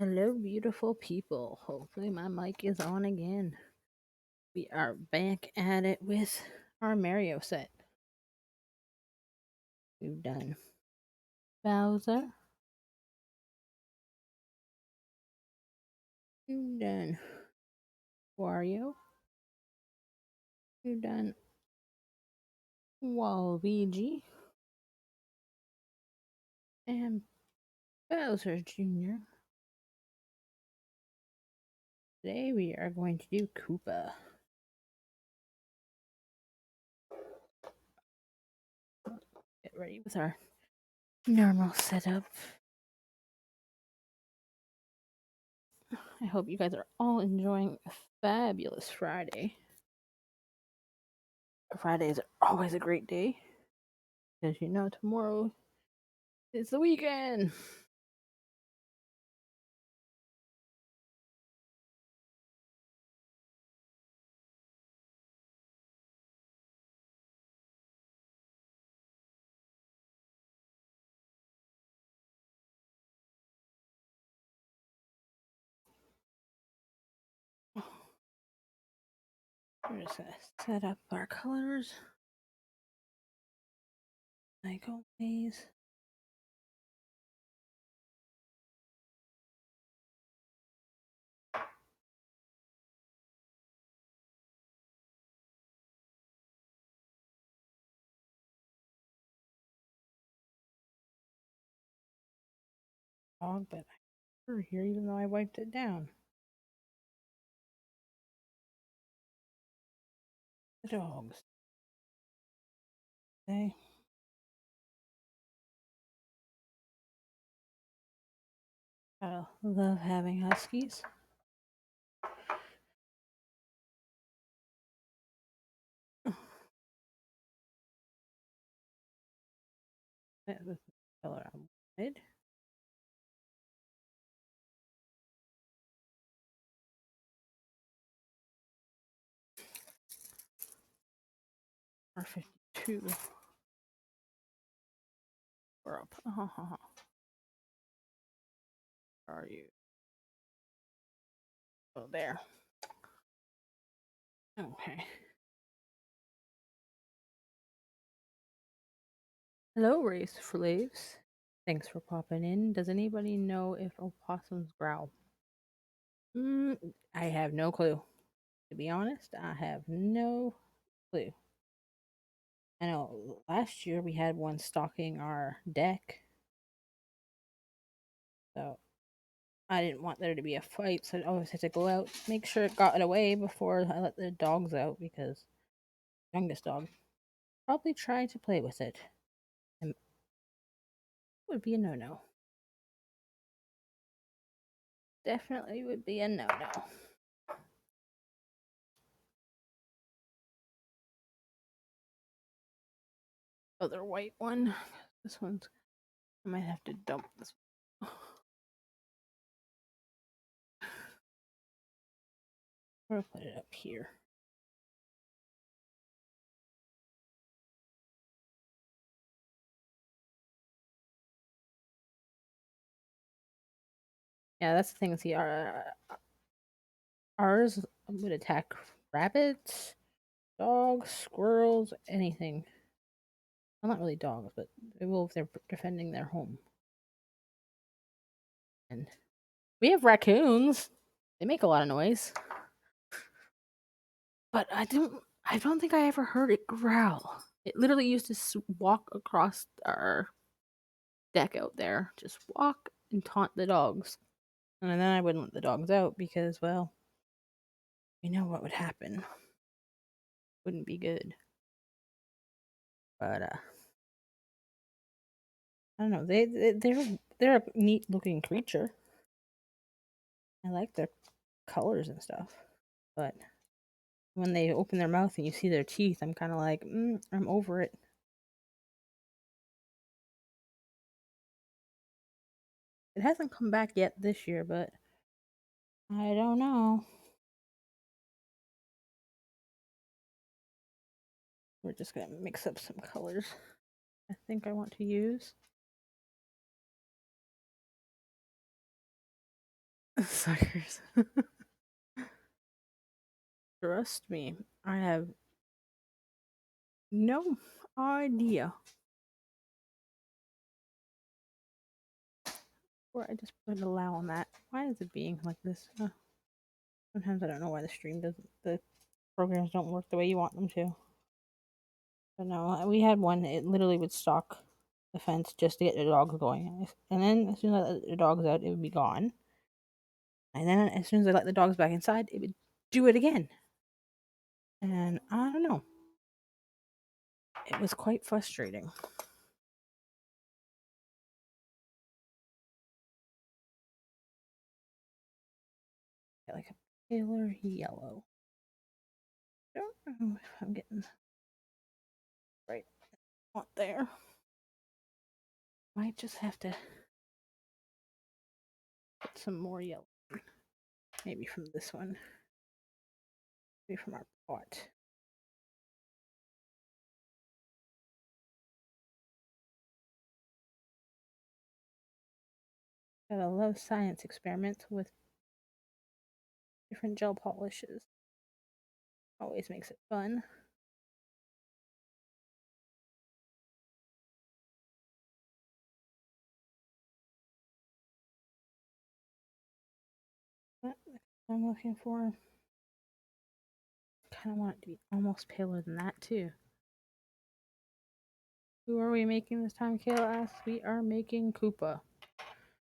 Hello, beautiful people. Hopefully, my mic is on again. We are back at it with our Mario set. We've done Bowser. We've done Wario. We've done Waluigi. And Bowser Jr. Today, we are going to do Koopa. Get ready with our normal setup. I hope you guys are all enjoying a fabulous Friday. Fridays are always a great day. Because you know, tomorrow is the weekend. We're just gonna set up our colors like always. Dog, but I here even though I wiped it down. The dogs. Okay. I love having huskies. That was the color I wanted. R52. We're up. Where are you? Oh, there. Okay. Hello, Race Flaves. Thanks for popping in. Does anybody know if opossums growl? I have no clue. To be honest, I have no clue. I know last year we had one stalking our deck, so I didn't want there to be a fight, so I always had to go out, make sure it got away before I let the dogs out because youngest dog probably tried to play with it. And it would be a no-no. Definitely would be a no-no. Other white one. This one's. I might have to dump this one. Or put it up here. Yeah, that's the thing. See, ours would attack rabbits, dogs, squirrels, anything. Well, not really dogs, but they will if they're defending their home. And we have raccoons. They make a lot of noise. But I don't think I ever heard it growl. It literally used to walk across our deck out there, just walk and taunt the dogs. And then I wouldn't let the dogs out because, well, you know what would happen. Wouldn't be good. But I don't know. They're a neat looking creature. I like their colors and stuff. But when they open their mouth and you see their teeth, I'm kind of like, I'm over it. It hasn't come back yet this year, but I don't know. We're just gonna mix up some colors I think I want to use. Suckers. Trust me, I have no idea where I just put an allow on that. Why is it being like this? Sometimes I don't know why the programs don't work the way you want them to. But no, we had one. It literally would stalk the fence just to get the dogs going, and then as soon as I let the dogs out, it would be gone. And then as soon as I let the dogs back inside, it would do it again. And I don't know. It was quite frustrating. Like a paler yellow. Don't know if I'm getting right on there. Might just have to put some more yellow. Maybe from this one. Maybe from our pot. Gotta love science experiments with different gel polishes. Always makes it fun. What I'm looking for. Kind of want it to be almost paler than that too. Who are we making this time? Kayla asks. We are making Koopa.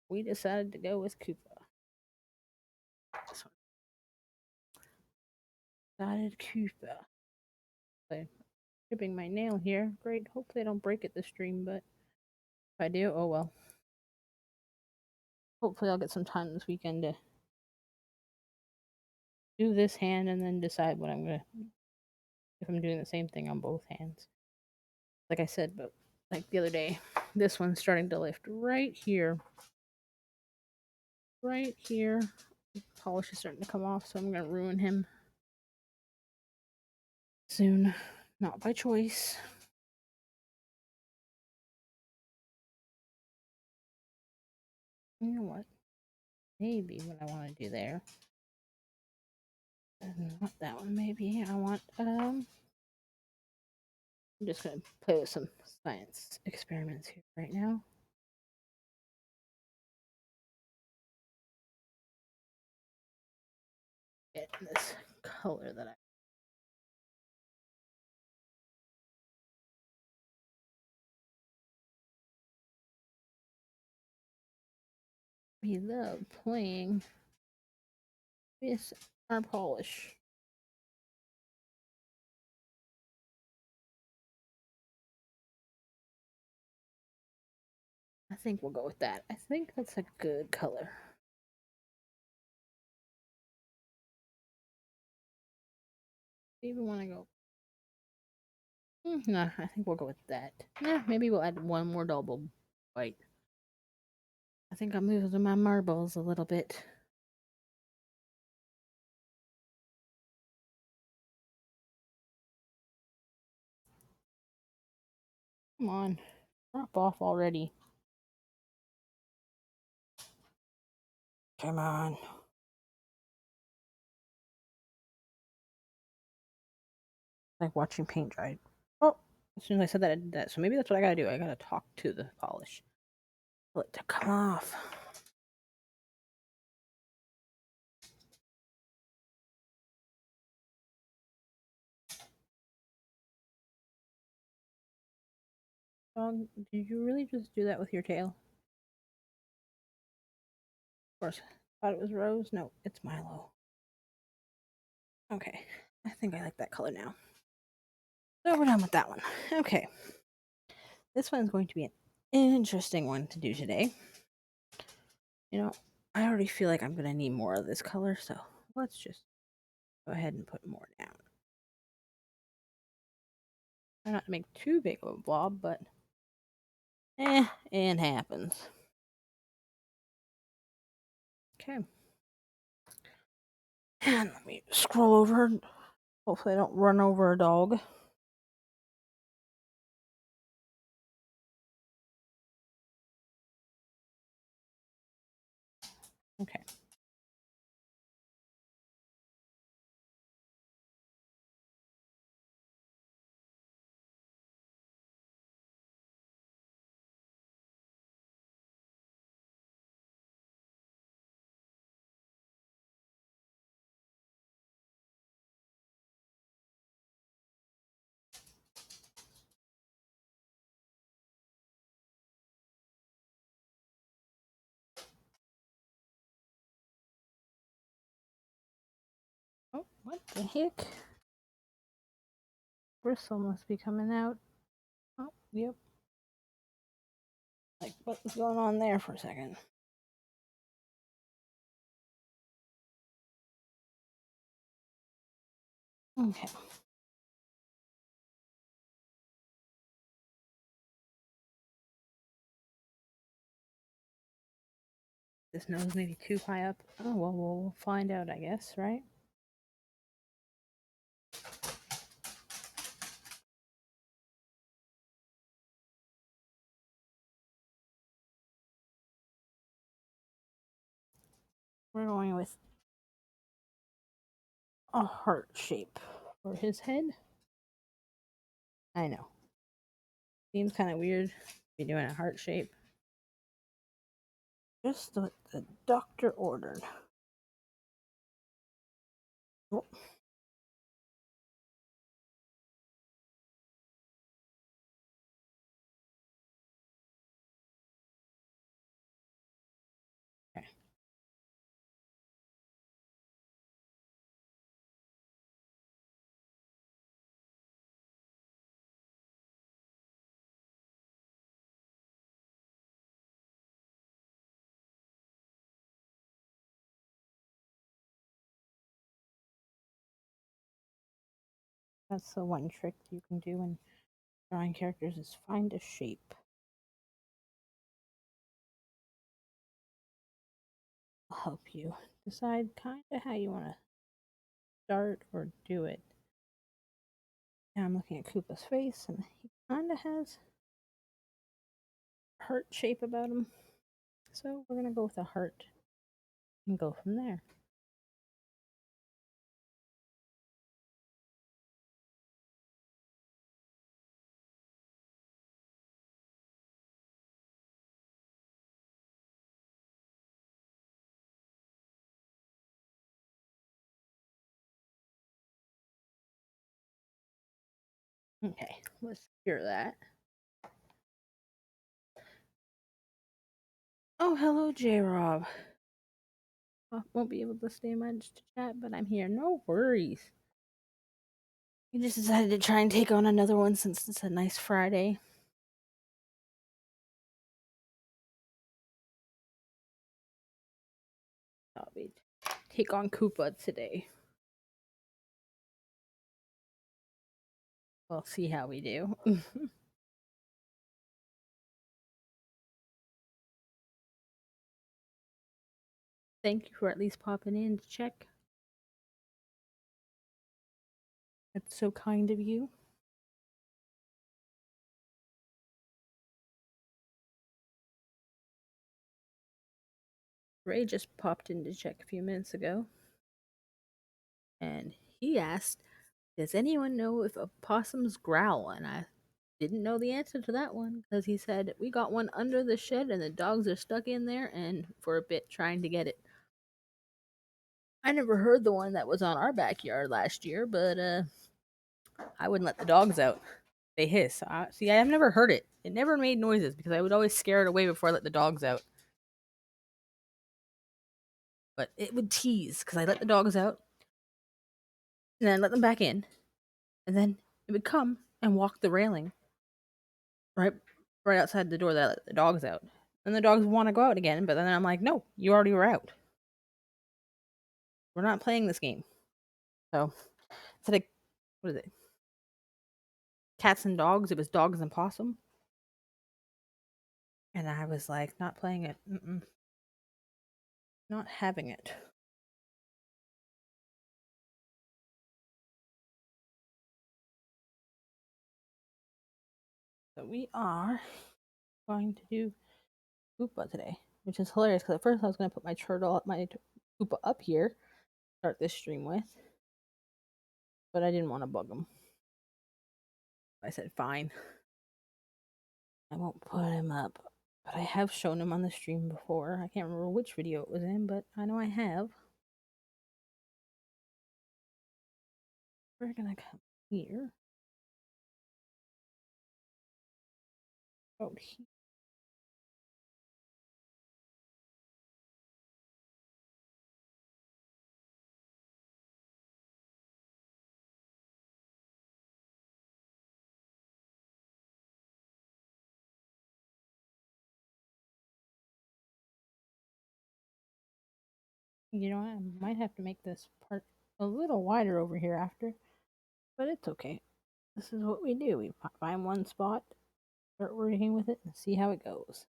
We decided to go with Koopa. This one. Decided Koopa. I'm chipping my nail here. Great. Hopefully I don't break it this stream, but if I do, oh well. Hopefully I'll get some time this weekend to do this hand and then decide what I'm gonna, if I'm doing the same thing on both hands. Like I said, but like the other day, this one's starting to lift right here. Right here. The polish is starting to come off, so I'm gonna ruin him soon. Not by choice. You know what? Maybe what I want to do there. Not that one, maybe. I want, I'm just gonna play with some science experiments here right now. Get this color that I we love playing with our polish. I think we'll go with that. I think that's a good color. Do you even want to go? No, I think we'll go with that. Yeah, maybe we'll add one more double white. I think I'm losing my marbles a little bit. Come on, drop off already. Come on. Like watching paint dry. Oh, as soon as I said that, I did that. So maybe that's what I gotta do. I gotta talk to the polish. Let it to come off. Dog, did you really just do that with your tail? Of course. Thought it was Rose. No, it's Milo. Okay. I think I like that color now. So we're done with that one. Okay. This one's going to be an interesting one to do today. You know, I already feel like I'm going to need more of this color, so let's just go ahead and put more down. Try not to make too big of a blob, but it happens. Okay. And let me scroll over. Hopefully I don't run over a dog. Okay. What the heck? Bristle must be coming out. Oh, yep. Like, what was going on there for a second? Okay. This nose may be too high up. Oh, well, we'll find out, I guess, right? We're going with a heart shape for his head. I know. Seems kind of weird to be doing a heart shape. Just what the doctor ordered. Oh. Okay. That's the one trick you can do in drawing characters is find a shape. I'll help you decide kind of how you want to start or do it. Now I'm looking at Koopa's face, and he kind of has a heart shape about him. So we're going to go with a heart and go from there. Okay, let's hear that. Oh, hello, J Rob. Won't be able to stay much to chat, but I'm here. No worries. We just decided to try and take on another one since it's a nice Friday. Thought we'd take on Koopa today. We'll see how we do. Thank you for at least popping in to check. That's so kind of you. Ray just popped in to check a few minutes ago. And he asked, does anyone know if opossums growl? And I didn't know the answer to that one because he said, we got one under the shed and the dogs are stuck in there and for a bit trying to get it. I never heard the one that was on our backyard last year, but I wouldn't let the dogs out. They hiss. See, I've never heard it. It never made noises because I would always scare it away before I let the dogs out. But it would tease because I let the dogs out and then let them back in, and then it would come and walk the railing right, right outside the door that I let the dogs out. And the dogs want to go out again, but then I'm like, no, you already were out. We're not playing this game. So instead of what is it? Cats and dogs. It was dogs and possum. And I was like, not playing it. Not having it. So we are going to do Koopa today, which is hilarious because at first I was going to put my turtle, my Koopa up here, start this stream with, but I didn't want to bug him. I said, fine. I won't put him up. But I have shown him on the stream before. I can't remember which video it was in, but I know I have. We're gonna come here. Oh, You know, I might have to make this part a little wider over here after, but it's okay. This is what we do. We find one spot, start working with it, and see how it goes.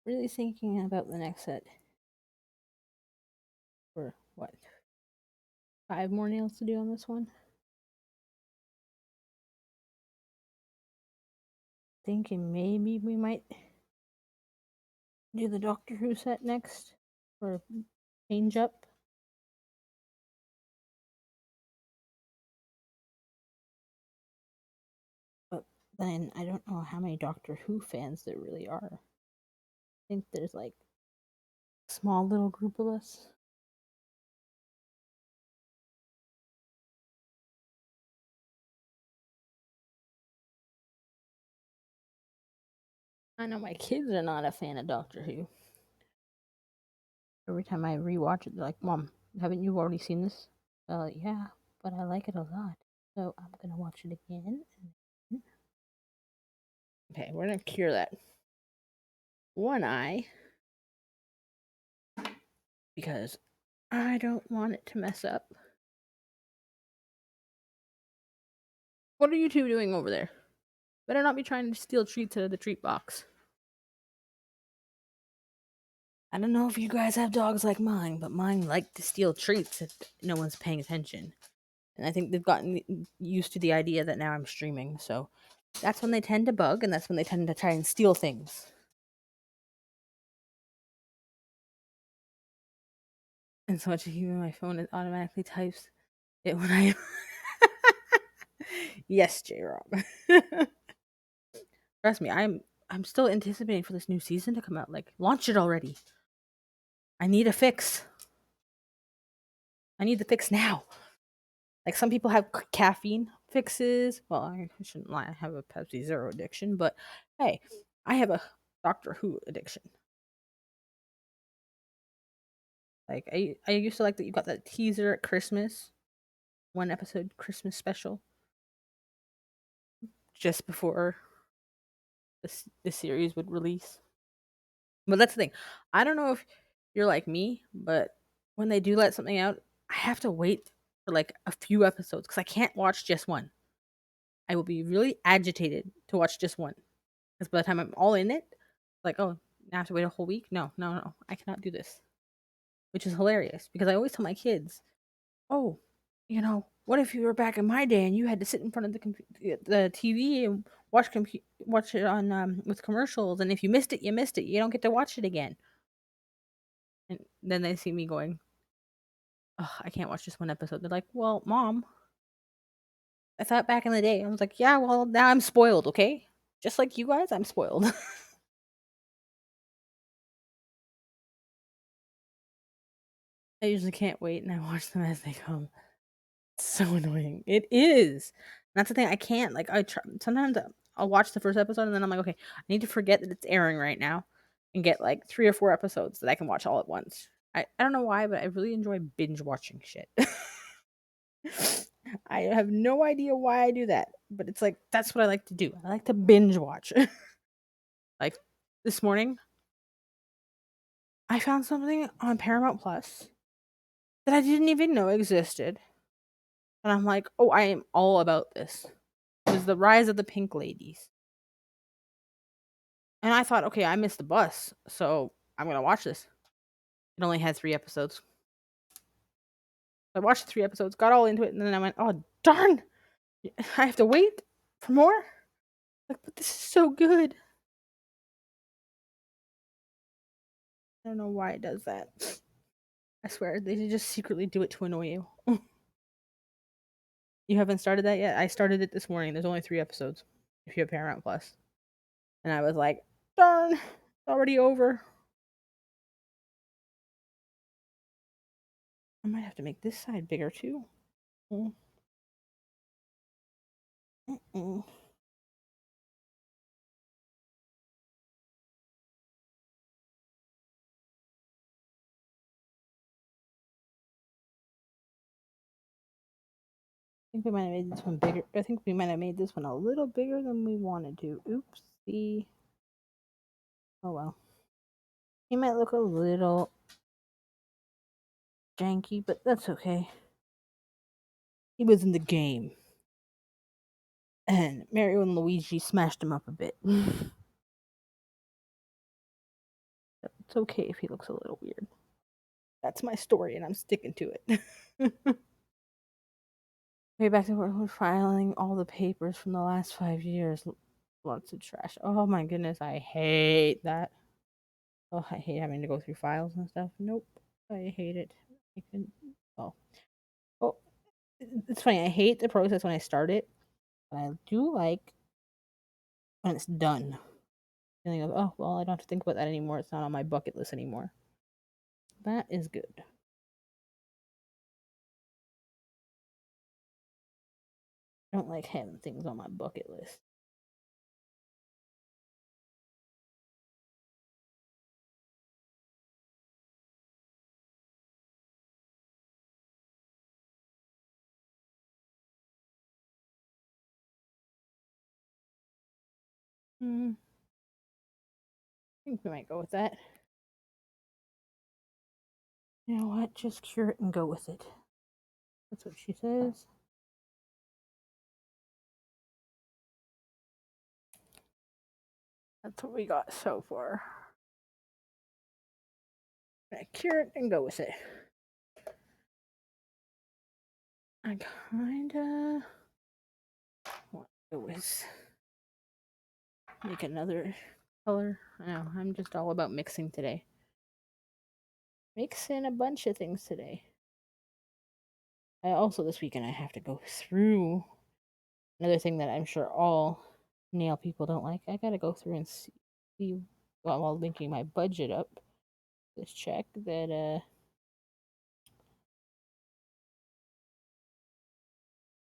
Really thinking about the next set. For what? 5 more nails to do on this one? Thinking maybe we might do the Doctor Who set next for change up. But then I don't know how many Doctor Who fans there really are. I think there's like a small little group of us. I know my kids are not a fan of Doctor Who. Every time I rewatch it, they're like, "Mom, haven't you already seen this?" Yeah, but I like it a lot, so I'm gonna watch it again. Okay, we're gonna cure that one eye because I don't want it to mess up. What are you two doing over there? Better not be trying to steal treats out of the treat box. I don't know if you guys have dogs like mine, but mine like to steal treats if no one's paying attention. And I think they've gotten used to the idea that now I'm streaming, so that's when they tend to bug, and that's when they tend to try and steal things. And so much even my phone, it automatically types it when I. Yes, J Rob. Trust me, I'm still anticipating for this new season to come out. Like, launch it already. I need a fix. I need the fix now. Like some people have caffeine fixes. Well, I shouldn't lie. I have a Pepsi Zero addiction, but hey, I have a Doctor Who addiction. Like I used to like that you got that teaser at Christmas, one episode Christmas special, just before the series would release. But that's the thing. I don't know if you're like me, but when they do let something out, I have to wait for like a few episodes because I can't watch just one. I will be really agitated to watch just one because by the time I'm all in it, like, oh, now I have to wait a whole week. No, no, no, I cannot do this, which is hilarious because I always tell my kids, oh, what if you were back in my day and you had to sit in front of the TV and watch it on with commercials, and if you missed it, you missed it. You don't get to watch it again. And then they see me going, oh, I can't watch just one episode. They're like, well, mom, I thought back in the day. I was like, yeah, well, now I'm spoiled, okay? Just like you guys, I'm spoiled. I usually can't wait and I watch them as they come. It's so annoying. It is. That's the thing. I can't. Like, sometimes I'll watch the first episode and then I'm like, okay, I need to forget that it's airing right now and get like 3 or 4 episodes that I can watch all at once. I don't know why, but I really enjoy binge watching shit. I have no idea why I do that, but it's like that's what I like to do. I like to binge watch. Like this morning, I found something on Paramount Plus that I didn't even know existed. And I'm like, oh, I am all about this. It was The Rise of the Pink Ladies. And I thought, okay, I missed the bus, so I'm going to watch this. It only had 3 episodes. I watched the 3 episodes, got all into it, and then I went, oh, darn! I have to wait for more? Like, but this is so good. I don't know why it does that. I swear, they just secretly do it to annoy you. You haven't started that yet? I started it this morning. There's only 3 episodes if you have Paramount Plus. And I was like, darn, it's already over. I might have to make this side bigger too. Mm-mm. think we might have made this one bigger. I think we might have made this one a little bigger than we wanted to. Oopsie. Oh well. He might look a little janky, but that's okay. He was in the game. And Mario and Luigi smashed him up a bit. It's okay if he looks a little weird. That's my story, and I'm sticking to it. Way back to where we're filing all the papers from the last 5 years. Lots of trash. Oh my goodness, I hate that. Oh, I hate having to go through files and stuff. Nope, I hate it. I can. Oh, oh, it's funny. I hate the process when I start it, but I do like when it's done. Feeling of, oh well, I don't have to think about that anymore. It's not on my bucket list anymore. That is good. I don't like having things on my bucket list. I think we might go with that. You know what? Just cure it and go with it. That's what she says. That's what we got so far. I cure it and go with it. I kinda want to go with make another color. I know, I'm just all about mixing today. Mixing a bunch of things today. I also this weekend I have to go through another thing that I'm sure all nail people don't like. I gotta go through and see while linking my budget up. Just check that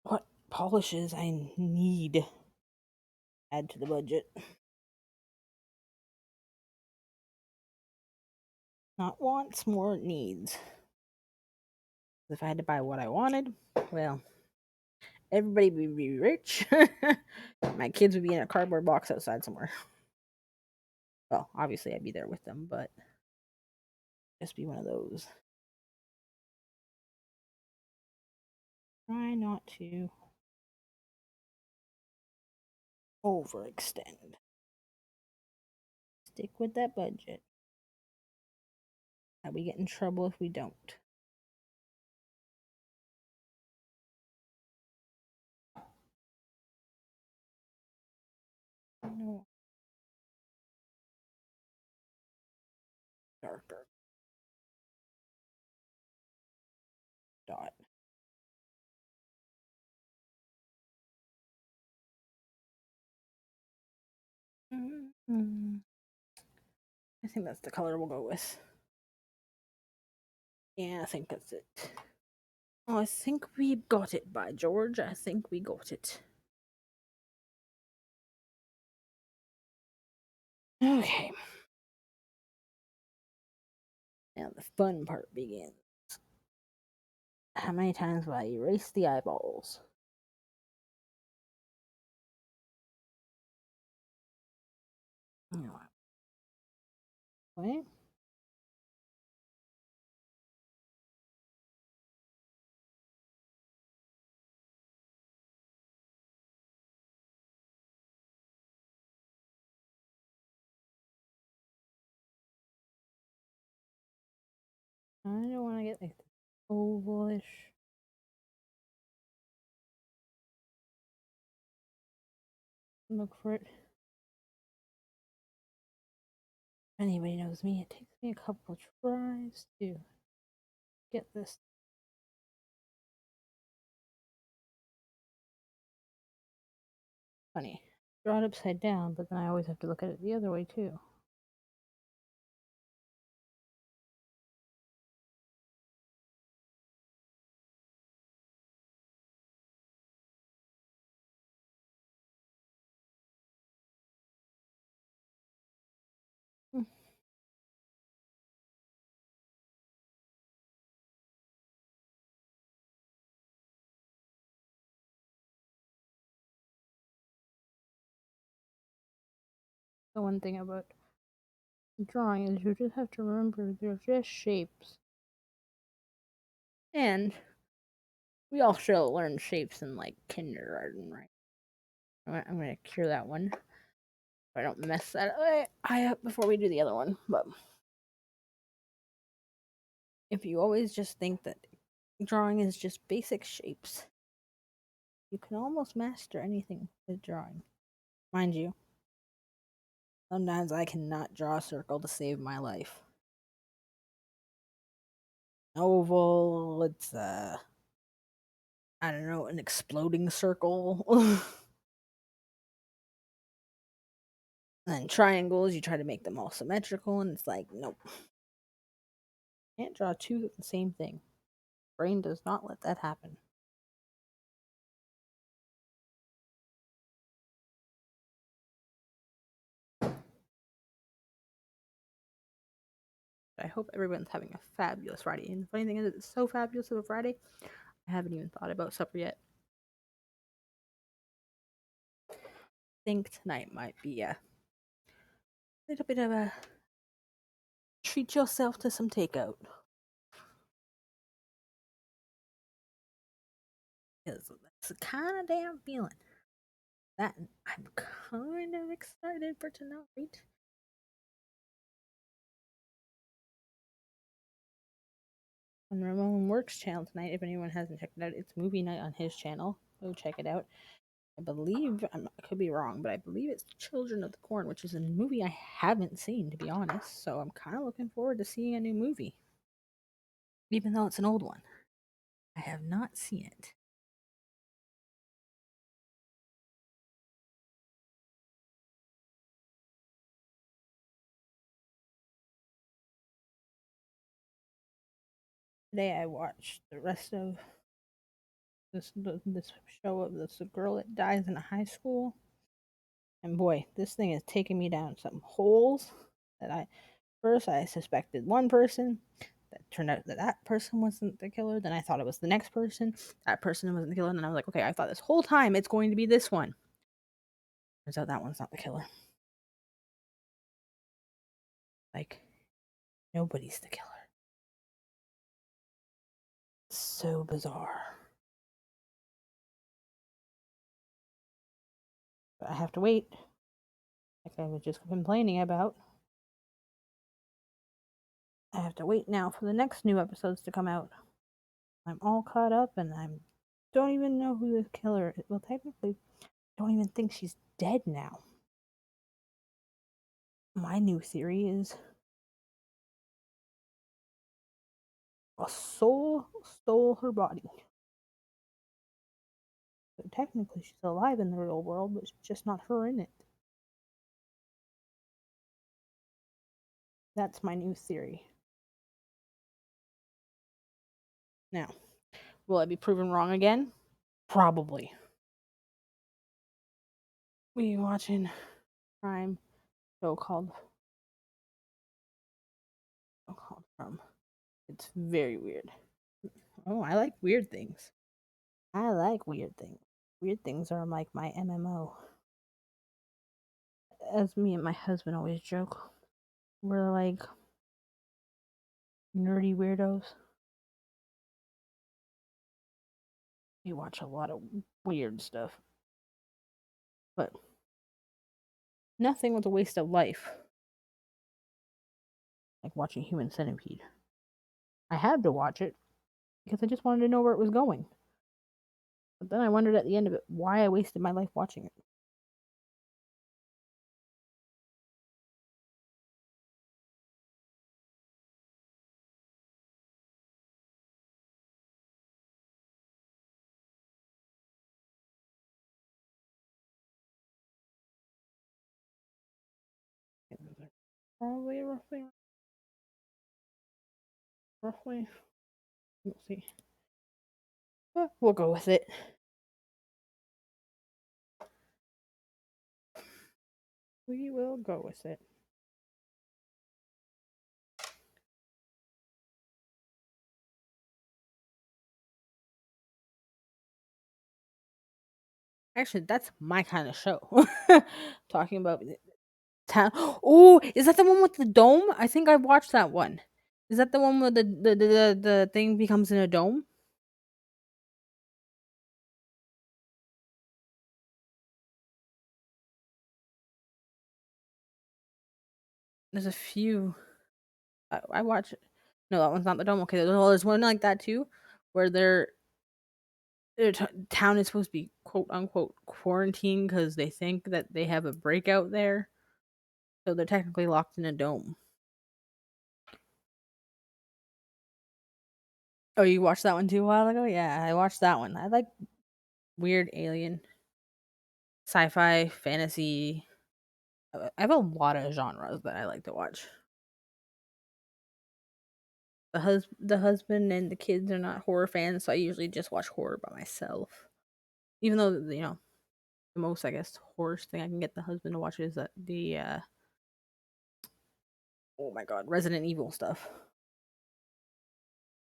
what polishes I need add to the budget. Not wants, more needs. If I had to buy what I wanted, well, everybody would be rich. My kids would be in a cardboard box outside somewhere. Well, obviously I'd be there with them, but just be one of those. Try not to overextend. Stick with that budget. We get in trouble if we don't. No. Darker. Dot. Mm-hmm. I think that's the color we'll go with. Yeah, I think that's it. Oh, I think we got it, by George. I think we got it. Okay. Now the fun part begins. How many times will I erase the eyeballs? Okay. I don't want to get like ovalish. Look for it. If anybody knows me, it takes me a couple tries to get this. Funny. Draw it upside down, but then I always have to look at it the other way too. Hmm. The one thing about drawing is you just have to remember they're just shapes. And we all should learn shapes in like kindergarten, right? I'm gonna cure that one. So I don't mess that up before we do the other one. But if you always just think that drawing is just basic shapes, you can almost master anything with drawing. Mind you, sometimes I cannot draw a circle to save my life. An oval, it's I don't know, an exploding circle. And triangles, you try to make them all symmetrical, and it's like, nope. Can't draw two of the same thing. Brain does not let that happen. I hope everyone's having a fabulous Friday. And the funny thing is, it's so fabulous of a Friday, I haven't even thought about supper yet. I think tonight might be a little bit of a treat yourself to some takeout. Because that's the kind of damn feeling that I'm kind of excited for tonight. On Ramon Works channel tonight, if anyone hasn't checked it out, it's movie night on his channel. Go check it out. I believe, I could be wrong, but I believe it's Children of the Corn, which is a movie I haven't seen, to be honest. So I'm kind of looking forward to seeing a new movie, even though it's an old one. I have not seen it. Today I watched the rest of this show of this girl that dies in a high school, and boy, this thing is taking me down some holes that I suspected one person. That turned out that that person wasn't the killer. Then I thought it was the next person. That person wasn't the killer. And then I was like, okay, I thought this whole time it's going to be this one. Turns out that one's not the killer. Like, nobody's the killer. So bizarre. But I have to wait. Like I was just complaining about. I have to wait now for the next new episodes to come out. I'm all caught up and I don't even know who the killer is. Well, technically, I don't even think she's dead now. My new theory is a soul stole her body. So technically, she's alive in the real world, but it's just not her in it. That's my new theory. Now, will I be proven wrong again? Probably. We watching crime show called From. It's very weird. Oh, I like weird things. I like weird things. Weird things are like my MMO. As me and my husband always joke, we're like nerdy weirdos. We watch a lot of weird stuff. But nothing was a waste of life. Like watching Human Centipede. I had to watch it because I just wanted to know where it was going. But then I wondered at the end of it why I wasted my life watching it. Probably roughly. Let's see. But we'll go with it. We will go with it. Actually, that's my kind of show. Talking about town. Oh, is that the one with the dome? I think I watched that one. Is that the one where the thing becomes in a dome? There's a few. I watch. No, that one's not the dome. Okay, there's one like that too, where their town is supposed to be quote unquote quarantined because they think that they have a breakout there, so they're technically locked in a dome. Oh, you watched that one too a while ago? Yeah, I watched that one. I like weird alien, sci-fi, fantasy. I have a lot of genres that I like to watch. The husband and the kids are not horror fans, so I usually just watch horror by myself. Even though the most I guess horror thing I can get the husband to watch is that the oh my god Resident Evil stuff,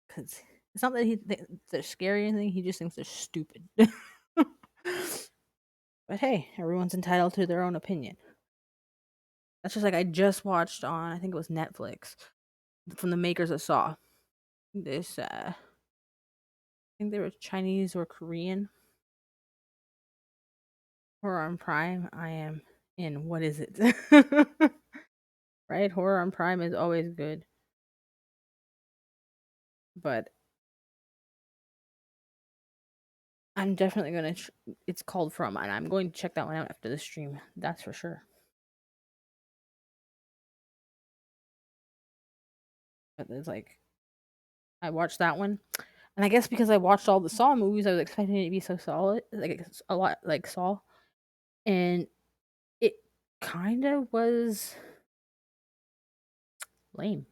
because it's not that they're scary or anything. He just thinks they're stupid. But hey, everyone's entitled to their own opinion. That's just like I just watched on I think it was Netflix from the makers of Saw. This I think they were Chinese or Korean. Horror on Prime. I am in. What is it? Right? Horror on Prime is always good. But I'm definitely gonna. It's called From, and I'm going to check that one out after the stream. That's for sure. But it's like I watched that one, and I guess because I watched all the Saw movies, I was expecting it to be so solid, like it's a lot like Saw, and it kind of was lame.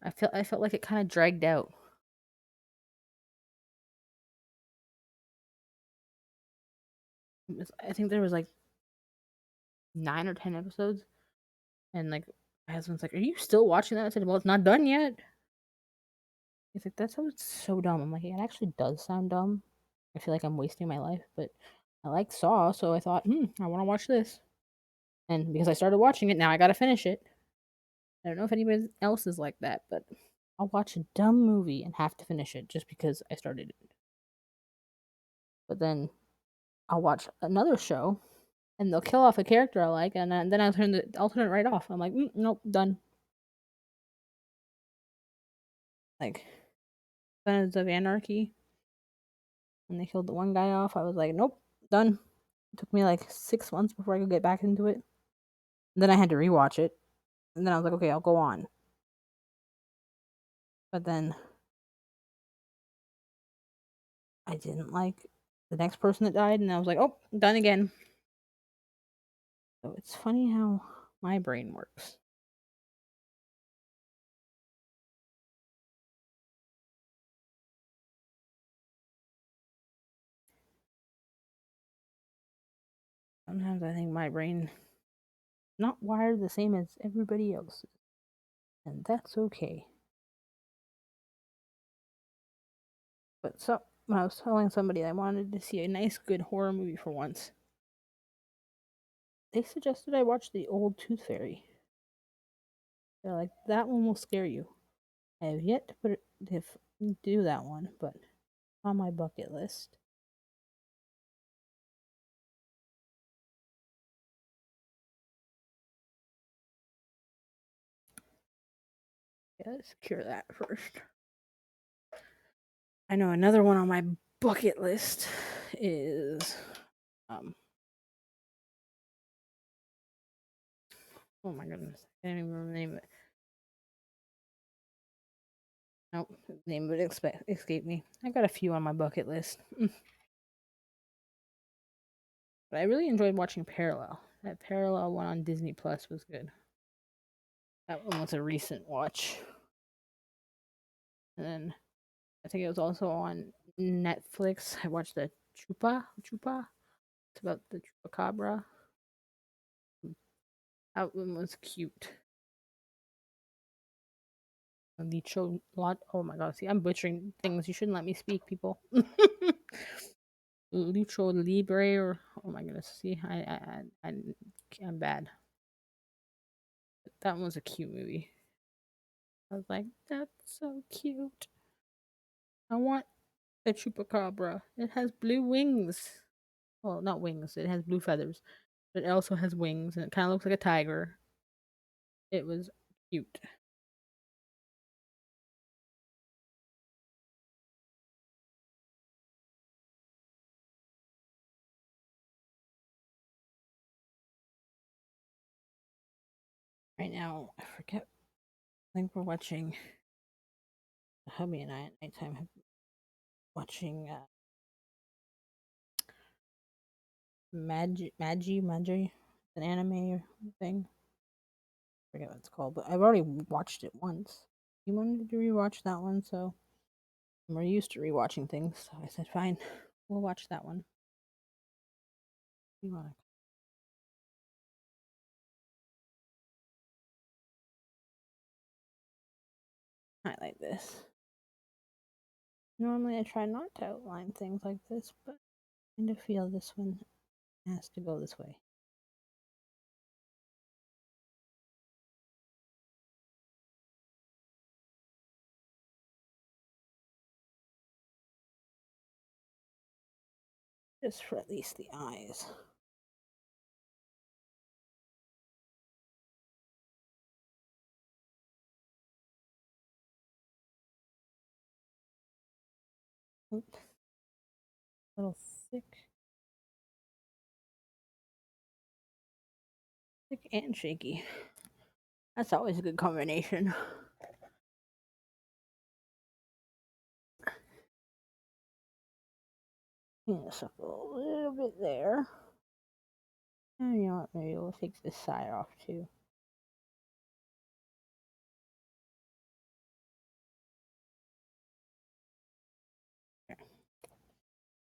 I felt like it kind of dragged out. I think there was like 9 or 10 episodes, and like my husband's like, "Are you still watching that?" I said, "Well, it's not done yet." He's like, "That sounds so dumb." I'm like, "Yeah, it actually does sound dumb. I feel like I'm wasting my life, but I like Saw, so I thought, I want to watch this." And because I started watching it, now I gotta finish it. I don't know if anybody else is like that, but I'll watch a dumb movie and have to finish it just because I started it. But then I'll watch another show and they'll kill off a character I like, and then I'll turn it right off. I'm like, nope, done. Like Sons of Anarchy, when they killed the one guy off, I was like, nope, done. It took me like 6 months before I could get back into it. And then I had to rewatch it, and then I was like, okay, I'll go on. But then I didn't like the next person that died, and I was like, oh, done again. So it's funny how my brain works. Sometimes I think my brain not wired the same as everybody else's, and that's okay. But so when I was telling somebody I wanted to see a nice, good horror movie for once, they suggested I watch The Old Tooth Fairy. They're like, that one will scare you. I have yet to do that one, but on my bucket list. Yeah, let's secure that first. I know another one on my bucket list is oh my goodness, I can't even remember the name of it. Nope, the name of it escaped me. I got a few on my bucket list. But I really enjoyed watching Parallel. That Parallel one on Disney Plus was good. That one was a recent watch. And then I think it was also on Netflix. I watched the Chupa. It's about the chupacabra. That one was cute. Licho lot. Oh my god! See, I'm butchering things. You shouldn't let me speak, people. Lucho Libre, or oh my goodness. See, I'm bad. That one was a cute movie. I was like, that's so cute. I want the chupacabra. It has blue wings. Well, not wings. It has blue feathers. But it also has wings, and it kind of looks like a tiger. It was cute. Right now, I forget. I think we're watching. Hubby and I at nighttime have watching Magi, an anime thing. I forget what it's called, but I've already watched it once. He wanted to rewatch that one, so we're used to rewatching things. So I said, fine, we'll watch that one. You want to highlight this? Normally, I try not to outline things like this, but I kind of feel this one has to go this way. Just for at least the eyes. Oops. A little thick. Thick and shaky. That's always a good combination. Clean this up a little bit there. And you know what? Maybe we'll take this side off too.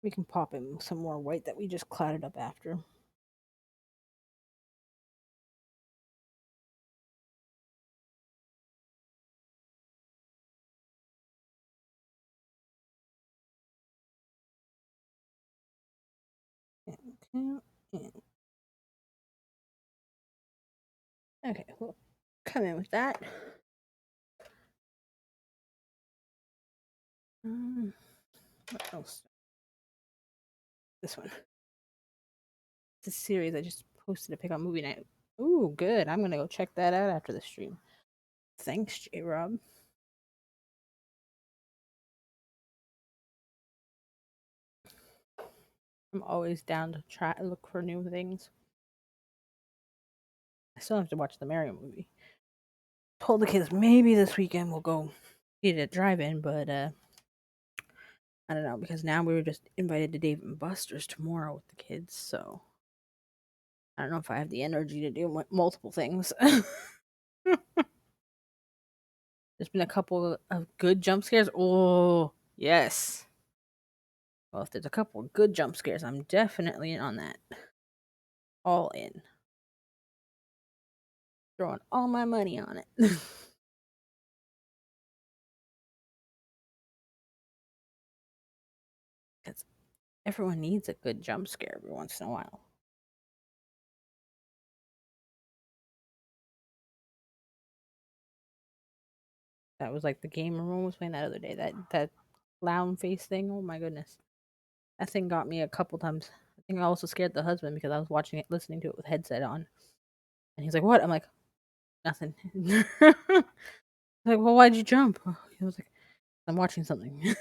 We can pop in some more white that we just clouded up after. Okay. Okay, we'll come in with that. What else? This one. This series I just posted a pic on movie night. Ooh, good. I'm gonna go check that out after the stream. Thanks, J Rob. I'm always down to try look for new things. I still have to watch the Mario movie. Told the kids maybe this weekend we'll go get it at drive-in, but I don't know because now we were just invited to Dave and Buster's tomorrow with the kids, so I don't know if I have the energy to do multiple things. There's been a couple of good jump scares. Oh, yes. Well, if there's a couple of good jump scares, I'm definitely in on that. All in. Throwing all my money on it. Because everyone needs a good jump scare every once in a while. That was like the game everyone was playing that other day. That clown face thing. Oh my goodness. That thing got me a couple times. I think I also scared the husband because I was watching it, listening to it with headset on. And he's like, "What?" I'm like, "Nothing." Like, "Well, why'd you jump?" He was like, "I'm watching something."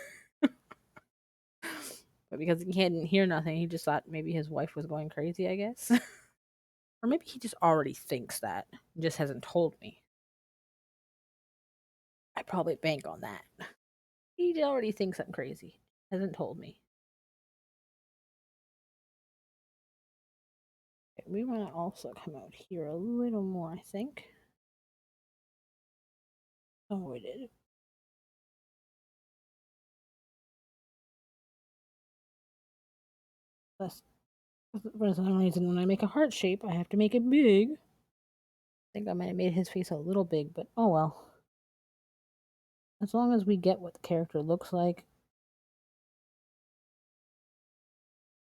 But because he hadn't hear nothing, he just thought maybe his wife was going crazy, I guess. Or maybe he just already thinks that. He just hasn't told me. I probably bank on that. He already thinks I'm crazy. Hasn't told me. Okay, we want to also come out here a little more, I think. Oh, we did. That's for some reason when I make a heart shape, I have to make it big. I think I might have made his face a little big, but oh well. As long as we get what the character looks like,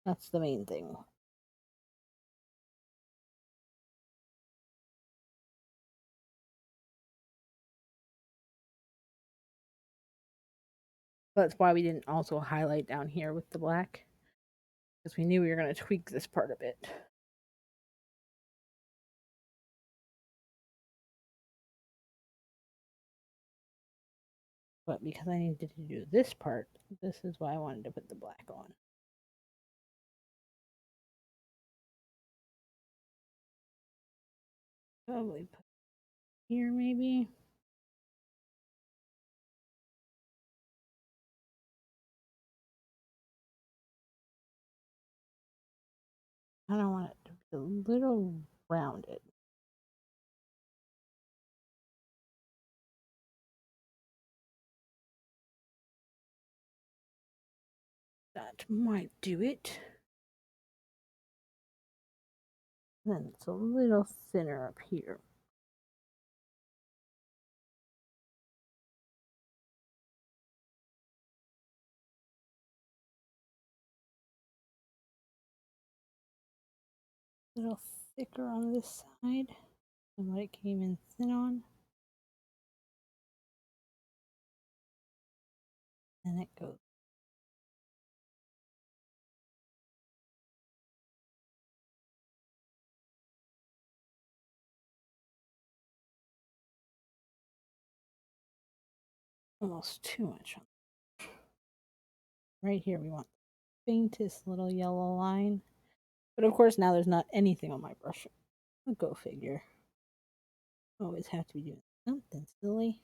that's the main thing. That's why we didn't also highlight down here with the black, because we knew we were going to tweak this part a bit. But because I needed to do this part, this is why I wanted to put the black on. Probably put here, maybe. I don't want it to be a little rounded. That might do it. Then it's a little thinner up here. A little thicker on this side than what it came in thin on. And it goes. Almost too much. Right here we want the faintest little yellow line. But of course now there's not anything on my brush. Go figure. Always have to be doing something silly.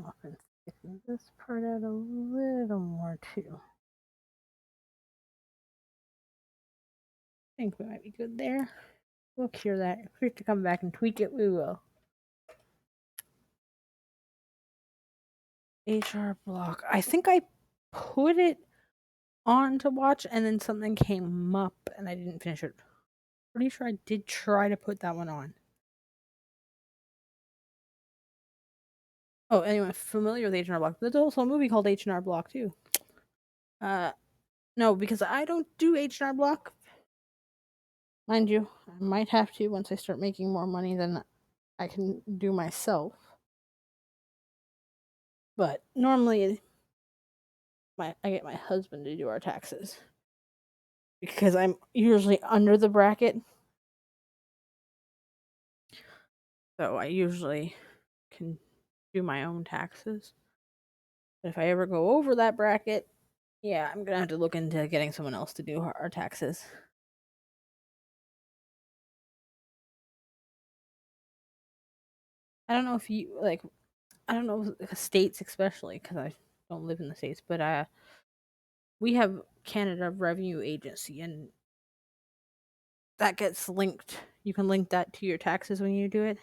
Often thicken this part out a little more too. I think we might be good there. We'll cure that. If we have to come back and tweak it, we will. HR block. I think I put it on to watch and then something came up and I didn't finish it. Pretty sure I did try to put that one on. Oh, anyone familiar with H&R Block? There's also a movie called H&R Block too. No, because I don't do H&R Block. Mind you, I might have to once I start making more money than I can do myself. But normally, I get my husband to do our taxes because I'm usually under the bracket. So I usually can do my own taxes. But if I ever go over that bracket, yeah, I'm gonna have to look into getting someone else to do our taxes. I don't know if you like. I don't know states especially because I don't live in the states, but we have Canada Revenue Agency, and that gets linked. You can link that to your taxes when you do it.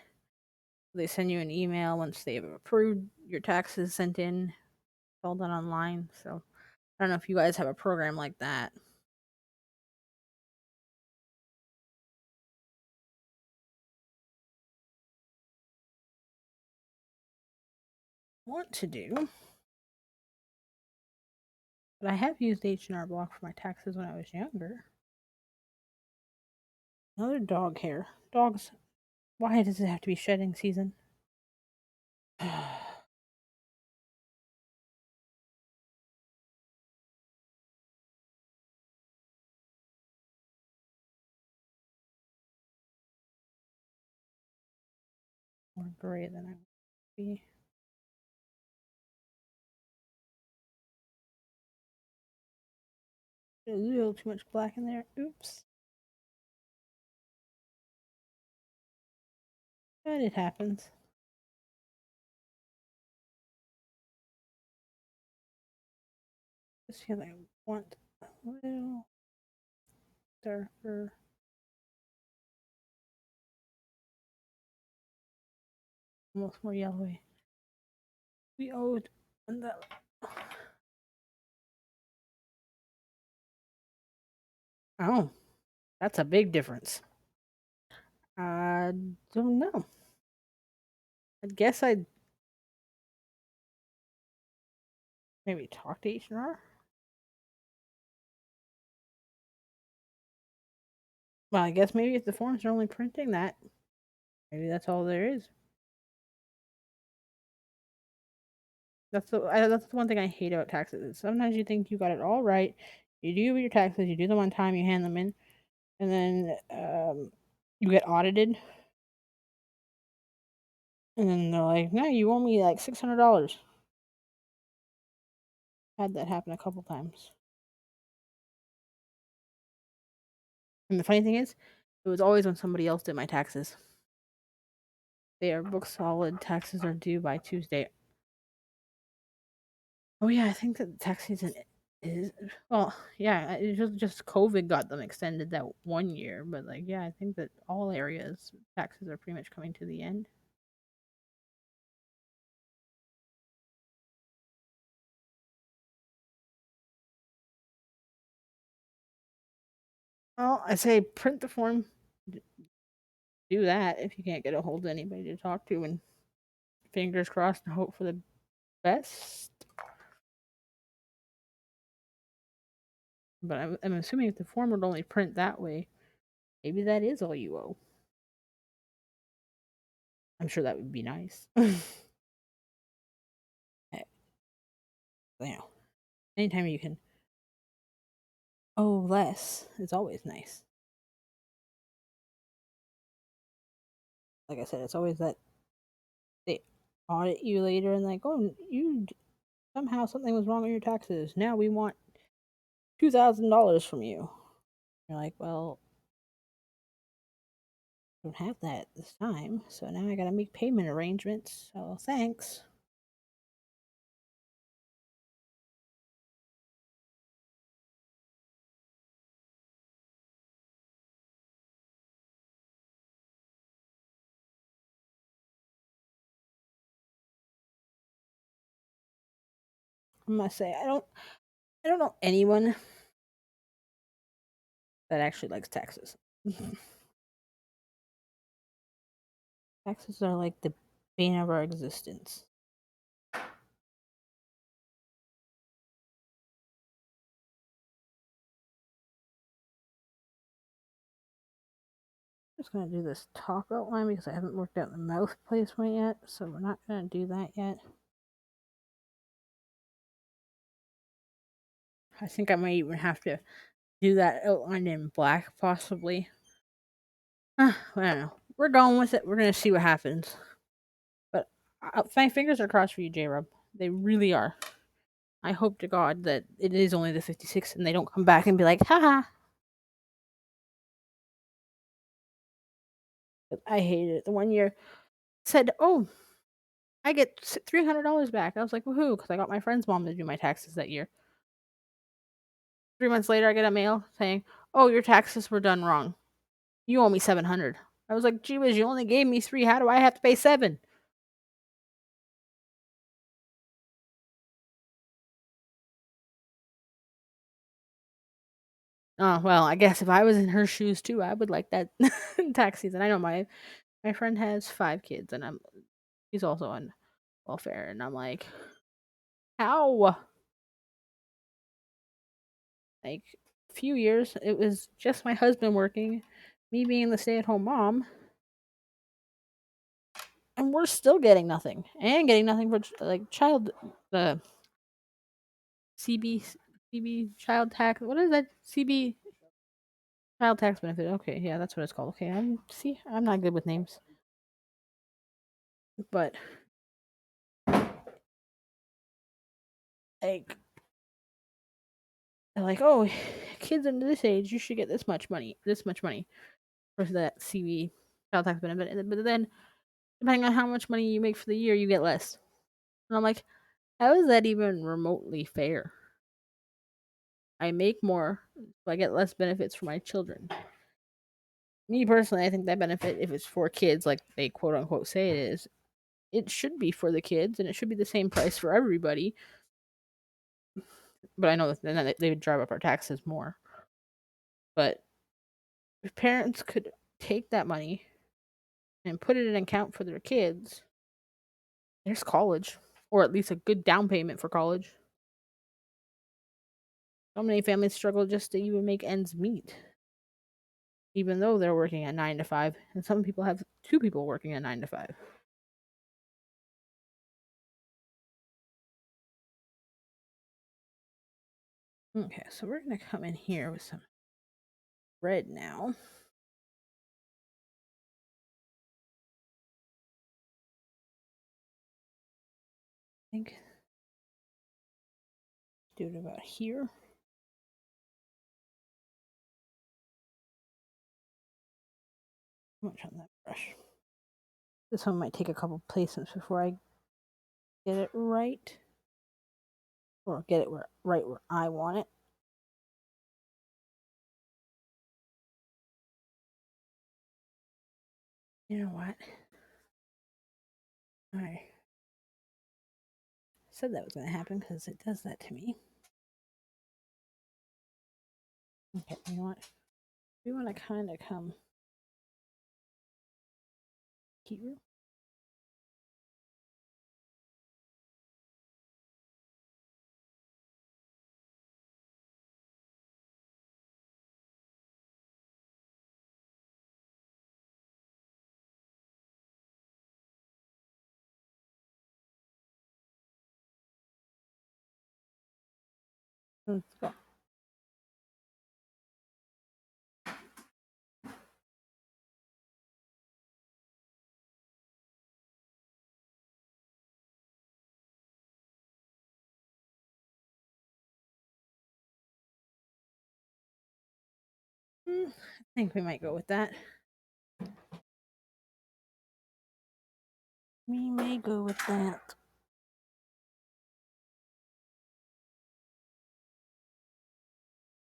They send you an email once they've approved your taxes sent in. It's all done online. So I don't know if you guys have a program like that. Want to do, but I have used H&R Block for my taxes when I was younger. Another dog hair. Dogs. Why does it have to be shedding season? More gray than I would be. A little too much black in there. Oops. But it happens. Just feel like I want a little darker. Almost more yellowy. We owed and that. Oh, that's a big difference. I don't know. I guess I'd maybe talk to H&R. Well, I guess maybe if the forms are only printing that, maybe that's all there is. That's the one thing I hate about taxes. Is sometimes you think you got it all right, you do your taxes, you do them on time, you hand them in, and then you get audited, and then they're like, "No, you owe me like $600." Had that happen a couple times. And the funny thing is, it was always when somebody else did my taxes. They are book solid. Taxes are due by Tuesday. Oh yeah, I think that tax season is well, yeah. It was just COVID got them extended that 1 year, but like, yeah, I think that all areas taxes are pretty much coming to the end. Well, I say print the form, do that if you can't get a hold of anybody to talk to, and fingers crossed and hope for the best. But I'm assuming if the form would only print that way, maybe that is all you owe. I'm sure that would be nice. You know, anytime you can owe less is always nice. Like I said, it's always that they audit you later and like, oh, you somehow something was wrong with your taxes. Now we want $2,000 from you. You're like, well, I don't have that this time, so now I gotta make payment arrangements. So thanks. I must say, I don't know anyone that actually likes taxes. Taxes are like the bane of our existence. I'm just gonna do this talk outline because I haven't worked out the mouth placement yet, so we're not gonna do that yet. I think I might even have to do that outline in black, possibly. I don't know. We're going with it. We're gonna see what happens. But my fingers are crossed for you, J Rub. They really are. I hope to God that it is only the 56 and they don't come back and be like, haha. I hated it. The 1 year said, oh, I get $300 back. I was like, woohoo, because I got my friend's mom to do my taxes that year. 3 months later, I get a mail saying, oh, your taxes were done wrong. You owe me 700. I was like, gee whiz, you only gave me 3. How do I have to pay 7? Oh, well, I guess if I was in her shoes too, I would like that tax season. I know my friend has 5 kids and he's also on welfare and I'm like, how? Like a few years it was just my husband working, me being the stay-at-home mom, and we're still getting nothing. And getting nothing for like child the CB CB child tax. What is that? CB child tax benefit. Okay, yeah, that's what it's called. Okay, I'm not good with names. But like they're like, oh, kids under this age, you should get this much money for that CB child tax benefit. But then, depending on how much money you make for the year, you get less. And I'm like, how is that even remotely fair? I make more, so I get less benefits for my children. Me personally, I think that benefit, if it's for kids, like they quote unquote say it is, it should be for the kids, and it should be the same price for everybody. But I know that then they would drive up our taxes more. But if parents could take that money and put it in an account for their kids, there's college, or at least a good down payment for college. So many families struggle just to even make ends meet. even though they're working at 9 to 5, and some people have two people working at 9 to 5. Okay, so we're gonna come in here with some red now. I think do it about here. How much on that brush? This one might take a couple placements before I get it right, or get it right where I want it. You know what? I said that was going to happen because it does that to me. Okay, you know what? We want to kind of come here. Let's go. I think we might go with that. We may go with that.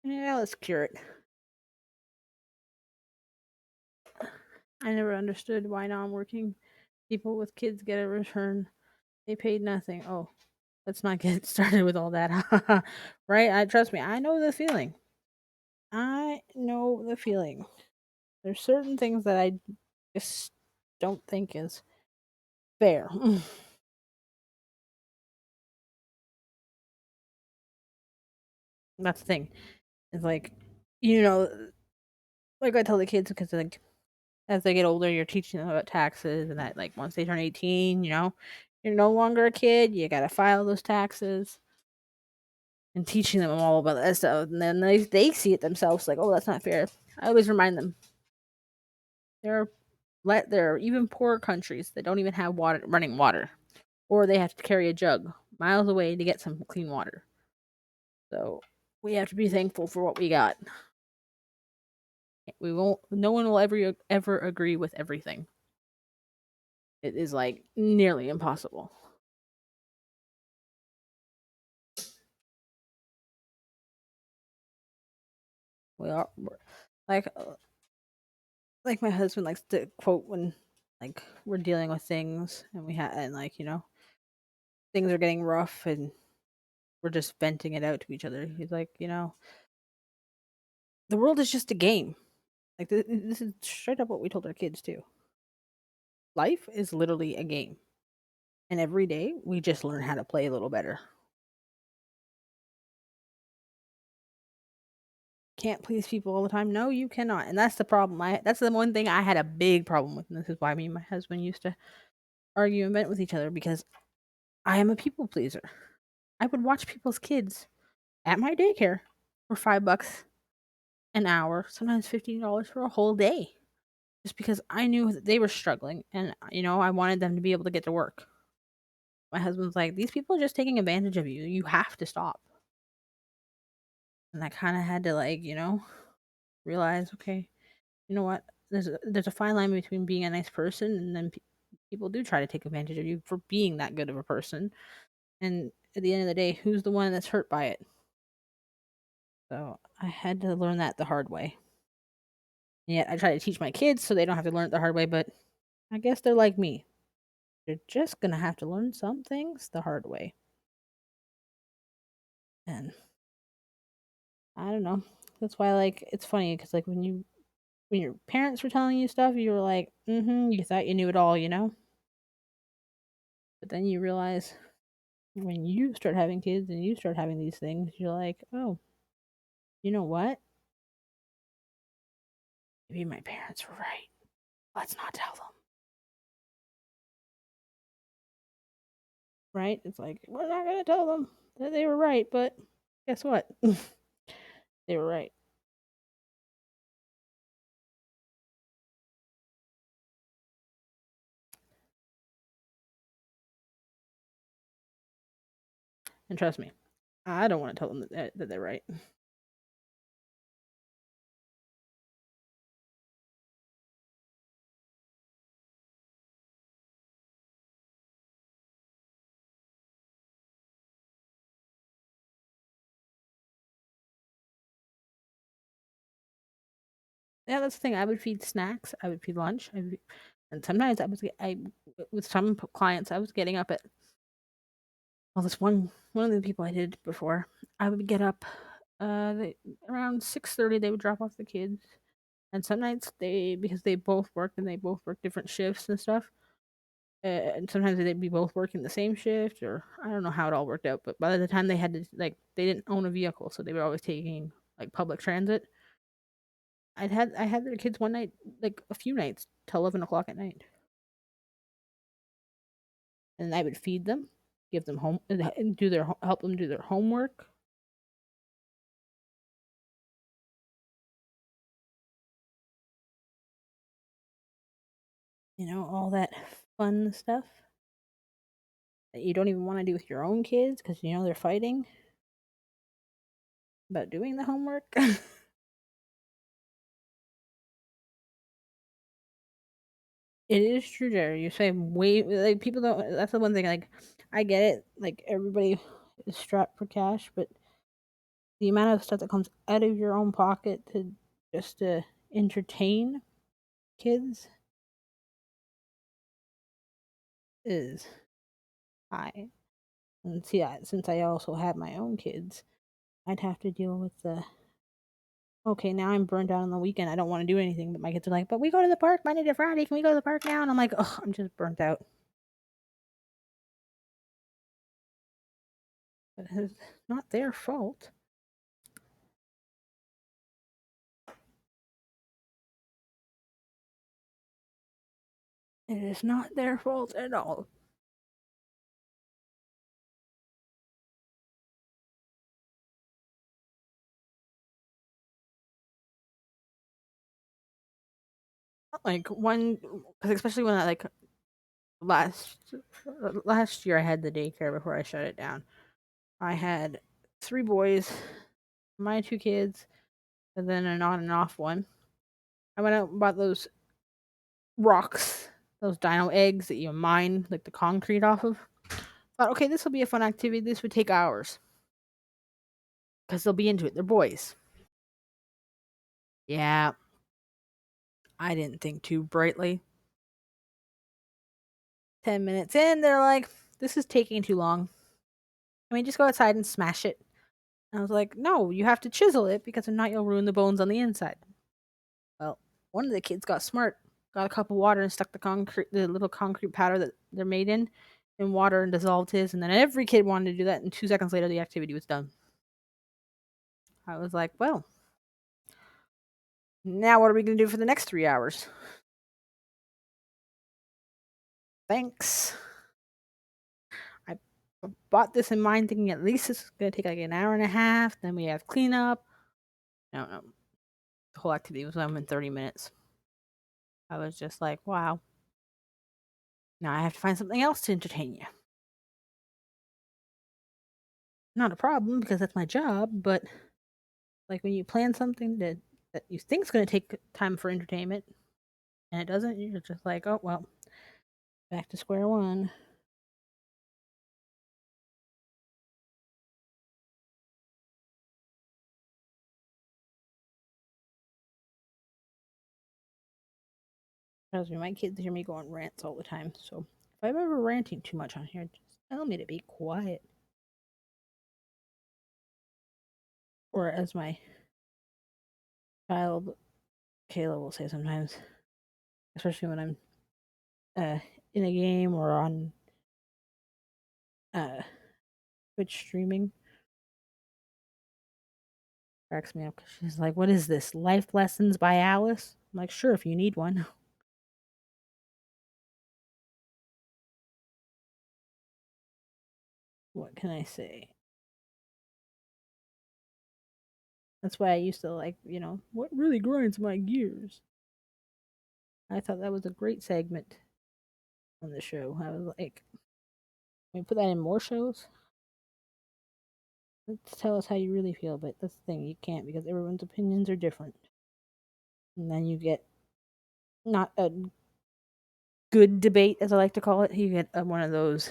Yeah, let's cure it. I never understood why non-working people with kids get a return. They paid nothing. Oh, let's not get started with all that. Right? Trust me, I know the feeling. I know the feeling. There's certain things that I just don't think is fair. That's the thing. It's like, you know, like I tell the kids, because like as they get older, you're teaching them about taxes, and that like once they turn 18, you're no longer a kid. You gotta file those taxes, and teaching them all about that stuff. And then they see it themselves, like, oh, that's not fair. I always remind them there are even poorer countries that don't even have running water, or they have to carry a jug miles away to get some clean water. So we have to be thankful for what we got. We won't. No one will ever agree with everything. It is like nearly impossible. We are like like my husband likes to quote when like we're dealing with things and like things are getting rough and we're just venting it out to each other. He's like, the world is just a game. Like this is straight up what we told our kids too. Life is literally a game, and every day we just learn how to play a little better. Can't please people all the time. No, you cannot, and that's the problem. That's the one thing I had a big problem with, and this is why me and my husband used to argue and vent with each other, because I am a people pleaser. I would watch people's kids at my daycare for $5 an hour, sometimes $15 for a whole day, just because I knew that they were struggling, and I wanted them to be able to get to work. My husband's like, these people are just taking advantage of you. You have to stop. And I kind of had to realize, okay, you know what? There's a fine line between being a nice person and then people do try to take advantage of you for being that good of a person. And at the end of the day, who's the one that's hurt by it? So I had to learn that the hard way. And yet I try to teach my kids so they don't have to learn it the hard way, but I guess they're like me. They're just gonna have to learn some things the hard way. And I don't know. That's why like it's funny because like when your parents were telling you stuff, you were like, you thought you knew it all, But then you realize when you start having kids and you start having these things, you're like, oh, you know what? maybe my parents were right. Let's not tell them. Right? It's like, we're not going to tell them that they were right, but guess what? They were right. And trust me, I don't want to tell them that they're right. Yeah, that's the thing. I would feed snacks. I would feed lunch. And sometimes with some clients, I was getting up at, well, this one of the people I did before, I would get up, around 6:30. They would drop off the kids, and some nights because they both worked and they both worked different shifts and stuff. And sometimes they'd be both working the same shift, or I don't know how it all worked out. But by the time they had to, like, they didn't own a vehicle, so they were always taking like public transit. I had their kids one night, like a few nights, till 11 o'clock at night, and I would feed them, give them home, and help them do their homework. All that fun stuff that you don't even want to do with your own kids because they're fighting about doing the homework. It is true, Jerry. You say way, like, people don't. That's the one thing. Like, I get it. Like, everybody is strapped for cash, but the amount of stuff that comes out of your own pocket to entertain kids is high. And see, since I also have my own kids, I'd have to deal with the, okay, now I'm burned out on the weekend. I don't want to do anything, but my kids are like, but we go to the park Monday to Friday. Can we go to the park now? And I'm like, oh, I'm just burnt out. But it's not their fault. It is not their fault at all. Like, one, especially when I, like, last last year I had the daycare before I shut it down. I had three boys, my two kids, and then an on and off one. I went out and bought those rocks, those dino eggs that you mine like the concrete off of. Thought, okay, this will be a fun activity. This would take hours because they'll be into it. They're boys. Yeah, I didn't think too brightly. 10 minutes in, they're like, "This is taking too long. Can we just go outside and smash it?" And I was like, "No, you have to chisel it because if not, you'll ruin the bones on the inside." Well, one of the kids got smart, got a cup of water and stuck the little concrete powder that they're made in water and dissolved his. And then every kid wanted to do that. And 2 seconds later, the activity was done. I was like, well, now what are we going to do for the next 3 hours? Thanks. I bought this in mind thinking at least it's going to take like an hour and a half. Then we have cleanup. No, no. The whole activity was done in 30 minutes. I was just like, wow. Now I have to find something else to entertain you. Not a problem because that's my job, but like when you plan something that you think is going to take time for entertainment and it doesn't, you're just like, oh, well, back to square one. Trust me, my kids hear me go on rants all the time. So if I'm ever ranting too much on here, just tell me to be quiet. Or as my child Kayla will say sometimes, especially when I'm uh, in a game or on uh, Twitch streaming, Cracks me up 'cause she's like, "What is this? Life Lessons by Alice?" I'm like, "Sure, if you need one." What can I say? That's why I used to like, what really grinds my gears. I thought that was a great segment on the show. I was like, can we put that in more shows? Let's tell us how you really feel, but that's the thing, you can't because everyone's opinions are different. And then you get not a good debate, as I like to call it. You get one of those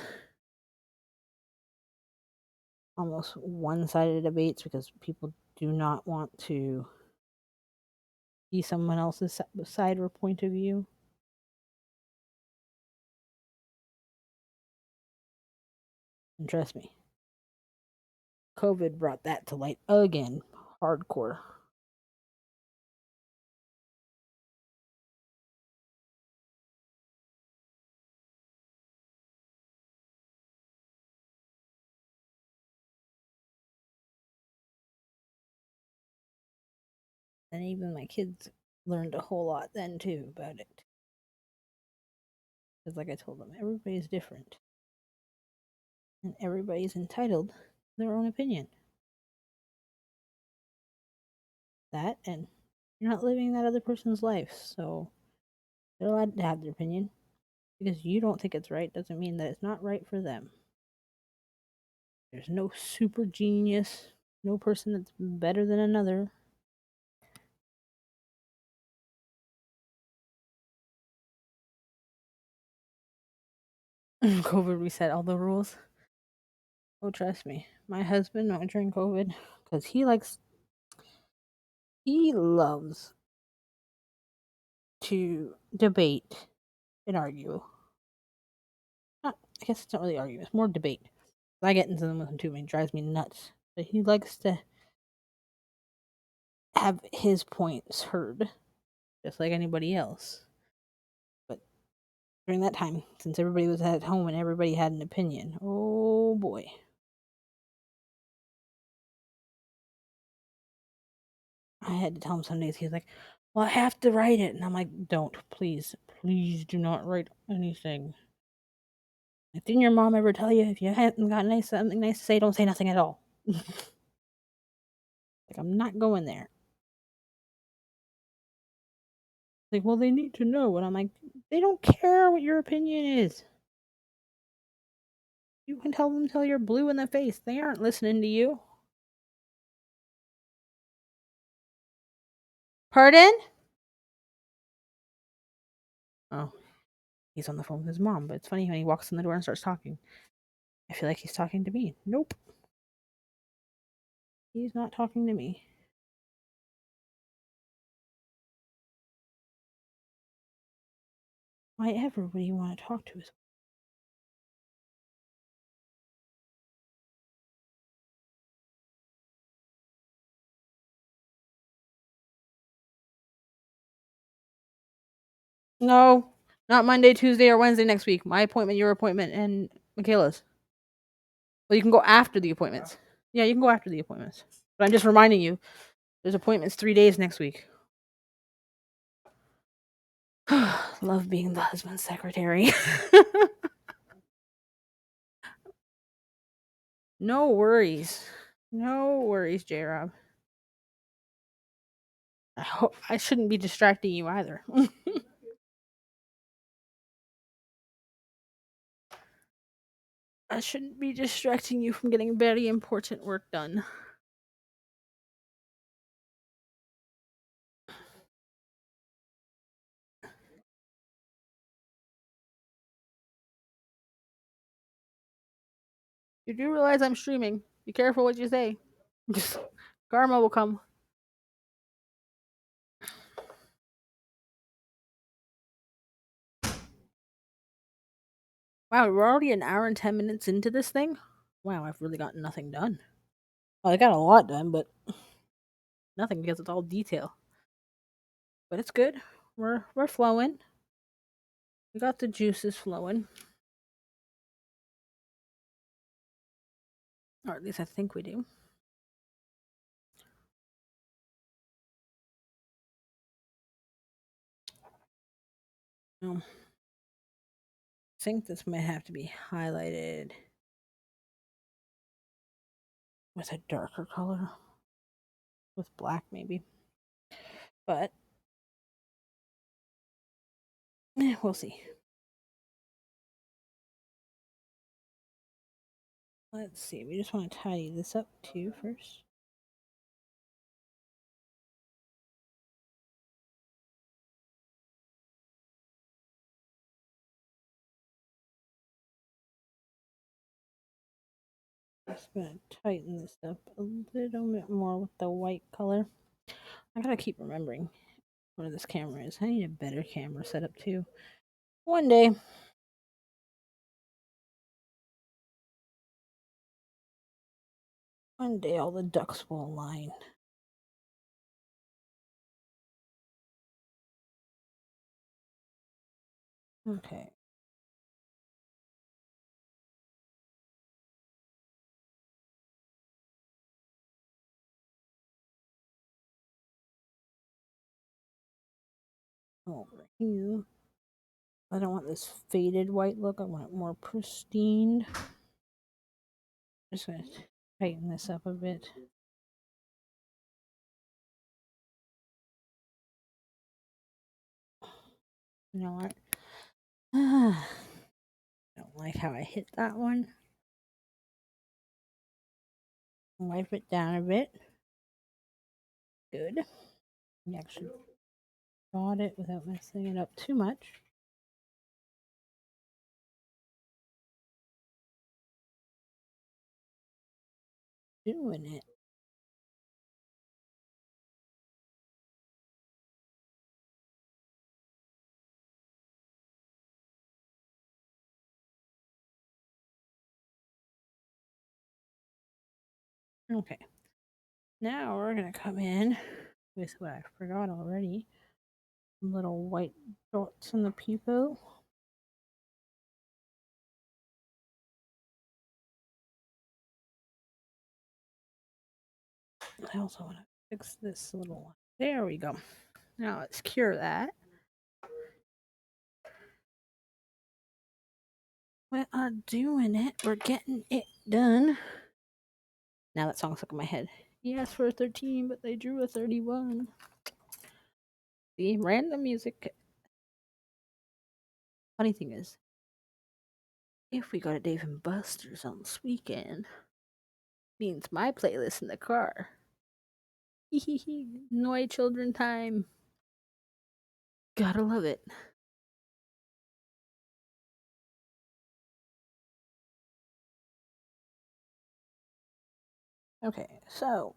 almost one-sided debates because people do not want to see someone else's side or point of view. And trust me, COVID brought that to light again, hardcore. And even my kids learned a whole lot then too about it. Because, like I told them, everybody's different. And everybody's entitled to their own opinion. That, and you're not living that other person's life, so they're allowed to have their opinion. Because you don't think it's right doesn't mean that it's not right for them. There's no super genius, no person that's better than another. COVID reset all the rules. Oh, trust me, my husband went during COVID because he loves to debate and argue. I guess it's not really argue, it's more debate. I get into them with him too, and it drives me nuts. But he likes to have his points heard, just like anybody else. But during that time, since everybody was at home and everybody had an opinion, oh boy. I had to tell him some days, he's like, well, I have to write it. And I'm like, don't, please, please do not write anything. Didn't your mom ever tell you if you hadn't got something nice to say, don't say nothing at all? Like, I'm not going there. Like, well, they need to know. And I'm like, they don't care what your opinion is. You can tell them till you're blue in the face. They aren't listening to you. Pardon? Oh, he's on the phone with his mom, but it's funny when he walks in the door and starts talking. I feel like he's talking to me. Nope. He's not talking to me. Why ever would he want to talk to us? No, not Monday, Tuesday, or Wednesday next week. My appointment, your appointment, and Michaela's. Well, you can go after the appointments. Yeah, you can go after the appointments. But I'm just reminding you, there's appointments 3 days next week. Love being the husband's secretary. No worries. No worries, J Rob. I shouldn't be distracting you either. I shouldn't be distracting you from getting very important work done. You do realize I'm streaming. Be careful what you say. Karma will come. Wow, we're already an hour and 10 minutes into this thing? Wow, I've really gotten nothing done. Well, I got a lot done, but nothing because it's all detail. But it's good. We're flowing. We got the juices flowing. Or at least I think we do. I think this might have to be highlighted with a darker color, with black maybe. But we'll see. Let's see. We just want to tidy this up too first. Just gonna tighten this up a little bit more with the white color. I gotta keep remembering where this camera is. I need a better camera setup too. One day. One day all the ducks will align. Okay. Over here. I don't want this faded white look. I want it more pristine. Just gonna tighten this up a bit. You know what? Don't like how I hit that one. Wipe it down a bit. Good. You actually got it without messing it up too much. Doing it. Okay. Now we're gonna come in with what I forgot already. Little white dots on the pupil. I also want to fix this little one. There we go. Now let's cure that. We are doing it. We're getting it done. Now that song's stuck in my head. He asked for a 13, but they drew a 31. See, random music. Funny thing is, if we go to Dave and Buster's on this weekend, means my playlist in the car. Hee Noi children time. Gotta love it. Okay, so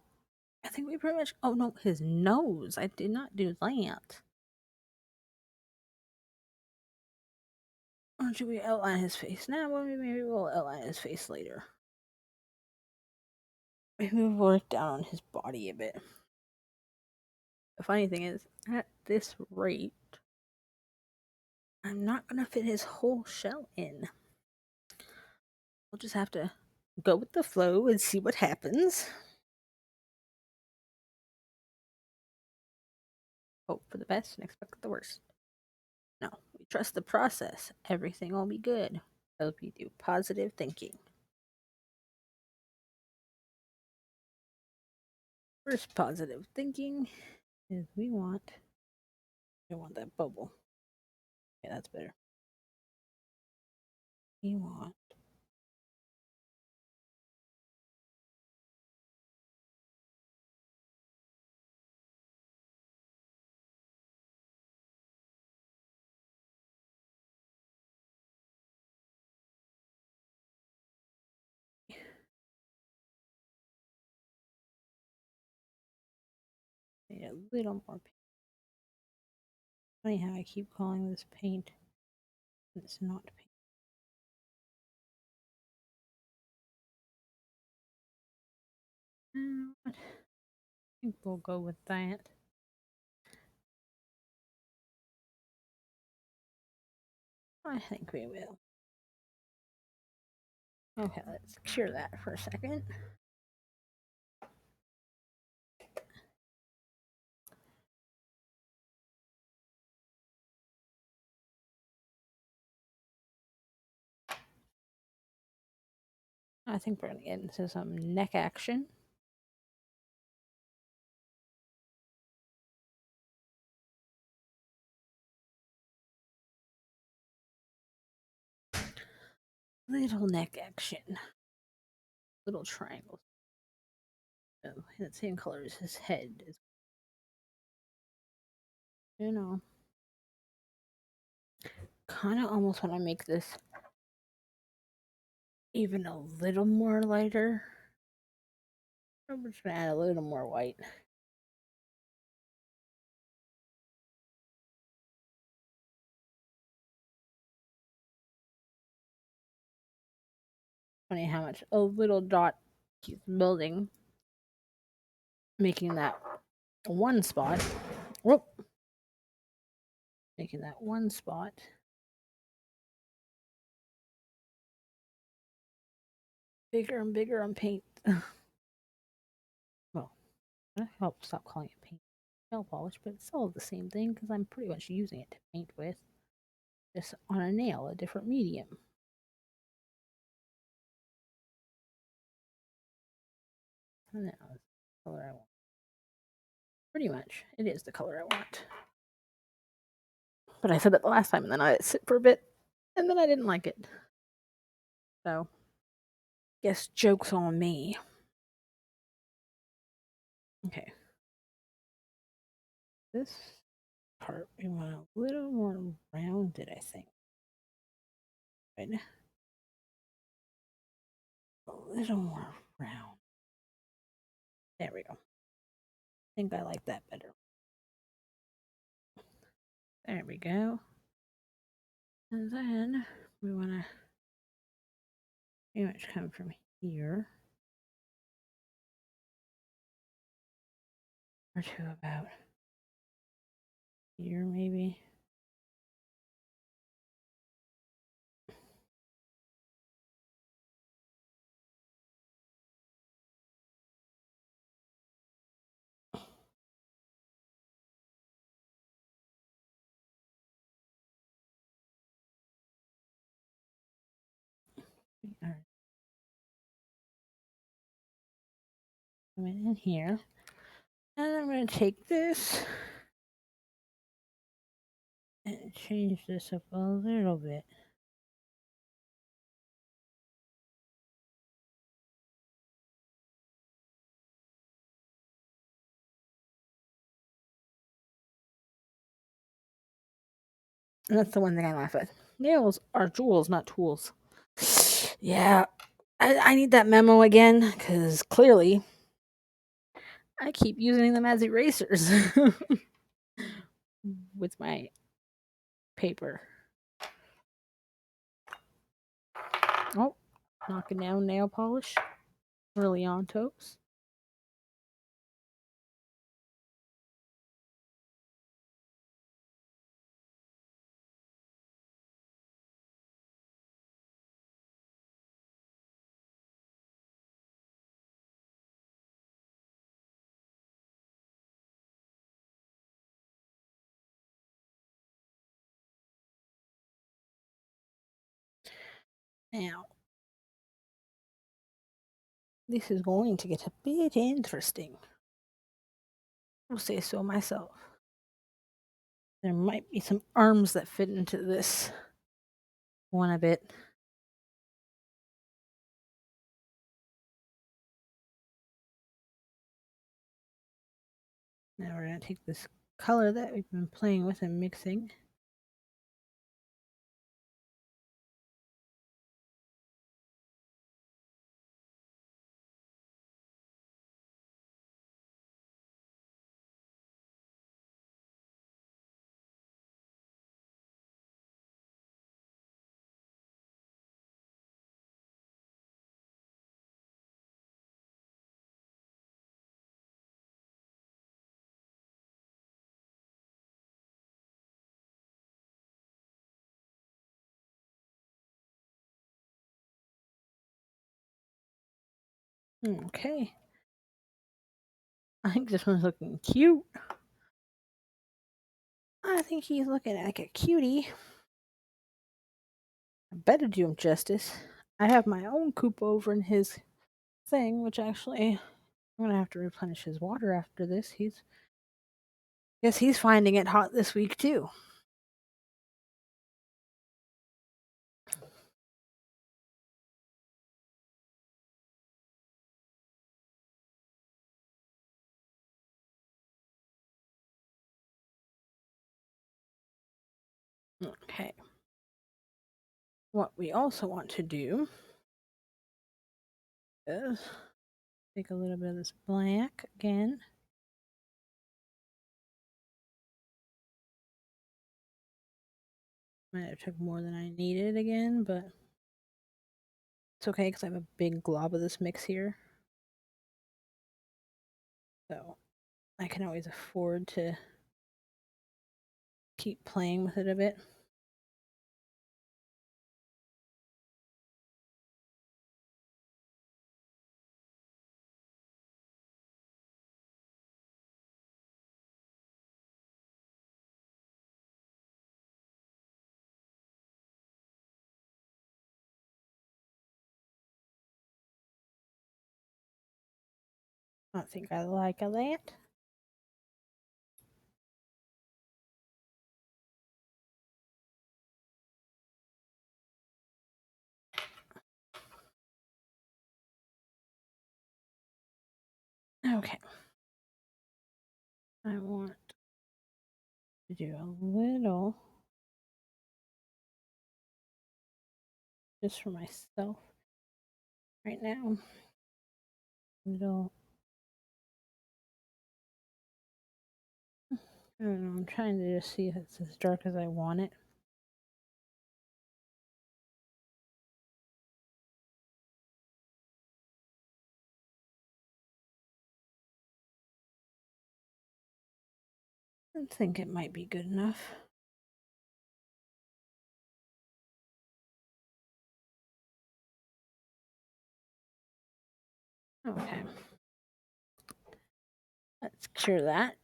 I think we pretty much. Oh no, his nose. I did not do that. Or should we outline his face now? Well, maybe we'll outline his face later. Maybe we'll work down on his body a bit. The funny thing is, at this rate, I'm not gonna fit his whole shell in. We'll just have to go with the flow and see what happens. Hope for the best and expect the worst. No, we trust the process. Everything will be good. Help you do positive thinking. First positive thinking is I want that bubble. Yeah, that's better. We want a little more paint. Funny how I keep calling this paint. It's not paint. I think we'll go with that. I think we will. Okay, let's cure that for a second. I think we're going to get into some neck action. Little neck action. Little triangles. Oh, the same color as his head. You know. Kind of almost want to make this even a little more lighter. I'm just going to add a little more white. Funny how much a little dot keeps building, making that one spot. Whoop! Making that one spot bigger and bigger on paint. Well, I hope stop calling it paint. Nail polish, but it's all the same thing because I'm pretty much using it to paint with. Just on a nail, a different medium. And that was the color I want. Pretty much, it is the color I want. But I said that the last time, and then I let it sit for a bit, and then I didn't like it. So, guess joke's on me. Okay. This part we want a little more rounded, I think. Right? A little more round. There we go. I think I like that better. There we go. And then we want to pretty much come from here or to about here, maybe. All right. Come in here. And I'm going to take this and change this up a little bit. And that's the one thing I laugh at. Nails are jewels, not tools. Yeah, I need that memo again because clearly I keep using them as erasers with my paper. Oh, knocking down nail polish. Really on toes. Now, this is going to get a bit interesting. I'll say so myself. There might be some arms that fit into this one a bit. Now we're going to take this color that we've been playing with and mixing. Okay. I think this one's looking cute. I think he's looking like a cutie. I better do him justice. I have my own coop over in his thing, which actually I'm gonna have to replenish his water after this. Guess he's finding it hot this week too. Okay. What we also want to do is take a little bit of this black again. Might have took more than I needed again, but it's okay because I have a big glob of this mix here. So I can always afford to keep playing with it a bit. I think I like that. Okay. I want to do a little just for myself right now. Little, I don't know, I'm trying to just see if it's as dark as I want it. I think it might be good enough. Okay. Let's cure that.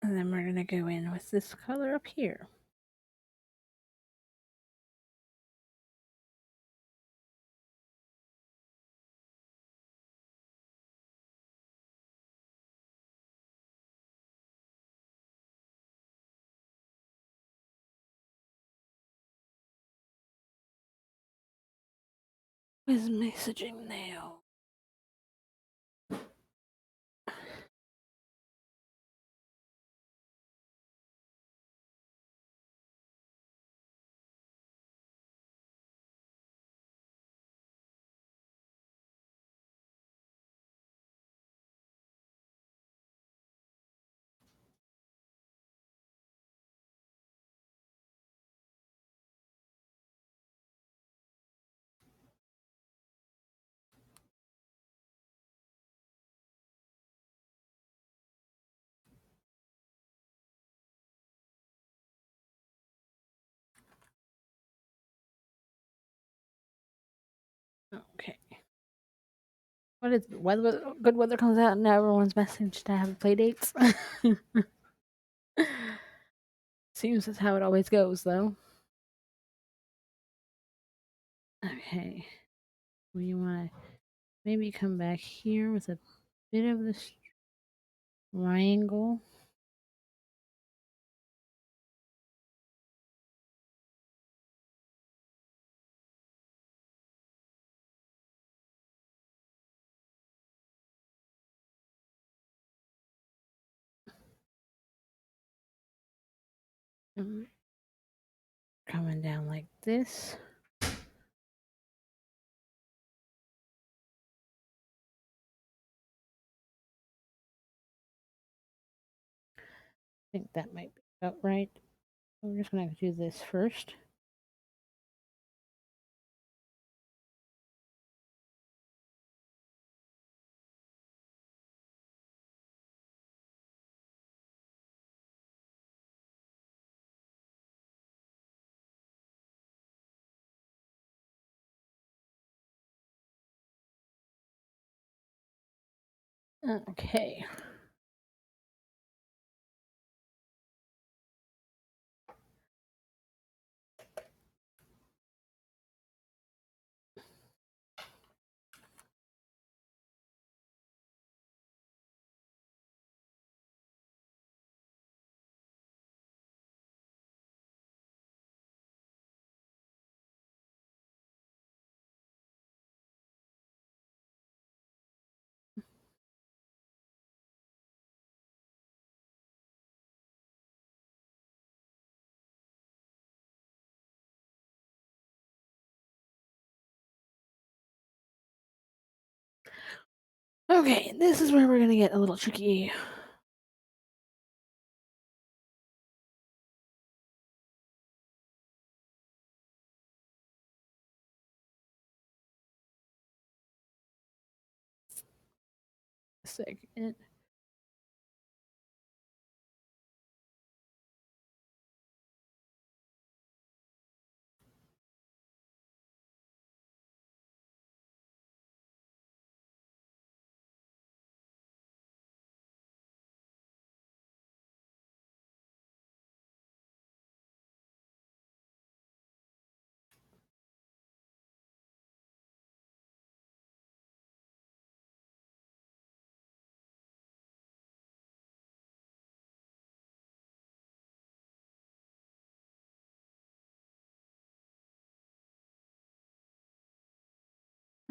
And then we're going to go in with this color up here. Where's messaging now? Okay. What is weather? Good weather comes out and everyone's messaged to have play dates. Seems that's how it always goes, though. Okay. We want to maybe come back here with a bit of this triangle. Coming down like this. I think that might be about right. We're just going to do this first. Okay. Okay, this is where we're gonna get a little tricky. Second.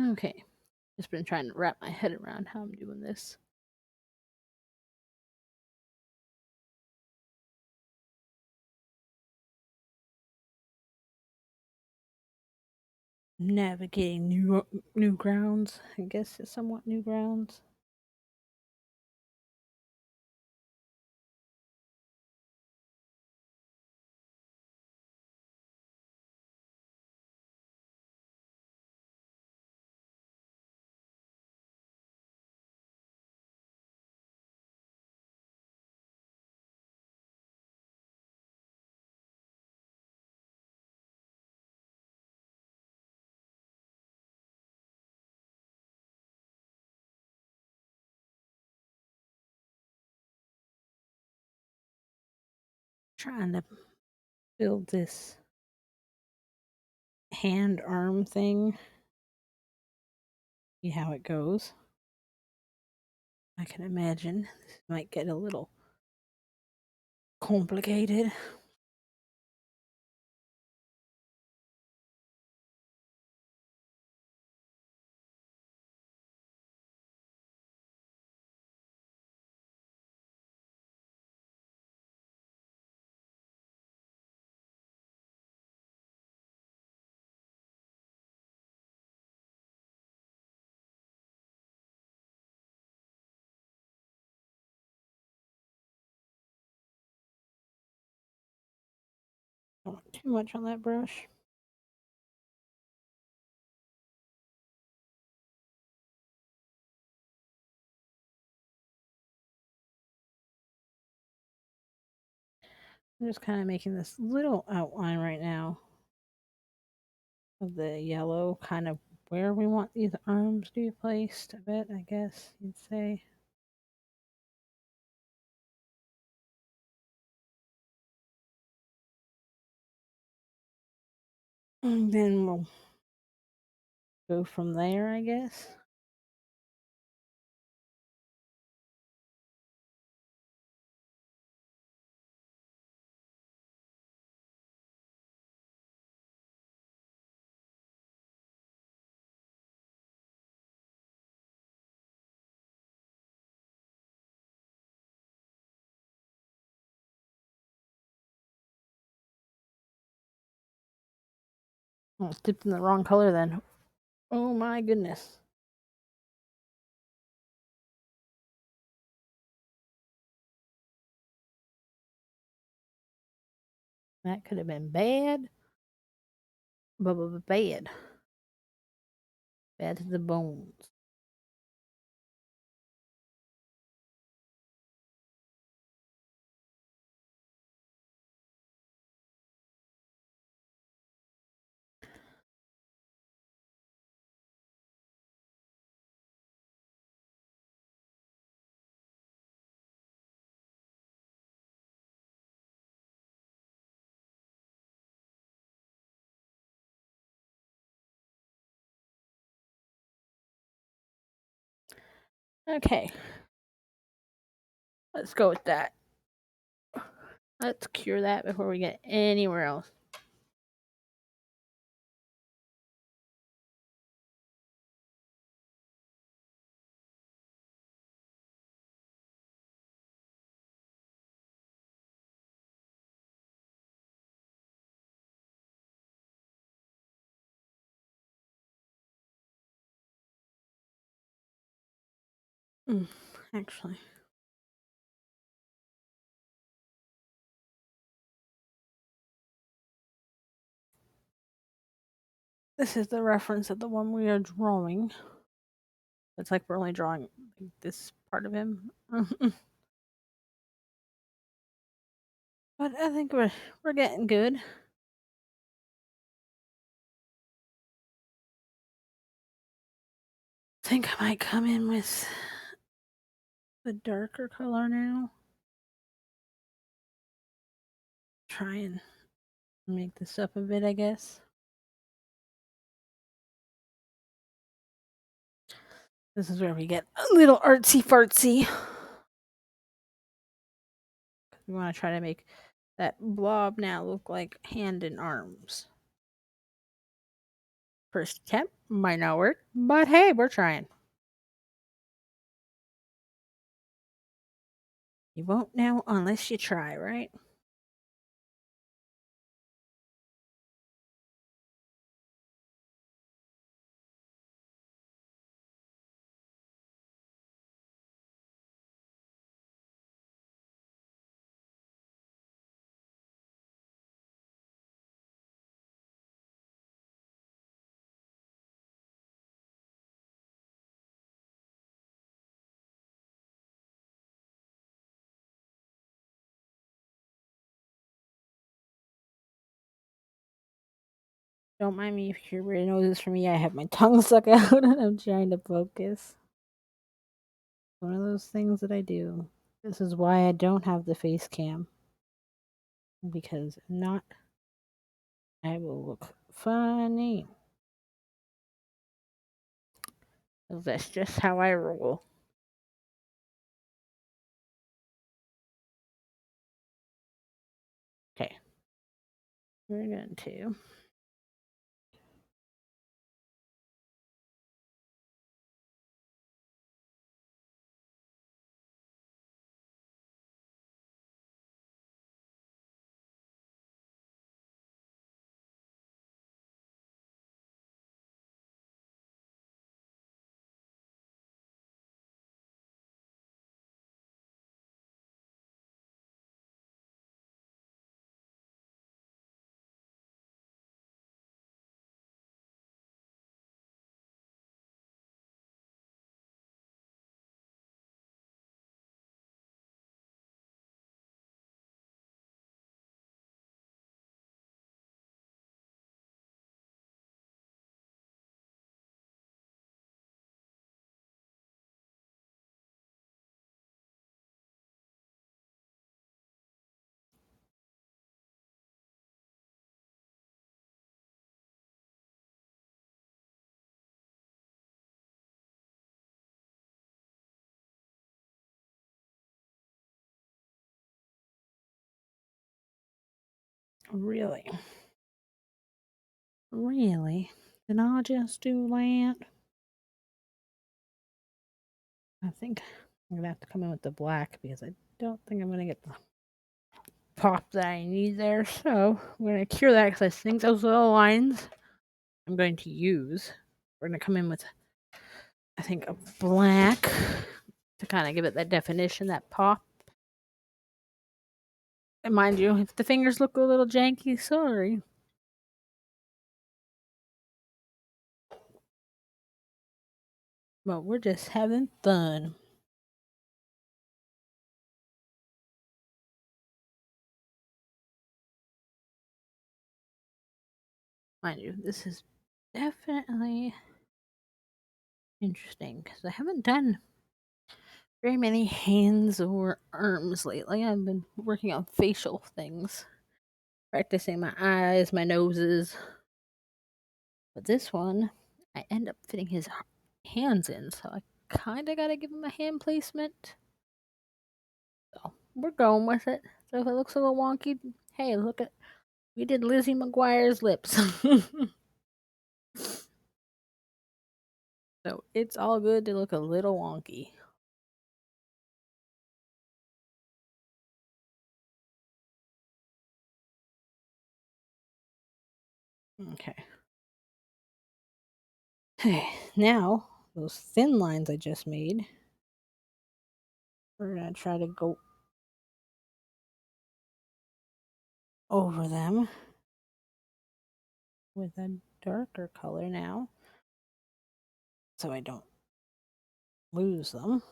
Okay. Just been trying to wrap my head around how I'm doing this. Navigating new grounds. I guess it's somewhat new grounds. Trying to build this hand arm thing. See how it goes. I can imagine this might get a little complicated. Don't want too much on that brush. I'm just kind of making this little outline right now of the yellow, kind of where we want these arms to be placed a bit, I guess you'd say. And then we'll go from there, I guess. Oh, dipped in the wrong color then. Oh my goodness. That could have been bad. Bad. Bad to the bones. Okay. Let's go with that. Let's cure that before we get anywhere else. Actually. This is the reference of the one we are drawing. It's like we're only drawing this part of him. But I think we're getting good. I think I might come in with the darker color now. Try and make this up a bit, I guess. This is where we get a little artsy fartsy. We want to try to make that blob now look like hand and arms. First attempt might not work, but hey, we're trying. You won't know unless you try, right? Don't mind me if you hear noises from me. I have my tongue stuck out and I'm trying to focus. One of those things that I do. This is why I don't have the face cam. Because if not, I will look funny. That's just how I roll. Okay. We're going to really. Then I'll just do that. I think I'm gonna have to come in with the black because I don't think I'm gonna get the pop that I need there. So I'm gonna cure that because I think those little lines I'm going to use. We're gonna come in with, I think, a black to kind of give it that definition, that pop. And mind you, if the fingers look a little janky, sorry. But we're just having fun. Mind you, this is definitely interesting because I haven't done very many hands or arms lately. I've been working on facial things, practicing my eyes, my noses. But this one, I end up fitting his hands in, so I kind of got to give him a hand placement. So we're going with it. So if it looks a little wonky, hey, look at, we did Lizzie McGuire's lips. So it's all good to look a little wonky. Okay. Now, those thin lines I just made, We're going to try to go over them with a darker color now so I don't lose them.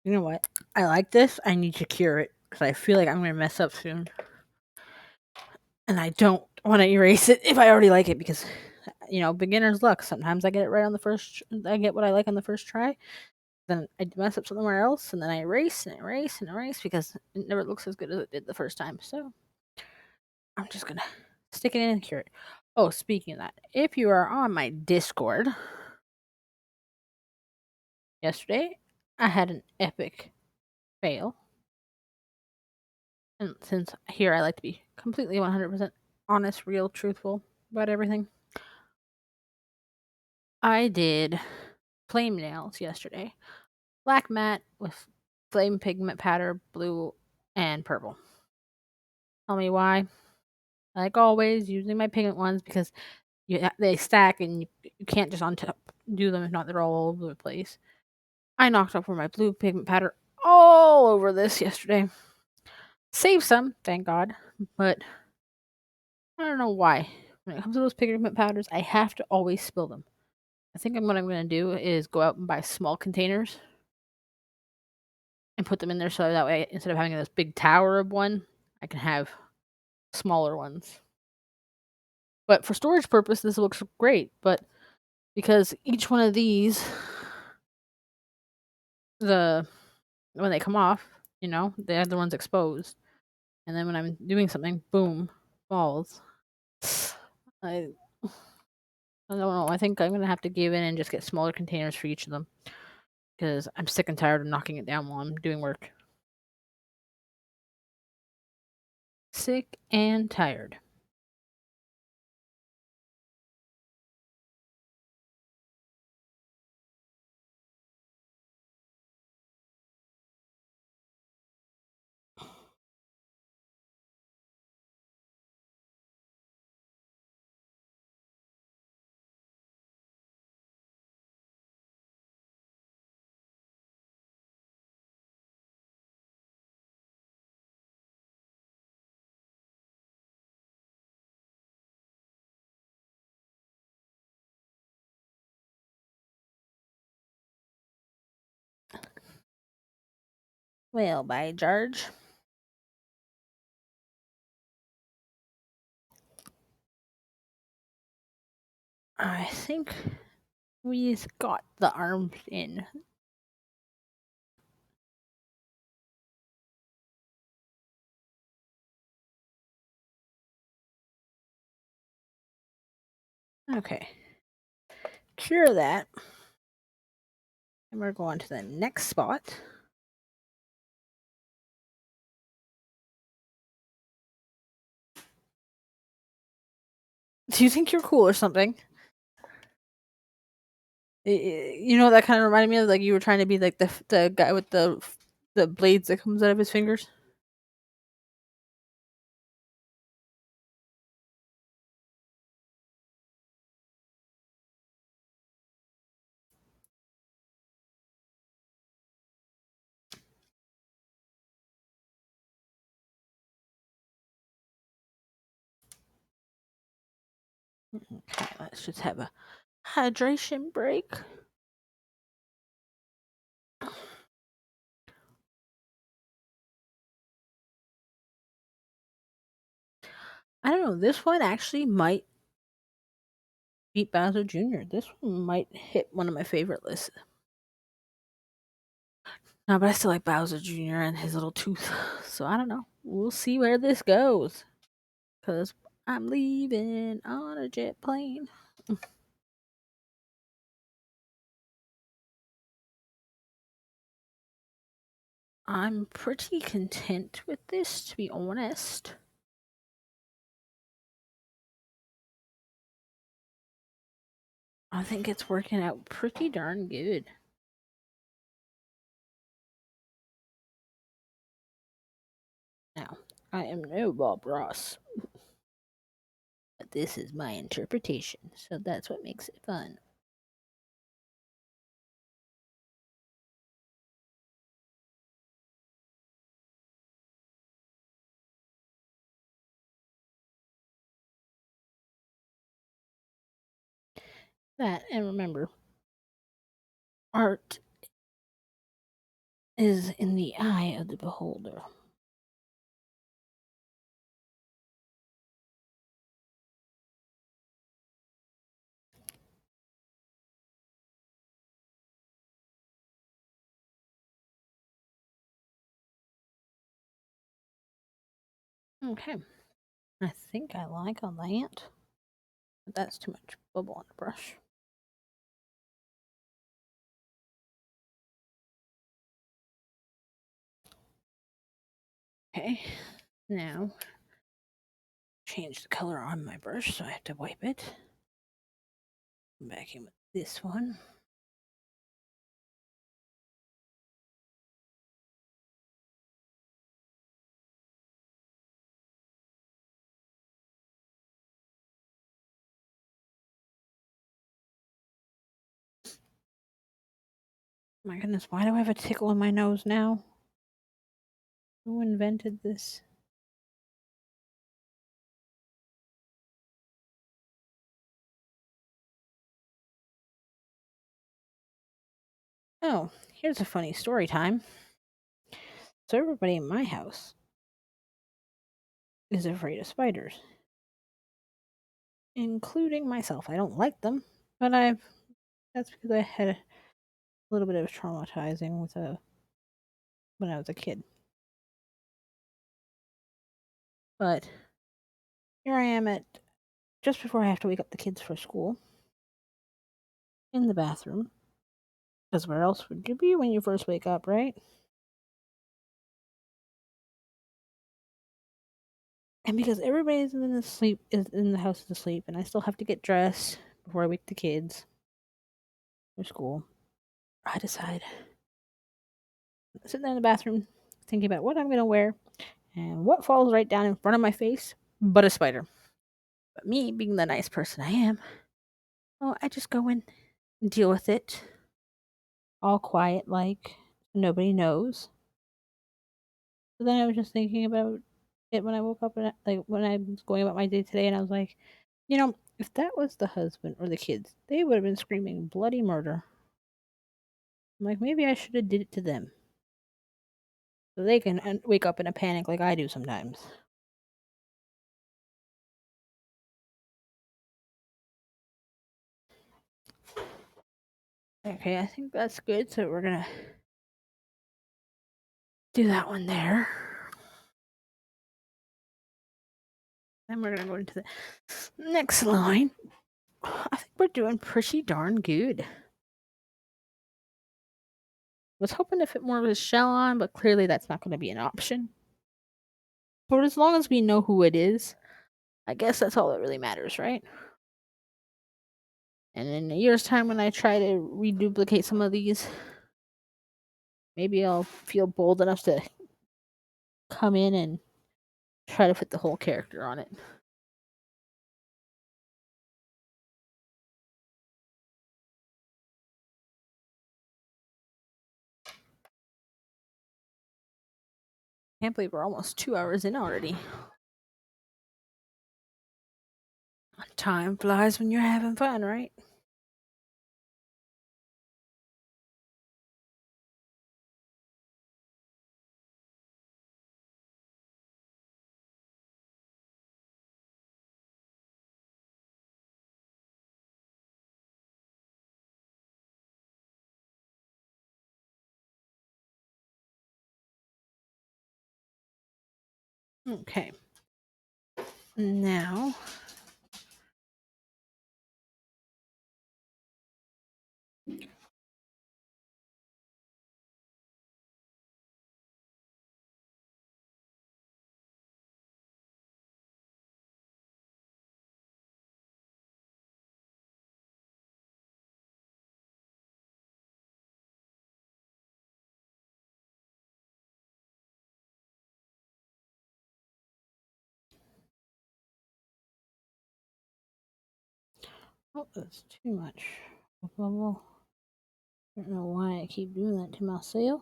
You know what? I like this. I need to cure it because I feel like I'm going to mess up soon. And I don't want to erase it if I already like it because, beginner's luck. Sometimes I get it right on the first, I get what I like on the first try. Then I mess up somewhere else and then I erase and erase and erase because it never looks as good as it did the first time. So I'm just going to stick it in and cure it. Oh, speaking of that, if you are on my Discord, yesterday I had an epic fail. And since here I like to be completely 100% honest, real, truthful about everything, I did flame nails yesterday. Black matte with flame pigment pattern, blue and purple. Tell me why. Like always, using my pigment ones because they stack and you can't just do them if not they're all over the place. I knocked over my blue pigment pattern all over this yesterday. Saved some, thank God, but I don't know why. When it comes to those pigment powders, I have to always spill them. I think what I'm going to do is go out and buy small containers and put them in there so that way instead of having this big tower of one, I can have smaller ones. But for storage purpose, this looks great. But because each one of these, when they come off, they have the ones exposed, and then when I'm doing something, boom, falls. I don't know. I think I'm gonna have to give in and just get smaller containers for each of them because I'm sick and tired of knocking it down while I'm doing work. Sick and tired. Well, by George. I think we've got the arms in. Okay. Cure that. And we're going to the next spot. Do you think you're cool or something? That kind of reminded me of like you were trying to be like the guy with the blades that comes out of his fingers. Okay, let's just have a hydration break. I don't know. This one actually might beat Bowser Jr. This one might hit one of my favorite lists. No, but I still like Bowser Jr. and his little tooth. So I don't know. We'll see where this goes. Because I'm leaving on a jet plane. I'm pretty content with this, to be honest. I think it's working out pretty darn good. Now, I am no Bob Ross, but this is my interpretation, so that's what makes it fun. That, and remember, art is in the eye of the beholder. Okay, I think I like a that, but that's too much bubble on the brush. Okay, now change the color on my brush, so I have to wipe it. Back in with this one. My goodness, why do I have a tickle in my nose now? Who invented this? Oh, here's a funny story time. So, everybody in my house is afraid of spiders, including myself. I don't like them, but that's because I had a little bit of traumatizing with when I was a kid. But here I am at just before I have to wake up the kids for school in the bathroom. Because where else would you be when you first wake up, right? And because everybody's is in the house is asleep, and I still have to get dressed before I wake the kids for school, I decide sitting there in the bathroom thinking about what I'm gonna wear, and what falls right down in front of my face but a spider. But me, being the nice person I am, well, I just go in and deal with it, all quiet, like nobody knows. So then I was just thinking about it when I woke up, and like when I was going about my day today, and I was like, if that was the husband or the kids, they would have been screaming bloody murder. I'm like, maybe I should have did it to them, so they can wake up in a panic like I do sometimes. Okay, I think that's good. So we're gonna do that one there. Then we're gonna go into the next line. I think we're doing pretty darn good. Was hoping to fit more of his shell on, but clearly that's not going to be an option. But as long as we know who it is, I guess that's all that really matters, right? And in a year's time, when I try to reduplicate some of these, maybe I'll feel bold enough to come in and try to fit the whole character on it. Can't believe we're almost 2 hours in already. Time flies when you're having fun, right? Okay. Now, oh, that's too much bubble. I don't know why I keep doing that to myself.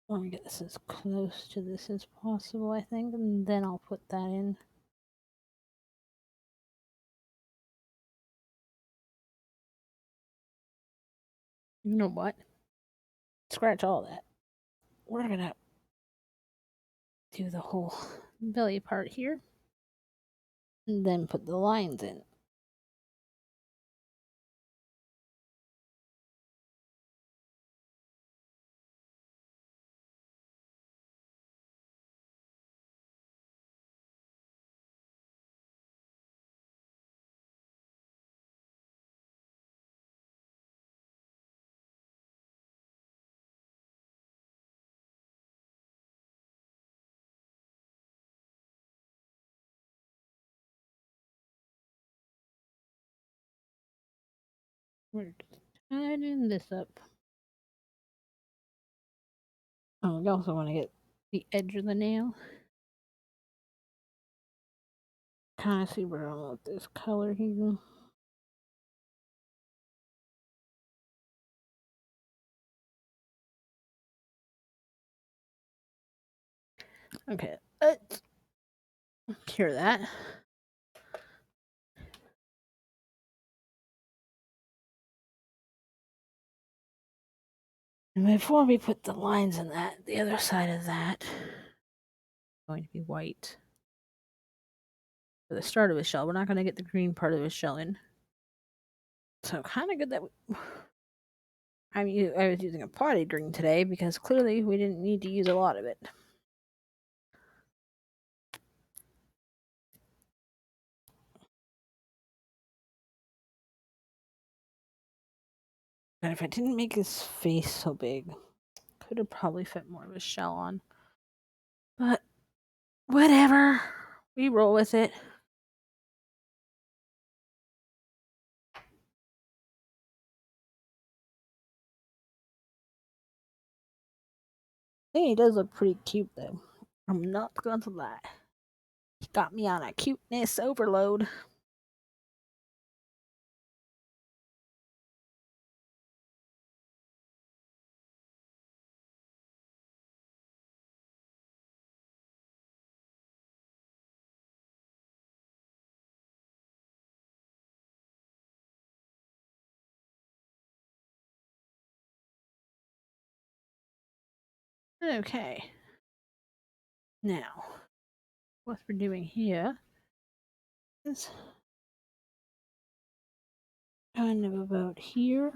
I want to get this as close to this as possible, I think, and then I'll put that in. You know what? Scratch all that. We're gonna do the whole belly part here, and then put the lines in. We're tidying this up. Oh, we also want to get the edge of the nail. Kind of see where I'm with this color here. Okay, let's cure that. And before we put the lines in that, the other side of that is going to be white. For the start of his shell, we're not going to get the green part of his shell in. So kind of good that I was using a potted green today because clearly we didn't need to use a lot of it. And if I didn't make his face so big, could have probably fit more of his shell on. But whatever, we roll with it. Hey, he does look pretty cute though. I'm not going to lie. He got me on a cuteness overload. Okay. Now, what we're doing here is kind of about here.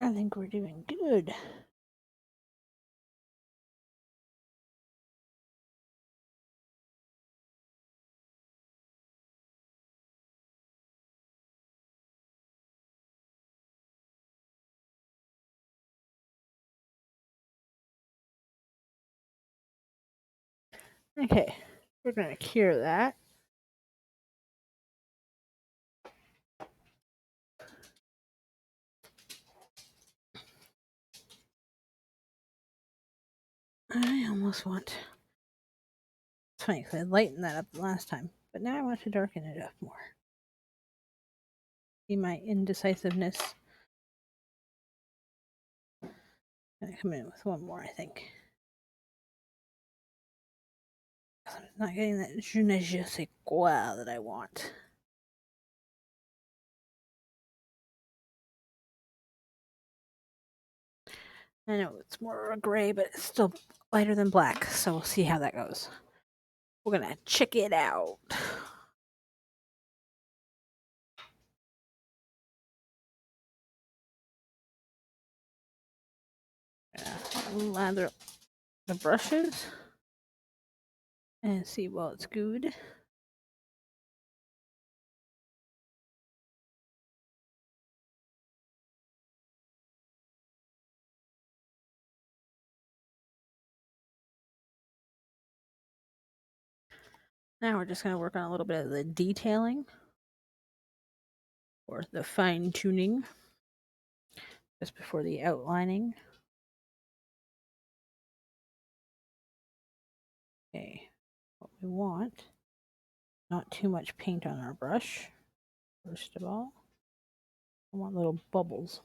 I think we're doing good. Okay, we're gonna cure that. I almost want It's funny because I lightened that up last time, but now I want to darken it up more. See my indecisiveness. I'm gonna come in with one more, I think. I'm not getting that je ne sais quoi that I want. I know it's more gray, but it's still lighter than black, so we'll see how that goes. We're gonna check it out. Lather the brushes and see while it's good. Now we're just going to work on a little bit of the detailing or the fine tuning just before the outlining. Okay, what we want, not too much paint on our brush, first of all. I want little bubbles.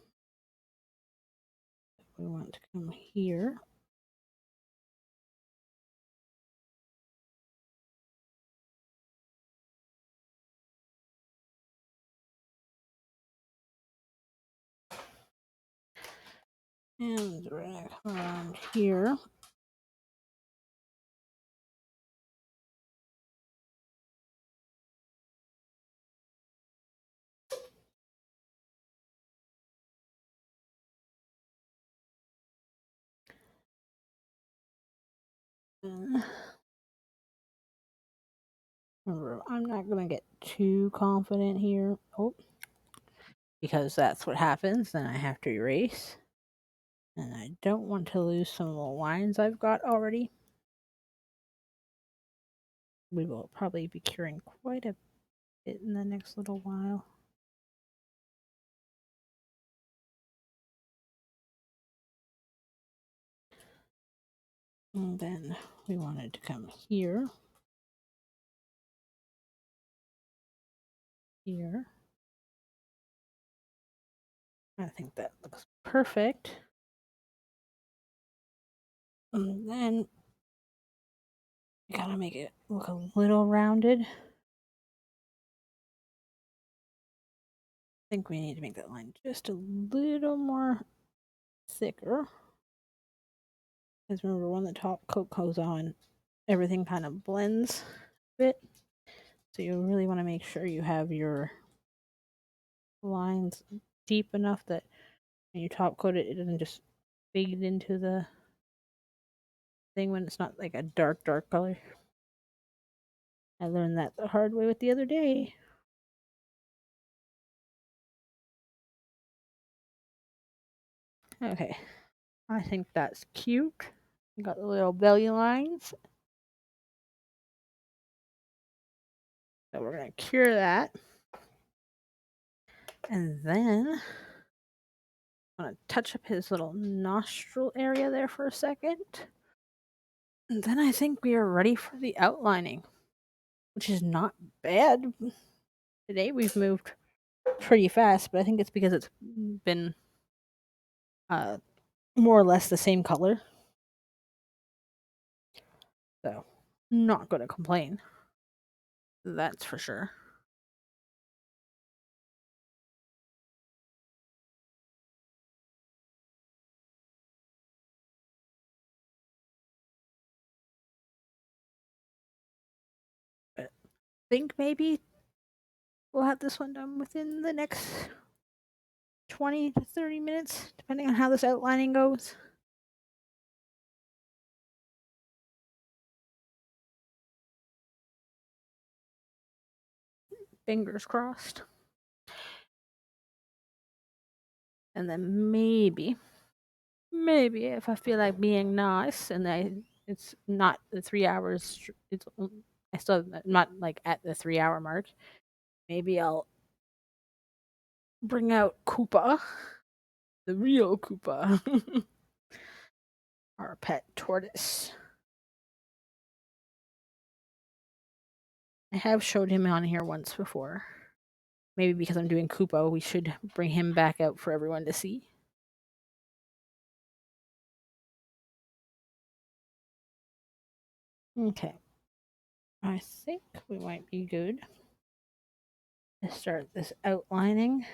We want to come here. And we're going to come around here. Remember, I'm not going to get too confident here. Oh, because that's what happens. Then I have to erase. And I don't want to lose some of the lines I've got already. We will probably be curing quite a bit in the next little while. And then we wanted to come here. Here. I think that looks perfect. And then you gotta make it look a little rounded. I think we need to make that line just a little more thicker. Because remember, when the top coat goes on, everything kind of blends a bit. So you really want to make sure you have your lines deep enough that when you top coat it, it doesn't just fade into the thing when it's not like a dark color. I learned that the hard way with the other day. Okay, I think that's cute. You got the little belly lines. So we're gonna cure that. And then I'm gonna touch up his little nostril area there for a second. And then I think we are ready for the outlining, which is not bad. Today we've moved pretty fast, but I think it's because it's been more or less the same color. So, not gonna complain. That's for sure. But I think maybe we'll have this one done within the next 20 to 30 minutes, depending on how this outlining goes. Fingers crossed. And then maybe if I feel like being nice and it's not the 3 hours, it's I still not like at the 3 hour mark. Maybe I'll bring out Koopa, the real Koopa, our pet tortoise. I have showed him on here once before. Maybe because I'm doing Kupo, we should bring him back out for everyone to see. Okay. I think we might be good to start this outlining.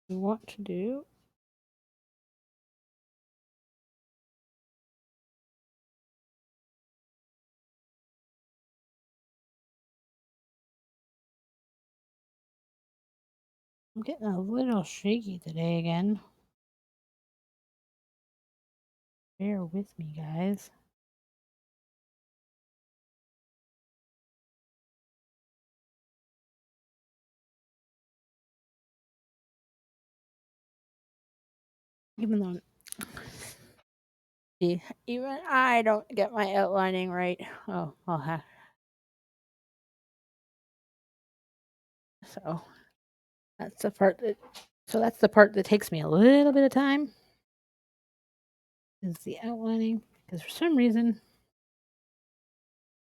We want to do I'm getting a little shaky today again. Bear with me, guys. Even though even I don't get my outlining right. Oh, I'll have so that's the part that takes me a little bit of time is the outlining because for some reason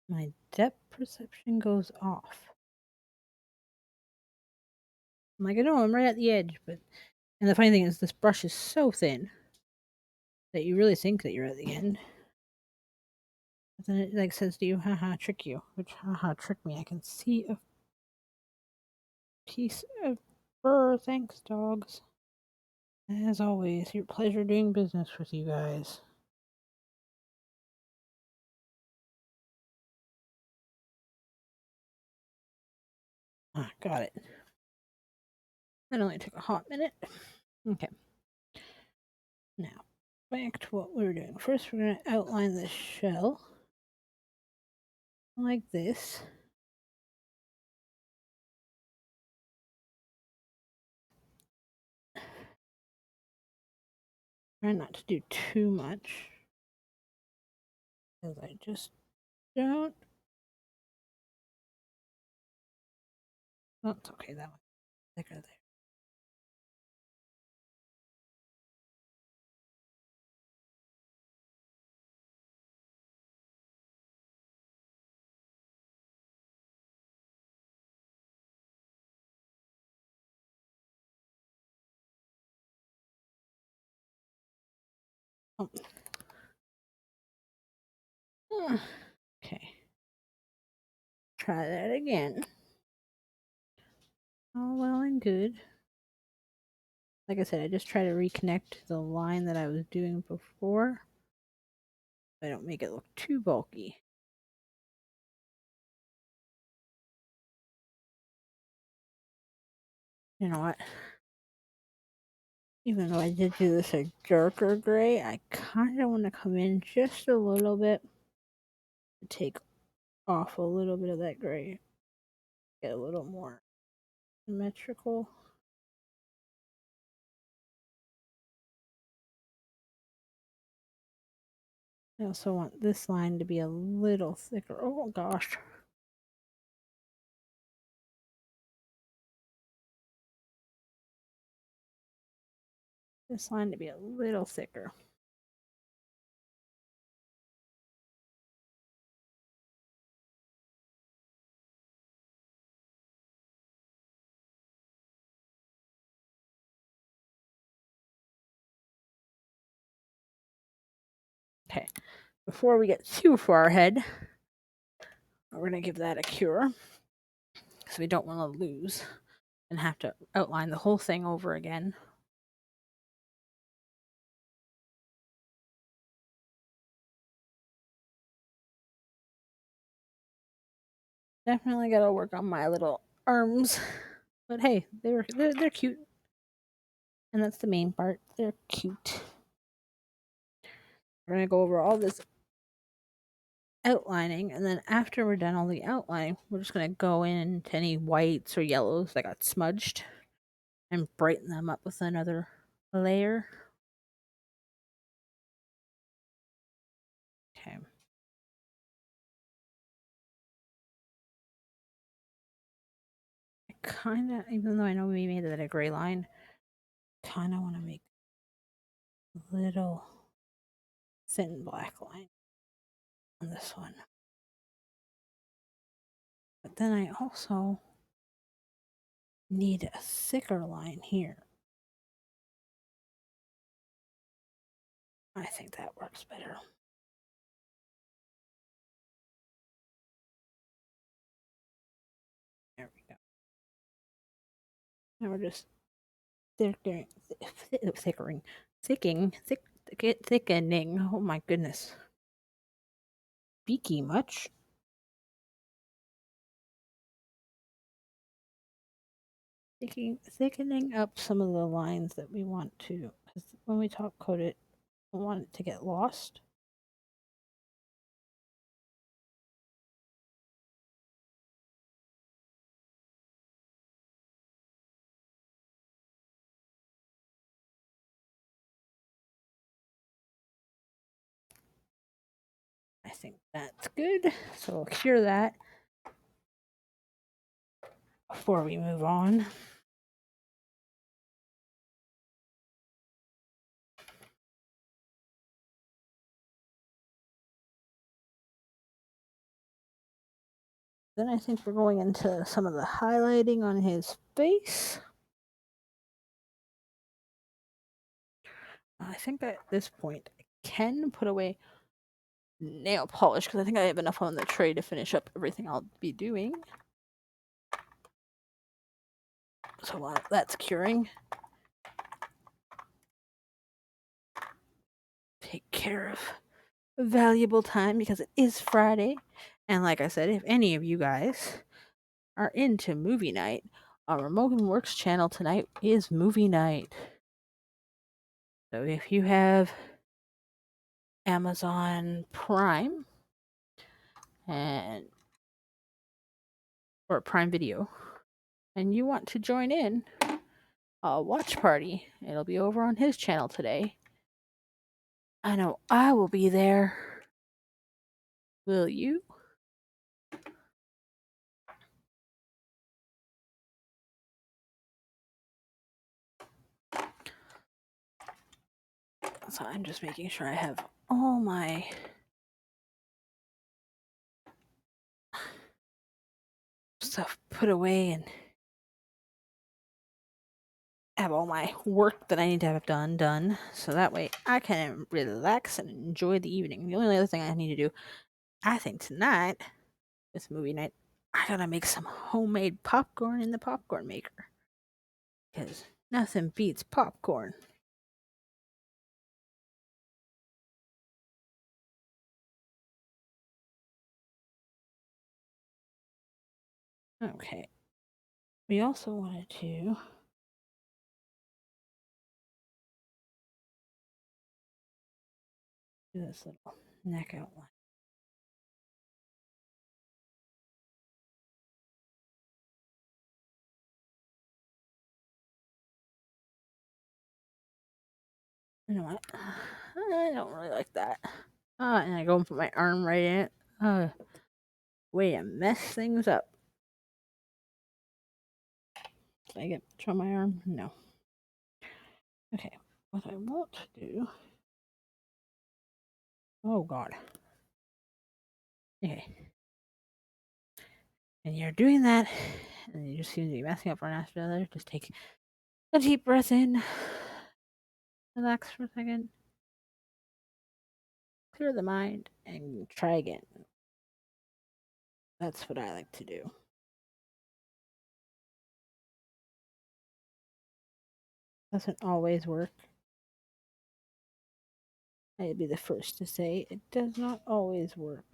my depth perception goes off. I'm like, I know I'm right at the edge, but and the funny thing is this brush is so thin that you really think that you're at the end. But then it like says to you, haha, trick you, which haha, trick me. I can see a piece of fur. Thanks, dogs. As always, your pleasure doing business with you guys. Ah, got it. That only took a hot minute. Okay. Now, back to what we were doing. First, we're going to outline the shell like this. Try not to do too much because I just don't. That's okay, that one thicker there. Oh. Okay. Try that again. All well and good. Like I said, I just try to reconnect the line that I was doing before. I don't make it look too bulky. You know what? Even though I did do this a darker gray, I kind of want to come in just a little bit to take off a little bit of that gray. Get a little more symmetrical. I also want this line to be a little thicker. Oh gosh. This line to be a little thicker. Okay, before we get too far ahead, we're going to give that a cure because we don't want to lose and have to outline the whole thing over again. Definitely got to work on my little arms, but hey, they're cute, and that's the main part. They're cute. We're gonna go over all this outlining, and then after we're done all the outlining, we're just gonna go into any whites or yellows that got smudged and brighten them up with another layer. Okay. I kind of, even though I know we made that a gray line, kind of want to make a little thin black line. on this one. But then I also need a thicker line here. I think that works better. There we go. Now we're just thickening. Oh my goodness. Beaky much? Thickening up some of the lines that we want to, because when we top coat it, we want it to get lost. I think that's good. So we'll cure that before we move on. Then I think we're going into some of the highlighting on his face. I think at this point I can put away nail polish because I think I have enough on the tray to finish up everything I'll be doing. So while that's curing, take care of valuable time because it is Friday. And like I said, if any of you guys are into movie night, our Remogan Works channel tonight is movie night. So if you have Amazon Prime and or Prime Video and you want to join in a watch party, it'll be over on his channel today. I know I will be there. Will you? So I'm just making sure I have all my stuff put away and have all my work that I need to have done, so that way I can relax and enjoy the evening. The only other thing I need to do, I think tonight, with movie night, I gotta make some homemade popcorn in the popcorn maker. Because nothing beats popcorn. Okay. We also wanted to do this little neck outline. You know what? I don't really like that. And I go and put my arm right in it. Way to mess things up. Did I get much on my arm? No. Okay. What I want to do. Oh, God. Okay. And you're doing that, and you just seem to be messing up one after the other. Just take a deep breath in. Relax for a second. Clear the mind and try again. That's what I like to do. Doesn't always work. I'd be the first to say it does not always work.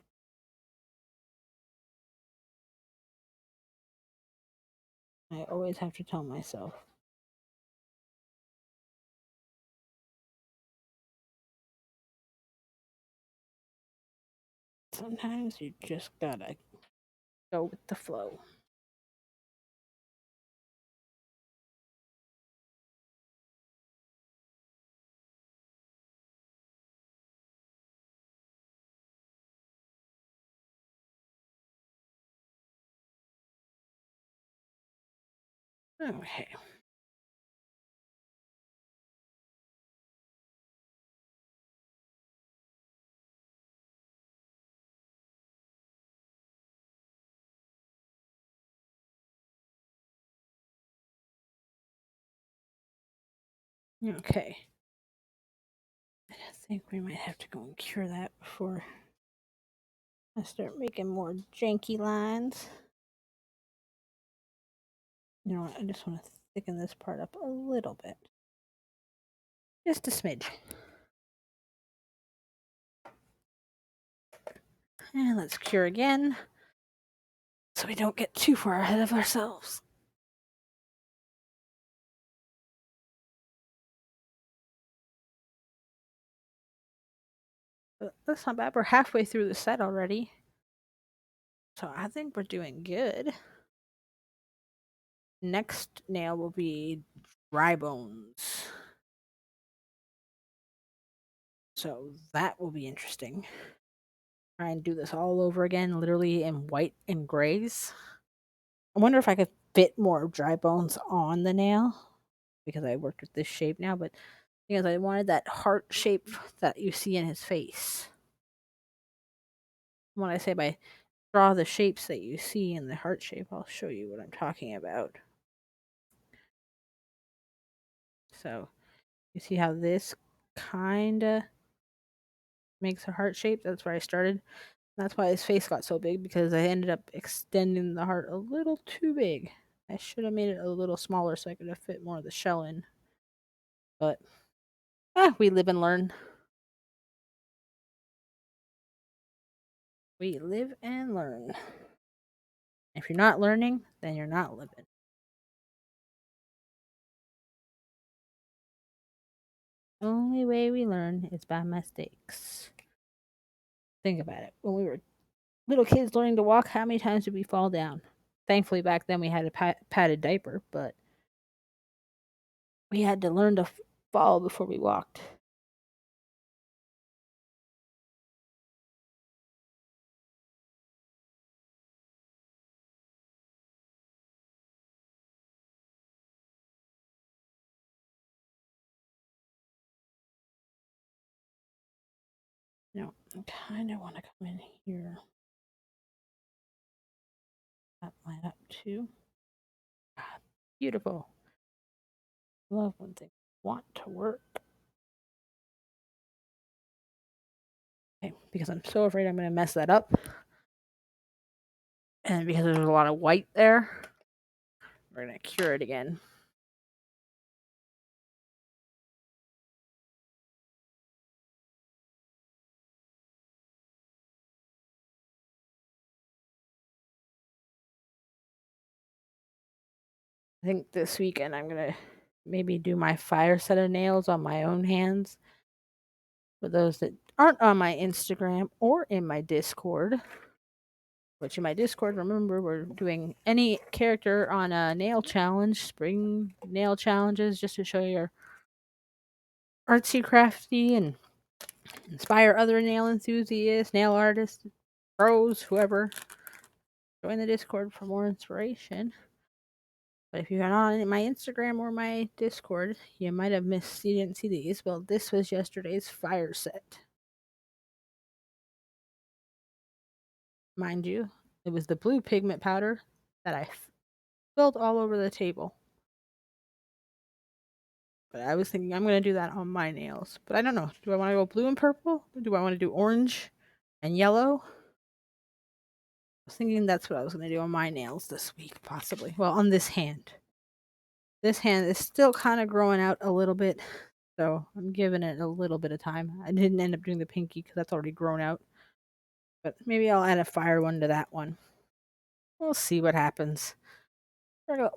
I always have to tell myself. Sometimes you just gotta go with the flow. Okay. Okay. I think we might have to go and cure that before I start making more janky lines. You know what? I just want to thicken this part up a little bit. Just a smidge. And let's cure again so we don't get too far ahead of ourselves. But that's not bad. We're halfway through the set already. So I think we're doing good. Next nail will be dry bones. So that will be interesting. Try and do this all over again, literally in white and grays. I wonder if I could fit more dry bones on the nail because I worked with this shape now, but because I wanted that heart shape that you see in his face. When I say by draw the shapes that you see in the heart shape, I'll show you what I'm talking about. So you see how this kind of makes a heart shape? That's where I started. That's why his face got so big, because I ended up extending the heart a little too big. I should have made it a little smaller so I could have fit more of the shell in. But we live and learn. We live and learn. If you're not learning, then you're not living. The only way we learn is by mistakes. Think about it. When we were little kids learning to walk, how many times did we fall down? Thankfully, back then we had a padded diaper, but we had to learn to fall before we walked. No, I kind of want to come in here. That line up too. Ah, beautiful. Love when things want to work. Okay, because I'm so afraid I'm going to mess that up. And because there's a lot of white there, we're going to cure it again. I think this weekend I'm going to maybe do my fire set of nails on my own hands. For those that aren't on my Instagram or in my Discord, which in my Discord, remember, we're doing any character on a nail challenge, spring nail challenges, just to show your artsy crafty and inspire other nail enthusiasts, nail artists, pros, whoever. Join the Discord for more inspiration. But if you're not on my Instagram or my Discord, you might have missed, you didn't see these. Well, this was yesterday's fire set. Mind you, it was the blue pigment powder that I spilled all over the table. But I was thinking I'm going to do that on my nails. But I don't know. Do I want to go blue and purple? Or do I want to do orange and yellow? I was thinking that's what I was going to do on my nails this week, possibly. Well, on this hand. This hand is still kind of growing out a little bit, so I'm giving it a little bit of time. I didn't end up doing the pinky because that's already grown out. But maybe I'll add a fire one to that one. We'll see what happens.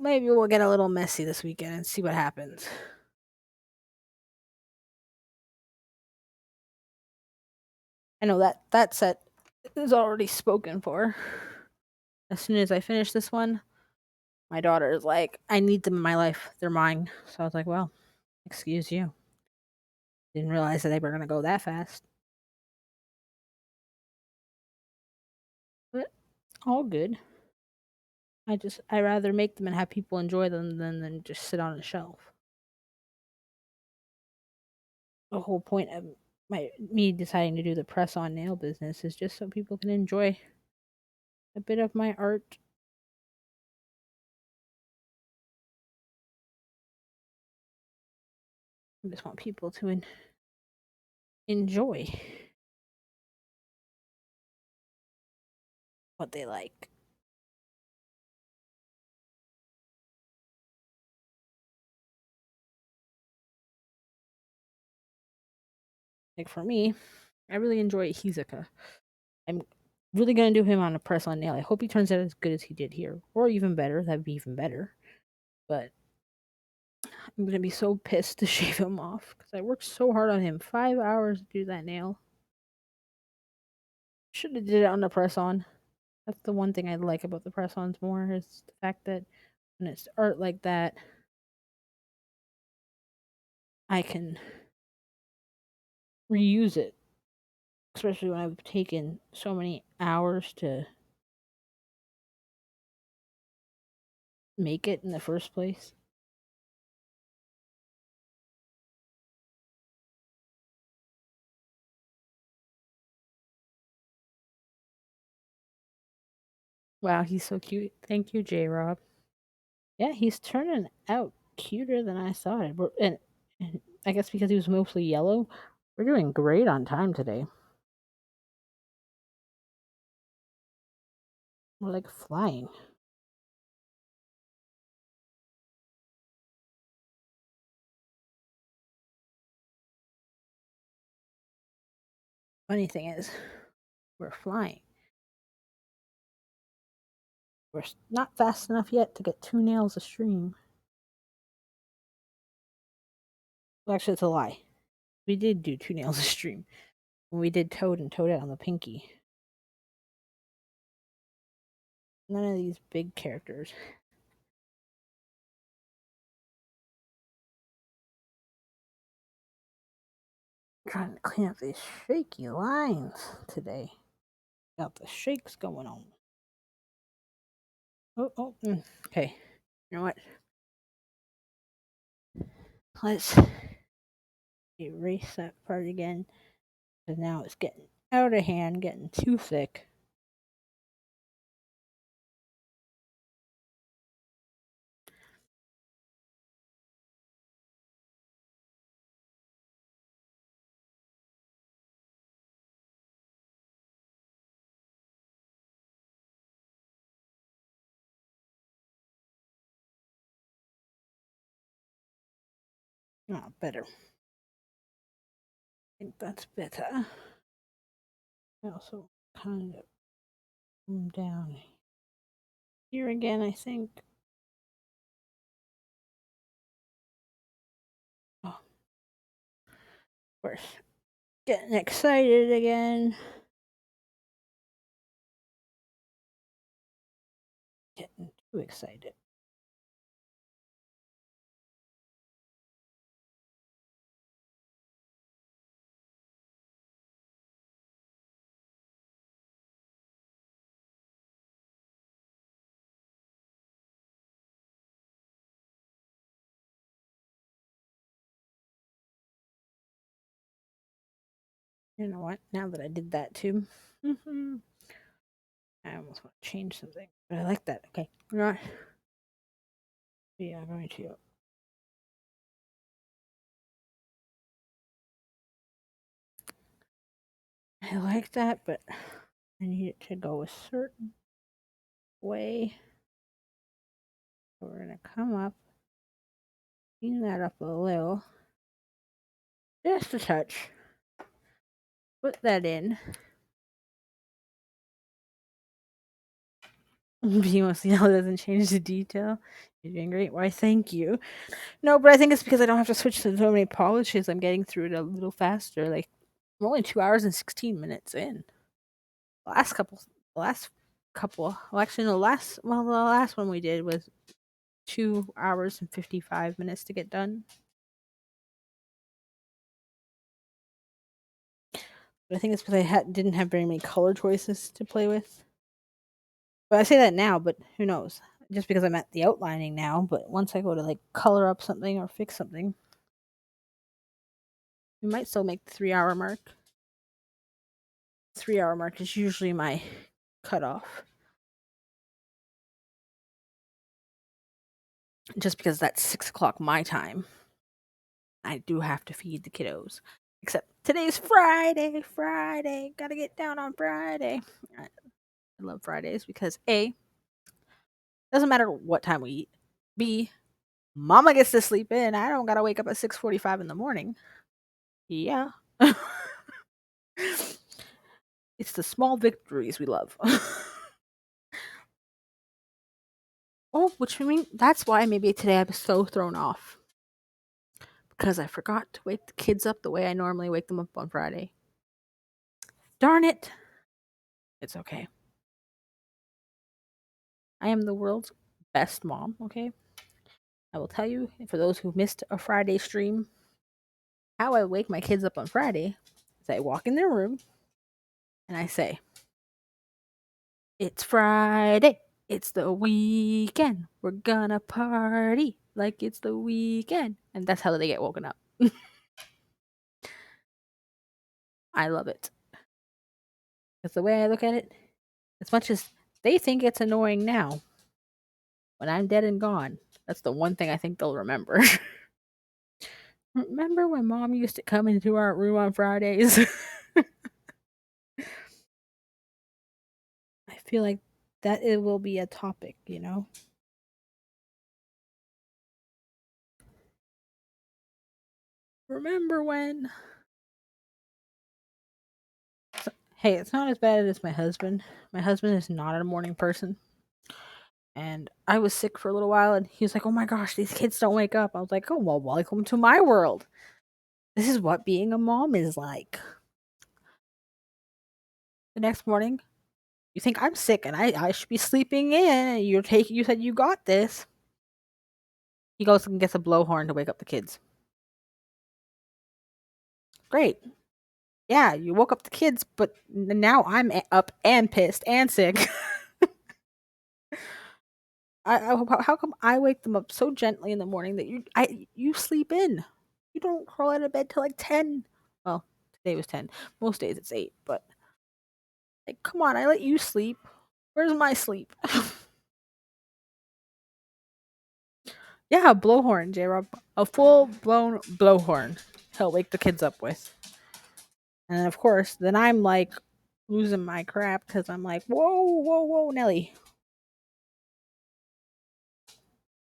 Maybe we'll get a little messy this weekend and see what happens. I know that set is already spoken for. As soon as I finish this one, my daughter is like, I need them in my life. They're mine. So I was like, well, excuse you. Didn't realize that they were going to go that fast. But all good. I rather make them and have people enjoy them than just sit on a shelf. The whole point of me deciding to do the press on nail business is just so people can enjoy a bit of my art. I just want people to enjoy what they like. Like for me, I really enjoy Hizuka. I'm really gonna do him on a press on nail. I hope he turns out as good as he did here, or even better. That'd be even better. But I'm gonna be so pissed to shave him off because I worked so hard on him. 5 hours to do that nail. Should have did it on the press on. That's the one thing I like about the press ons more is the fact that when it's art like that, I can reuse it. Especially when I've taken so many hours to make it in the first place. Wow, he's so cute. Thank you, J Rob. Yeah, he's turning out cuter than I thought. And I guess because he was mostly yellow, we're doing great on time today. We're like flying. Funny thing is, we're flying. We're not fast enough yet to get 2 nails a stream. Well, actually, it's a lie. We did do 2 nails a stream when we did Toad and Toadette on the Pinky. None of these big characters. I'm trying to clean up these shaky lines today. Got the shakes going on. Okay. You know what? Let's erase that part again. Because now it's getting out of hand, getting too thick. Oh, better. I think that's better. I also kind of come down here again, I think. Oh, of course. Getting excited again. Getting too excited. You know what? Now that I did that too, I almost want to change something, but I like that. Okay, you know what? We are going to. I like that, but I need it to go a certain way. So we're gonna come up, clean that up a little, just a touch. Put that in. You want to see how it doesn't change the detail? You're doing great. Why, thank you. No, but I think it's because I don't have to switch to so many polishes. I'm getting through it a little faster. Like, I'm only 2 hours and 16 minutes in. Last couple, well, actually, no, the last one we did was 2 hours and 55 minutes to get done. But I think it's because I didn't have very many color choices to play with. But I say that now, but who knows? Just because I'm at the outlining now, but once I go to like color up something or fix something, we might still make the 3 hour mark. 3 hour mark is usually my cutoff. Just because that's 6 o'clock my time. I do have to feed the kiddos. Except today's Friday. Gotta get down on Friday. I love Fridays because A, doesn't matter what time we eat. B, Mama gets to sleep in. I don't gotta wake up at 6:45 in the morning. Yeah. It's the small victories we love. Oh, which I mean, that's why maybe today I was so thrown off. Because I forgot to wake the kids up the way I normally wake them up on Friday. Darn it. It's okay. I am the world's best mom, okay? I will tell you, for those who missed a Friday stream, how I wake my kids up on Friday is I walk in their room and I say, "It's Friday. It's the weekend. We're gonna party like it's the weekend." And that's how they get woken up. I love it. Because the way I look at it, as much as they think it's annoying now, when I'm dead and gone, that's the one thing I think they'll remember. Remember when Mom used to come into our room on Fridays? I feel like that it will be a topic, you know? Remember when? Hey, it's not as bad as my husband. My husband is not a morning person. And I was sick for a little while, and he was like, "Oh my gosh, these kids don't wake up." I was like, "Oh, well, welcome to my world. This is what being a mom is like." The next morning, you think I'm sick and I should be sleeping in. You said you got this. He goes and gets a blowhorn to wake up the kids. Great. Yeah, you woke up the kids, but now I'm up and pissed and sick. How come I wake them up so gently in the morning that you sleep in? You don't crawl out of bed till like 10. Well, today was 10. Most days it's 8, but like, come on, I let you sleep. Where's my sleep? Yeah, a blowhorn, J Rob. A full blown blowhorn. He'll wake the kids up with. And of course, then I'm like losing my crap because I'm like, whoa, Nelly.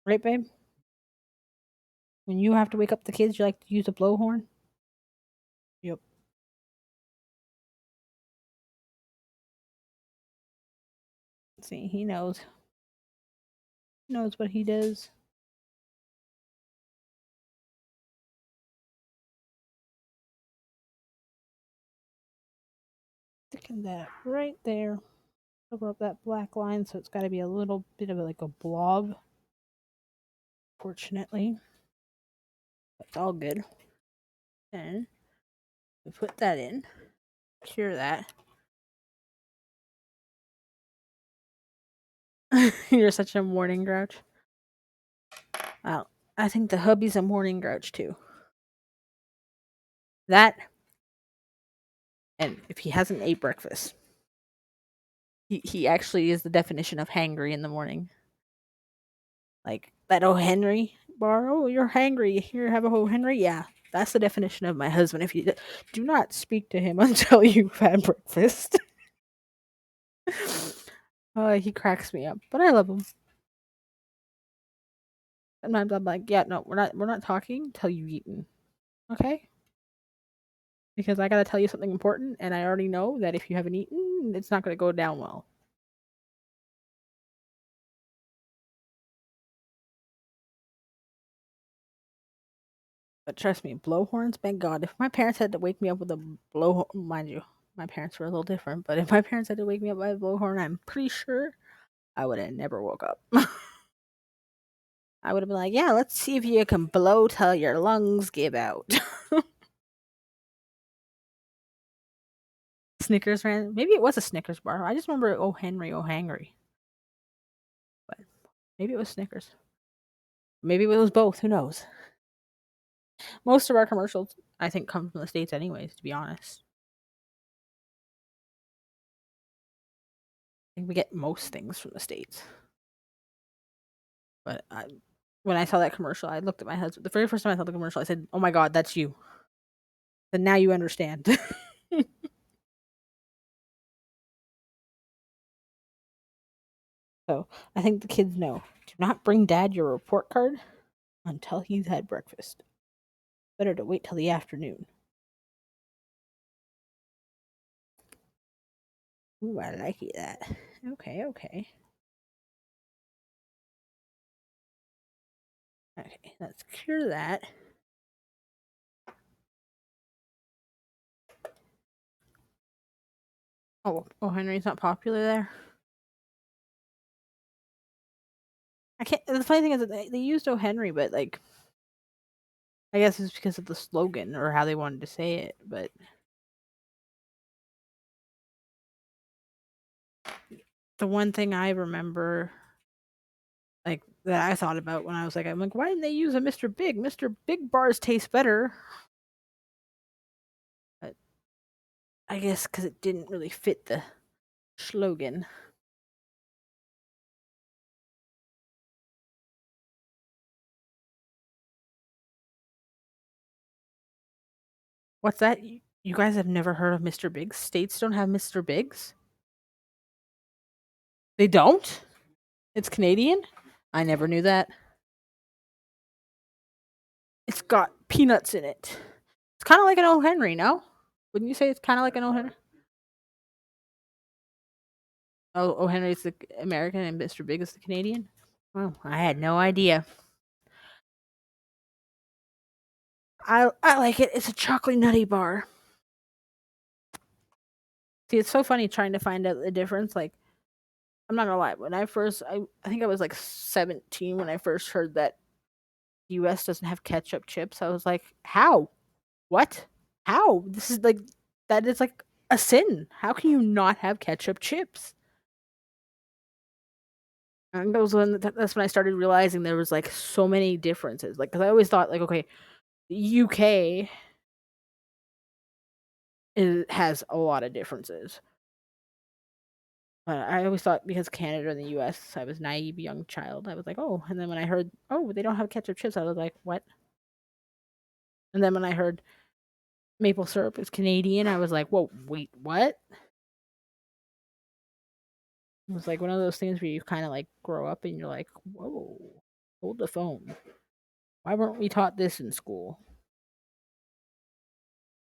Right, babe? When you have to wake up the kids, you like to use a blowhorn? Yep. See, he knows. He knows what he does. Sticking that right there. Cover up that black line so it's got to be a little bit of like a blob. Fortunately. It's all good. And we put that in. Cure that. You're such a morning grouch. Well, I think the hubby's a morning grouch too. That, and if he hasn't ate breakfast, he actually is the definition of hangry in the morning. Like that O. Henry bar. Oh, you're hangry. Here, have a O. Henry. Yeah, that's the definition of my husband. If you do not speak to him until you've had breakfast. He cracks me up, but I love him. Sometimes I'm like, yeah, no, we're not talking till you've eaten, okay? Because I gotta tell you something important, and I already know that if you haven't eaten, it's not gonna go down well. But trust me, blowhorns, thank God. If my parents had to wake me up with a blowhorn, mind you, my parents were a little different, but if my parents had to wake me up by a blowhorn, I'm pretty sure I would have never woke up. I would have been like, yeah, let's see if you can blow till your lungs give out. Snickers ran. Maybe it was a Snickers bar. I just remember Oh Henry, Oh Hangry. But maybe it was Snickers. Maybe it was both. Who knows? Most of our commercials, I think, come from the States, anyways, to be honest. I think we get most things from the States. But when I saw that commercial, I looked at my husband. The very first time I saw the commercial, I said, "Oh my god, that's you." Then now you understand. So I think the kids know. Do not bring dad your report card until he's had breakfast. Better to wait till the afternoon. Ooh, I like that. Okay, okay. Okay, let's cure that. Oh, Henry's not popular there. I can't. The funny thing is that they used O. Henry, but like, I guess it's because of the slogan or how they wanted to say it. But the one thing I remember, like that I thought about when I was like, I'm like, why didn't they use a Mr. Big? Mr. Big bars taste better. But I guess because it didn't really fit the slogan. What's that? You guys have never heard of Mr. Biggs? States don't have Mr. Biggs? They don't? It's Canadian? I never knew that. It's got peanuts in it. It's kind of like an O. Henry, no? Wouldn't you say it's kind of like an O. Henry? Oh, O. Henry's the American and Mr. Big is the Canadian? Oh, I had no idea. I like it. It's a chocolate nutty bar. See, it's so funny trying to find out the difference. Like, I'm not gonna lie. When I think I was like 17 when I first heard that the U.S. doesn't have ketchup chips. I was like, how? What? How? This is like that is like a sin. How can you not have ketchup chips? And that's when I started realizing there was like so many differences. Like, because I always thought like, okay, the UK has a lot of differences. I always thought because Canada and the U.S., I was naive young child. I was like, oh, and then when I heard, oh, they don't have ketchup chips, I was like, what? And then when I heard maple syrup is Canadian, I was like, whoa, wait, what? It was like one of those things where you kind of like grow up and you're like, whoa, hold the phone. Why weren't we taught this in school?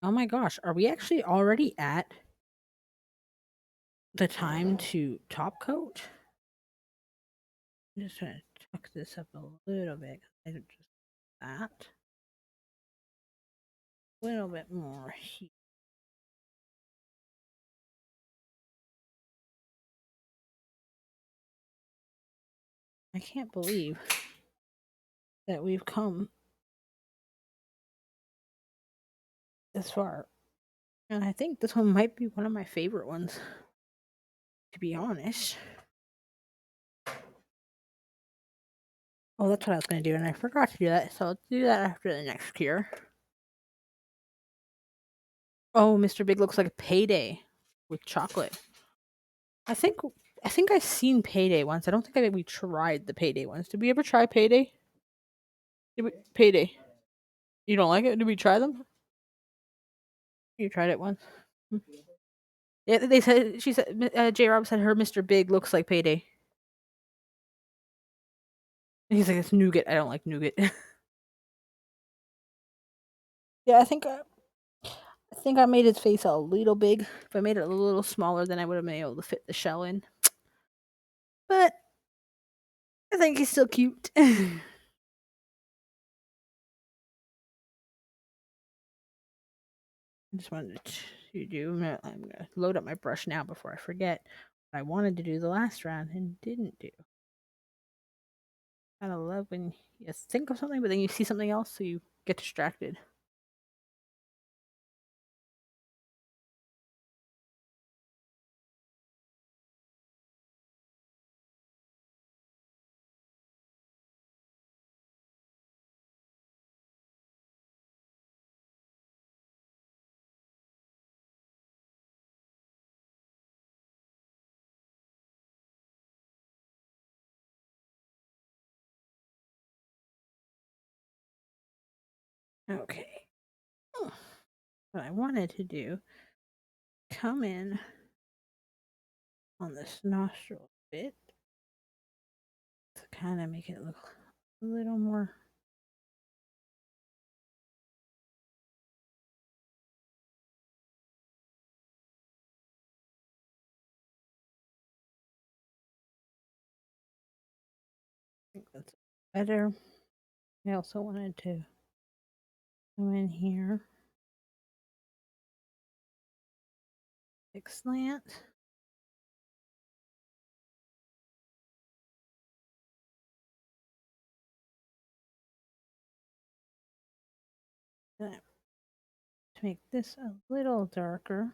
Oh my gosh, are we actually already at the time to top coat? I'm just trying to tuck this up a little bit. I don't just that. A little bit more heat. I can't believe that we've come this far. And I think this one might be one of my favorite ones, to be honest. Oh, that's what I was going to do, and I forgot to do that, so I'll do that after the next cure. Oh, Mr. Big looks like a payday with chocolate. I think I've seen Payday once. I don't think we tried the Payday ones. Did we ever try Payday? Payday. You don't like it? Did we try them? You tried it once. Yeah, they said she said J. Rob said her Mr. Big looks like Payday. He's like, it's nougat. I don't like nougat. Yeah, I think I made his face a little big. If I made it a little smaller, then I would have been able to fit the shell in. But I think he's still cute. I just wanted to do. I'm gonna load up my brush now before I forget what I wanted to do the last round and didn't do. I love when you think of something, but then you see something else, so you get distracted. Okay. What I wanted to do, come in on this nostril bit to kind of make it look a little more. I think that's better. I also wanted to come in here, fix slant. Then to make this a little darker.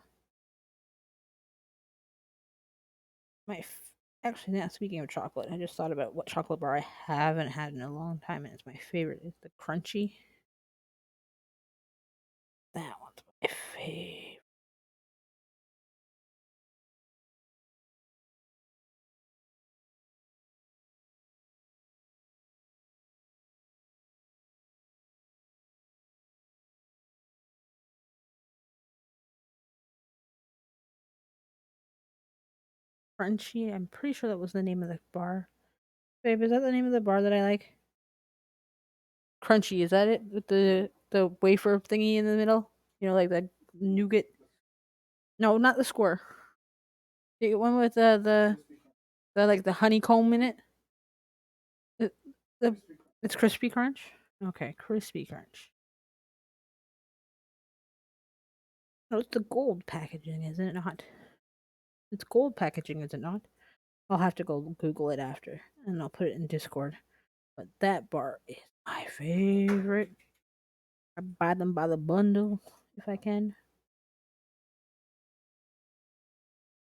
Actually, now speaking of chocolate, I just thought about what chocolate bar I haven't had in a long time, and it's my favorite. It's the Crunchy. That one's my favorite. Crunchy. I'm pretty sure that was the name of the bar. Babe, is that the name of the bar that I like? Crunchy, is that it? With the wafer thingy in the middle? You know, like the nougat. No, not the square. The one with the like the honeycomb in it. The, the it's crispy crunch. Okay, crispy crunch. No, it's the gold packaging, isn't it not? It's gold packaging, is it not? I'll have to go Google it after, and I'll put it in Discord. But that bar is my favorite. I buy them by the bundle if I can.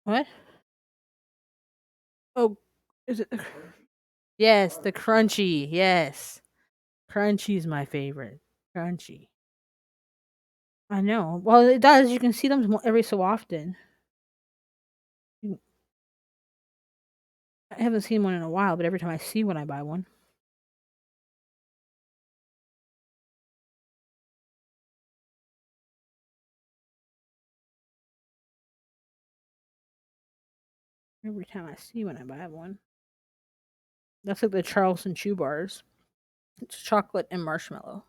What? Oh, is it? Yes, the crunchy. Yes, crunchy is my favorite. Crunchy. I know. Well, it does. You can see them every so often. I haven't seen one in a while, but every time I see one, I buy one. Every time I see one, I buy one. That's like the Charleston Chew bars. It's chocolate and marshmallow.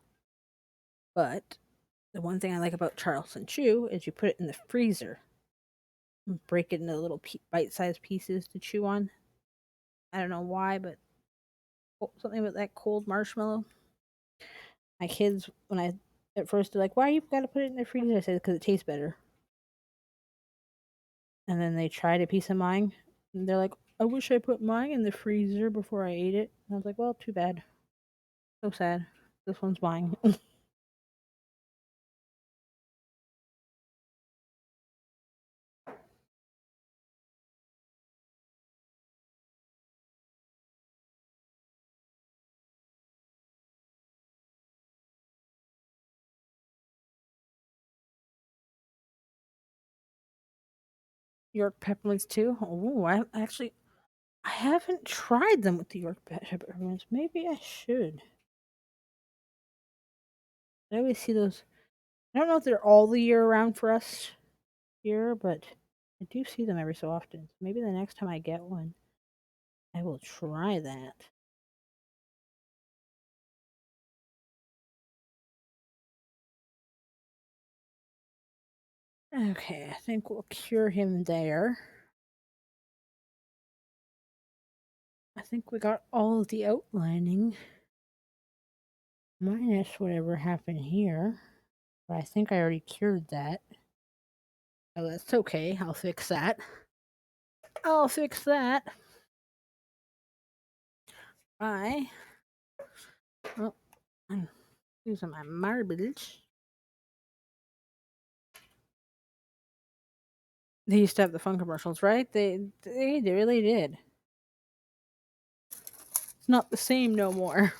But the one thing I like about Charleston Chew is you put it in the freezer and break it into little bite-sized pieces to chew on. I don't know why, but something about that cold marshmallow. My kids, when I at first they're like, "Why you got to put it in the freezer?" I said, "Because it tastes better." And then they tried a piece of mine, and they're like, "I wish I put mine in the freezer before I ate it." And I was like, "Well, too bad. So sad. This one's mine." York peppermints too. Oh, I haven't tried them with the York peppermints. Maybe I should. I always see those. I don't know if they're all the year around for us here, but I do see them every so often. Maybe the next time I get one, I will try that. Okay, I think we'll cure him there. I think we got all of the outlining, minus whatever happened here. But I think I already cured that. Oh, that's okay. I'll fix that. I'll fix that. I. Oh, I'm using my marbles. They used to have the fun commercials, right? They really did. It's not the same no more.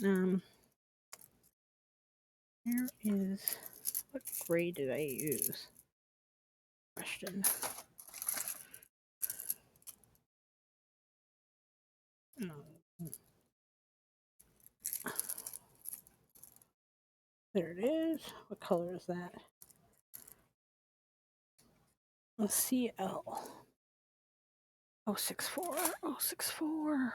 um, here is what grade did I use? Question. No. There it is. What color is that? A CL 064 064.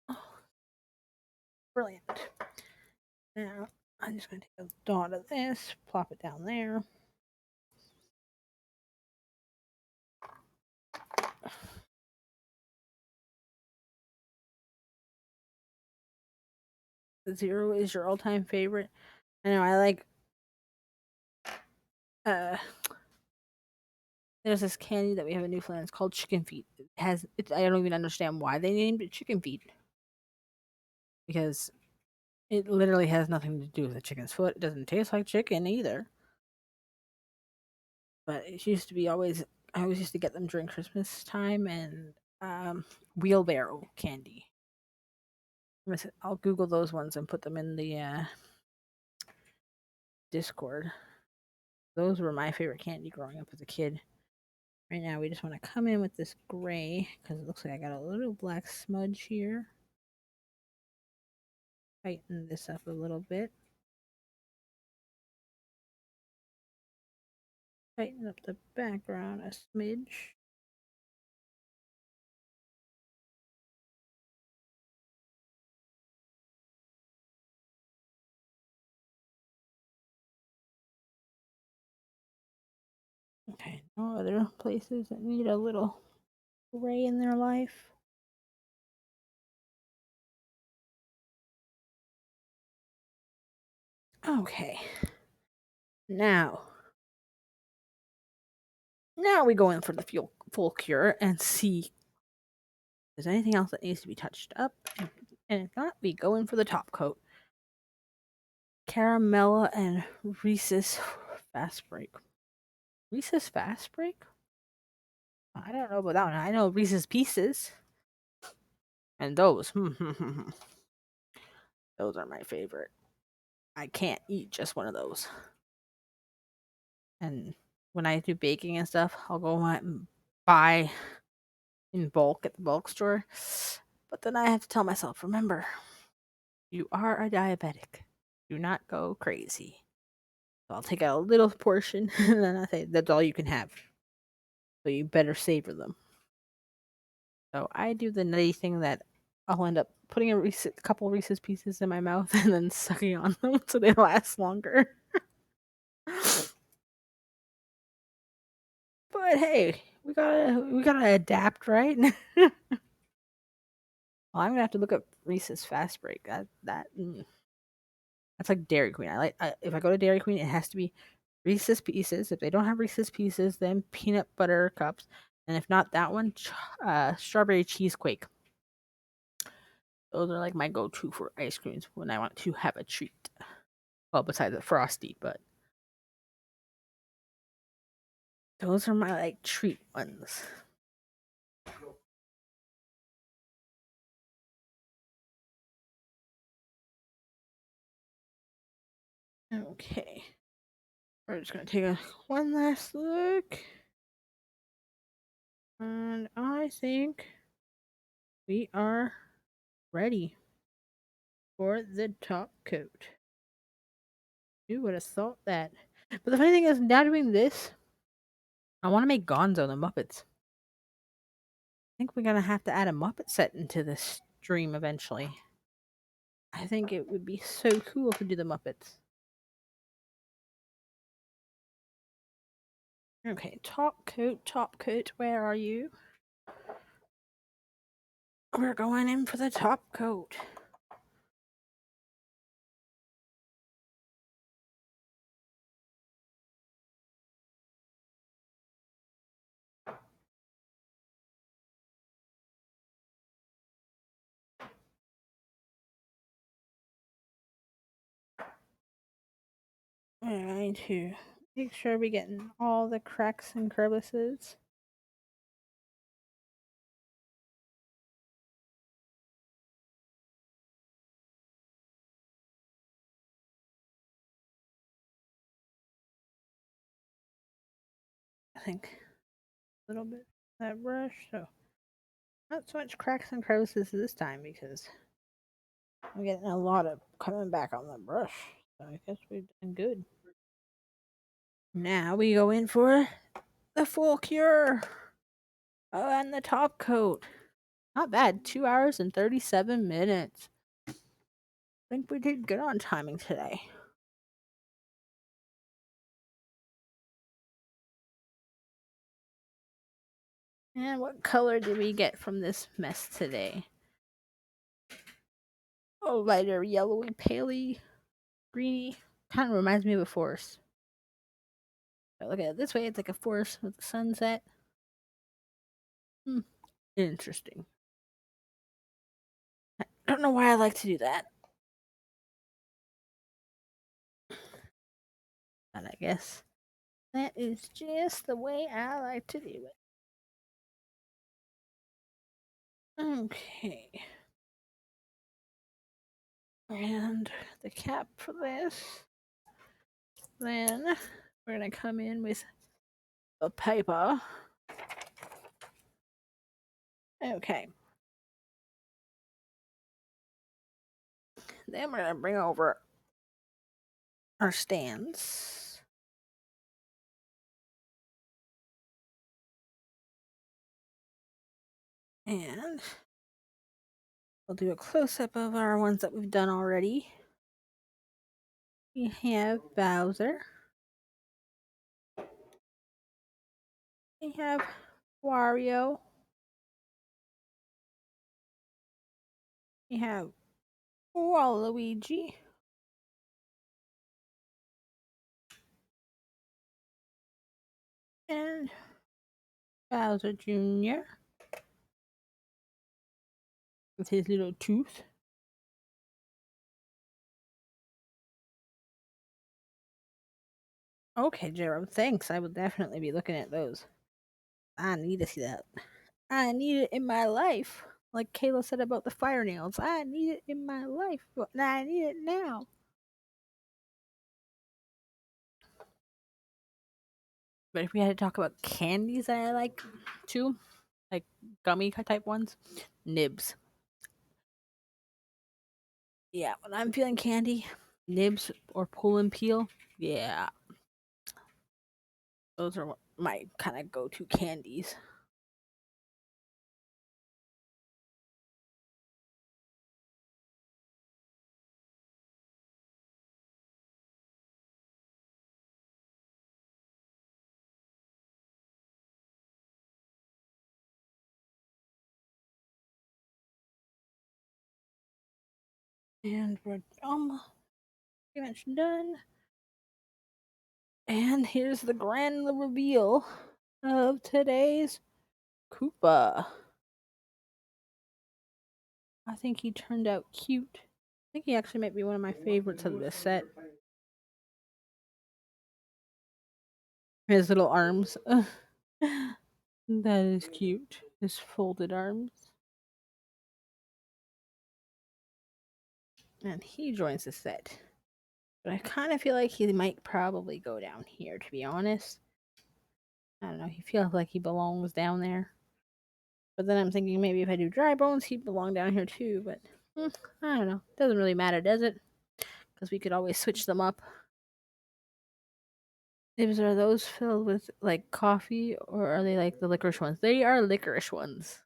Oh, brilliant. Now I'm just going to take a dot of this, plop it down there. The 0 is your all-time favorite. I know I like there's this candy that we have in Newfoundland. It's called chicken feet. I don't even understand why they named it chicken feet. Because it literally has nothing to do with the chicken's foot. It doesn't taste like chicken either. But it used to be I always used to get them during Christmas time and wheelbarrow candy. I'll Google those ones and put them in the Discord. Those were my favorite candy growing up as a kid. Right now, we just want to come in with this gray because it looks like I got a little black smudge here. Tighten this up a little bit. Tighten up the background a smidge. Okay, no other places that need a little gray in their life. Okay. Now we go in for the full cure and see if there's anything else that needs to be touched up. And if not, we go in for the top coat. Caramella and Reese's Fast Break. Reese's Fast Break? I don't know about that one. I know Reese's Pieces. And those. Those are my favorite. I can't eat just one of those. And when I do baking and stuff, I'll go and buy in bulk at the bulk store. But then I have to tell myself, remember, you are a diabetic. Do not go crazy. So I'll take out a little portion and then I say that's all you can have. So you better savor them. So I do the nutty thing that I'll end up putting a couple Reese's Pieces in my mouth and then sucking on them so they last longer. But hey, we gotta adapt, right? Well, I'm gonna have to look up Reese's Fast Break. That's like Dairy Queen. If I go to Dairy Queen, it has to be Reese's Pieces. If they don't have Reese's Pieces, then peanut butter cups, and if not that one, strawberry cheesequake. Those are like my go-to for ice creams when I want to have a treat. Well, besides the frosty, but those are my like treat ones. Okay. We're just gonna take one last look. And I think we are ready for the top coat. Who would have thought that? But the funny thing is, now doing this, I want to make Gonzo the Muppets. I think we're gonna have to add a Muppet set into this stream eventually. I think it would be so cool to do the Muppets. Okay, top coat, where are you? We're going in for the top coat. We're going to make sure we get in all the cracks and crevices. I think a little bit of that brush, so not so much cracks and crevices this time because I'm getting a lot of coming back on the brush, so I guess we've done good. Now we go in for the full cure. Oh, and the top coat. Not bad. 2 hours and 37 minutes. I think we did good on timing today. And what color did we get from this mess today? Oh, lighter yellowy, paley, greeny. Kind of reminds me of a forest. But look at it this way, it's like a forest with the sunset. Interesting. I don't know why I like to do that. But I guess that is just the way I like to do it. Okay. And the cap for this. Then we're going to come in with a paper. Okay. Then we're going to bring over our stands. And we'll do a close up of our ones that we've done already. We have Bowser. We have Wario. We have Waluigi. And Bowser Jr. with his little tooth. Okay, Jerome, thanks. I will definitely be looking at those. I need to see that. I need it in my life. Like Kayla said about the fire nails. I need it in my life. But I need it now. But if we had to talk about candies that I like too, like gummy type ones, nibs. Yeah, when I'm feeling candy, nibs or pull and peel. Yeah. Those are my kind of go to candies. And we're pretty much done. And here's the grand reveal of today's Koopa. I think he turned out cute. I think he actually might be one of my favorites of this set. His little arms. That is cute. His folded arms. And he joins the set. But I kind of feel like he might probably go down here, to be honest. I don't know. He feels like he belongs down there. But then I'm thinking maybe if I do dry bones, he'd belong down here too. But I don't know. Doesn't really matter, does it? Because we could always switch them up. Are those filled with like coffee or are they like the licorice ones? They are licorice ones.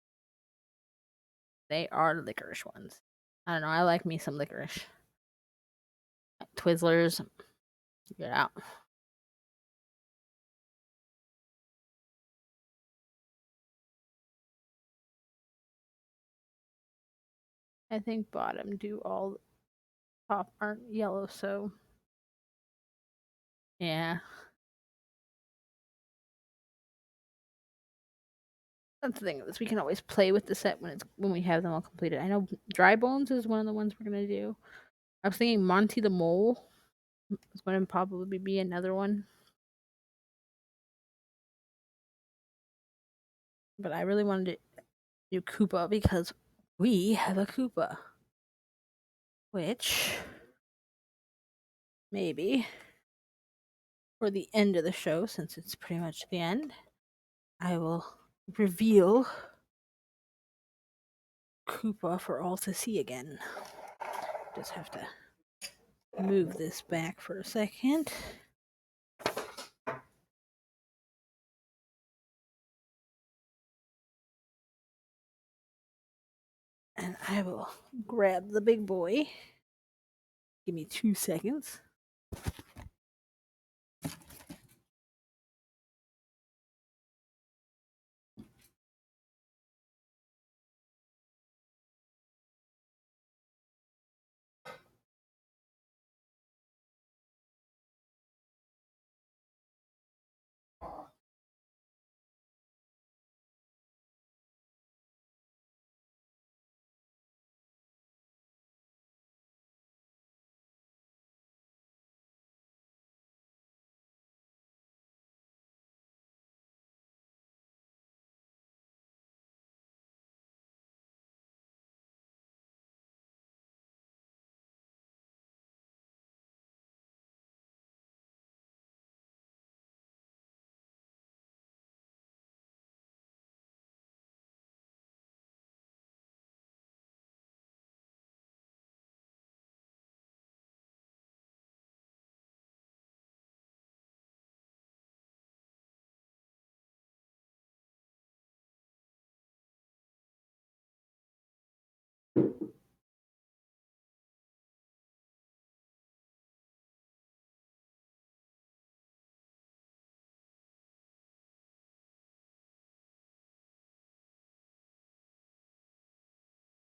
They are licorice ones. I don't know. I like me some licorice. Twizzlers. Get out. I think bottom do all top aren't yellow, so yeah. That's the thing is we can always play with the set when we have them all completed. I know Dry Bones is one of the ones we're gonna do. I was thinking Monty the Mole is going to probably be another one. But I really wanted to do Koopa because we have a Koopa. Which maybe for the end of the show, since it's pretty much the end, I will reveal Koopa for all to see again. Just have to move this back for a second. And I will grab the big boy. Give me 2 seconds.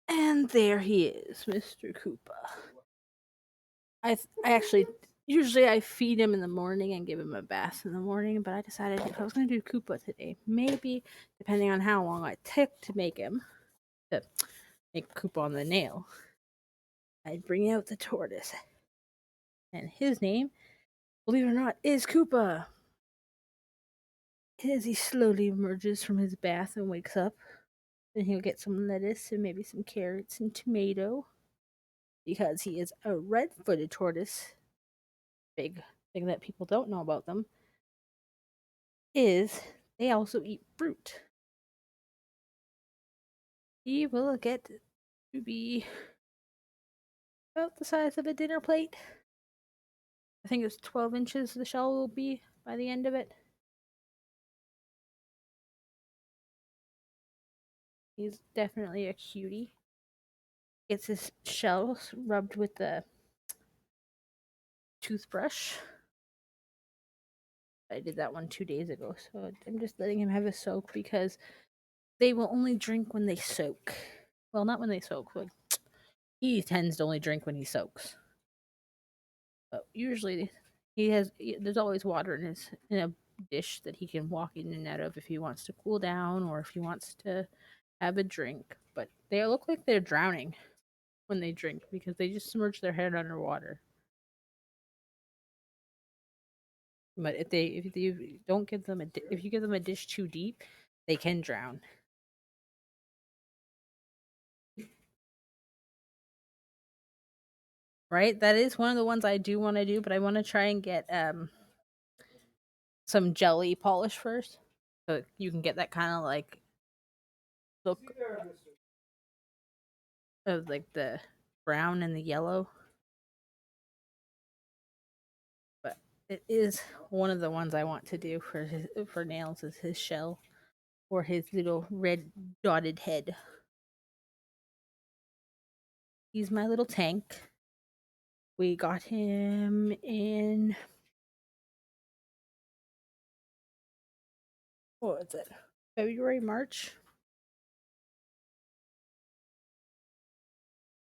And there he is, Mr. Koopa. I actually usually I feed him in the morning and give him a bath in the morning, but I decided if I was going to do Koopa today, maybe depending on how long it took to make Koopa on the nail, I'd bring out the tortoise. And his name, believe it or not, is Koopa. As he slowly emerges from his bath and wakes up, then he'll get some lettuce and maybe some carrots and tomato because he is a red-footed tortoise. Big thing that people don't know about them is they also eat fruit. He will get to be about the size of a dinner plate. I think it's 12 inches the shell will be by the end of it. He's definitely a cutie. Gets his shell rubbed with the toothbrush. I did that one 2 days ago, so I'm just letting him have a soak because they will only drink when they soak. Well, not when they soak, but he tends to only drink when he soaks. But usually there's always water in a dish that he can walk in and out of if he wants to cool down or if he wants to have a drink. But they look like they're drowning when they drink because they just submerge their head underwater. But if you don't give them if you give them a dish too deep, they can drown. Right? That is one of the ones I do want to do, but I want to try and get some jelly polish first, so you can get that kind of like look of like the brown and the yellow. But it is one of the ones I want to do for nails is his shell or his little red dotted head. He's my little tank. We got him in what was it? February, March.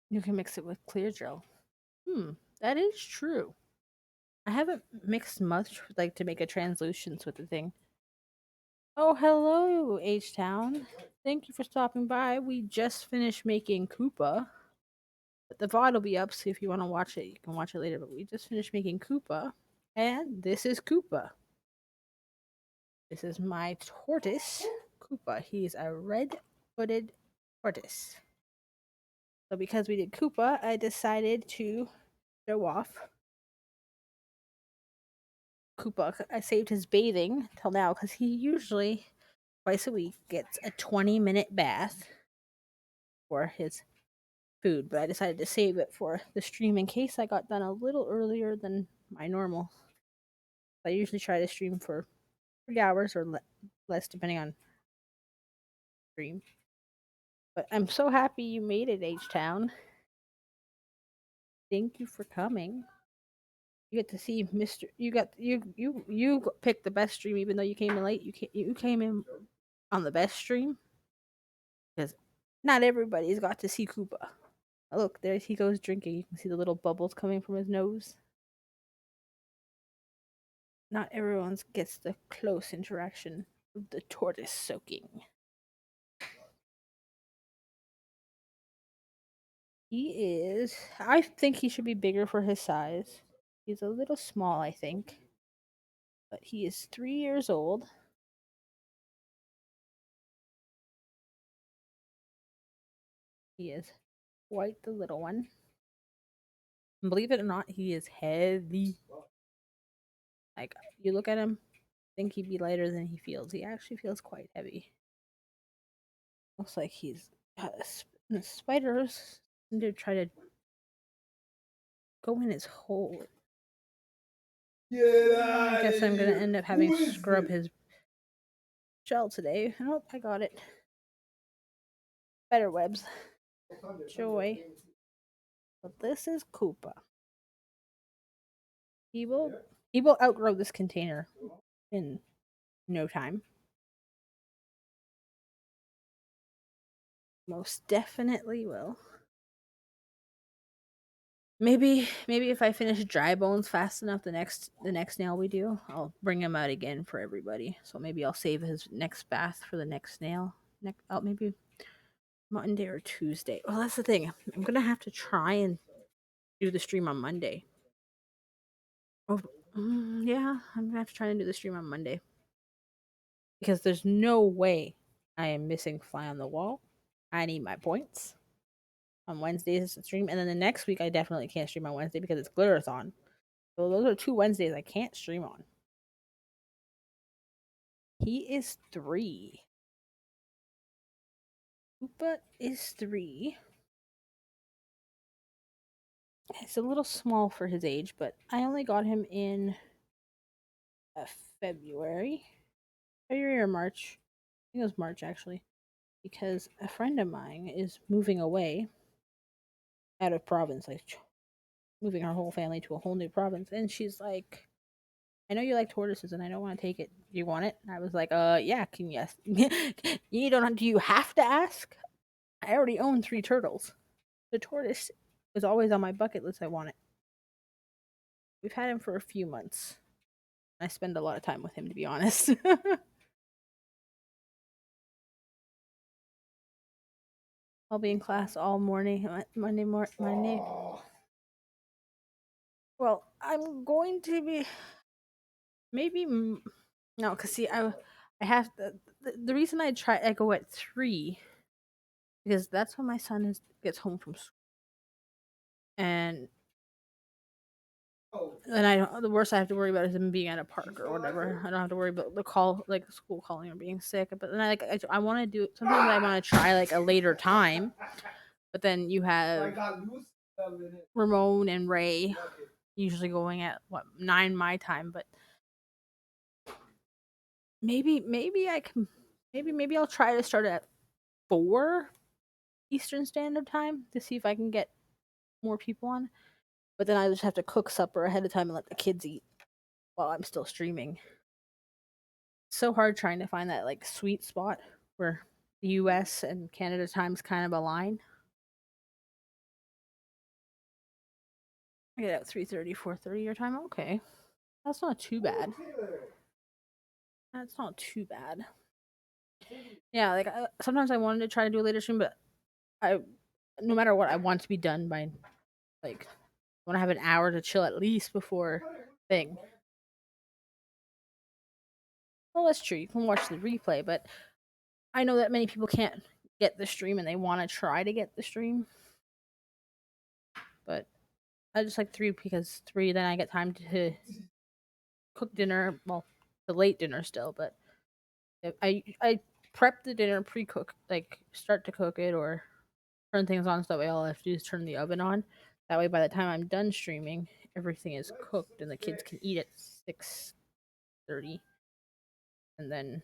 You can mix it with clear gel. That is true. I haven't mixed much like to make a translucence with the thing. Oh, hello, H Town. Thank you for stopping by. We just finished making Koopa. But the VOD will be up, so if you want to watch it, you can watch it later. But we just finished making Koopa. And this is Koopa. This is my tortoise, Koopa. He's a red-footed tortoise. So because we did Koopa, I decided to show off Koopa. I saved his bathing till now because he usually twice a week gets a 20-minute bath for his food, but I decided to save it for the stream in case I got done a little earlier than my normal. I usually try to stream for 3 hours or less, depending on stream. But I'm so happy you made it, H Town. Thank you for coming. You get to see Mr. You picked the best stream, even though you came in late. You came in on the best stream because not everybody's got to see Koopa. Oh, look, there he goes drinking. You can see the little bubbles coming from his nose. Not everyone gets the close interaction of the tortoise soaking. He is. I think he should be bigger for his size. He's a little small, I think. But he is 3 years old. He is quite the little one. And believe it or not, he is heavy. Like, you look at him, think he'd be lighter than he feels. He actually feels quite heavy. Looks like he's the spiders to try to go in his hole. I guess I'm gonna end up having to scrub his shell today. Nope, I got it. Better webs. Joy. But this is Koopa. He will outgrow this container in no time. Most definitely will. Maybe if I finish Dry Bones fast enough, the next nail we do, I'll bring him out again for everybody. So maybe I'll save his next bath for the next nail. Maybe Monday or Tuesday. Well, that's the thing. I'm gonna have to try and do the stream on Monday. Oh, yeah, I'm gonna have to try and do the stream on Monday because there's no way I am missing Fly on the Wall. I need my points on Wednesdays to stream, and then the next week I definitely can't stream on Wednesday because it's Glitterthon. So those are 2 Wednesdays I can't stream on. He is 3. Koopa is 3. It's a little small for his age, but I only got him in February or March. I think it was March actually, because a friend of mine is moving away out of province, like moving her whole family to a whole new province, and she's like, I know you like tortoises, and I don't want to take it. Do you want it? And I was like, yeah. Can you ask? You don't. Do you have to ask? I already own 3 turtles. The tortoise was always on my bucket list. I want it. We've had him for a few months. I spend a lot of time with him, to be honest. I'll be in class all morning, Monday. Well, I'm going to be maybe no, cause see, I have the reason I go at 3 because that's when my son gets home from school, and I don't. The worst I have to worry about is him being at a park or whatever. I don't have to worry about the school calling or being sick. But then I want to do. Sometimes I want to try like a later time, but then you have Ramon and Ray usually going at 9 my time. But maybe I can. Maybe I'll try to start at 4 Eastern Standard Time to see if I can get more people on. But then I just have to cook supper ahead of time and let the kids eat while I'm still streaming. It's so hard trying to find that like sweet spot where the US and Canada times kind of align. I get out 3:30, 4:30 your time. Okay. That's not too bad. That's not too bad. Yeah, like sometimes I wanted to try to do a later stream, but no matter what, I want to be done by like I want to have an hour to chill at least before thing. Well, that's true. You can watch the replay, but I know that many people can't get the stream and they want to try to get the stream. But I just like 3 because 3 then I get time to cook dinner. Well, the late dinner still, but I prep the dinner, pre-cook, like start to cook it or turn things on so that way all I have to do is turn the oven on. That way, by the time I'm done streaming, everything is cooked and the kids can eat at 6:30, and then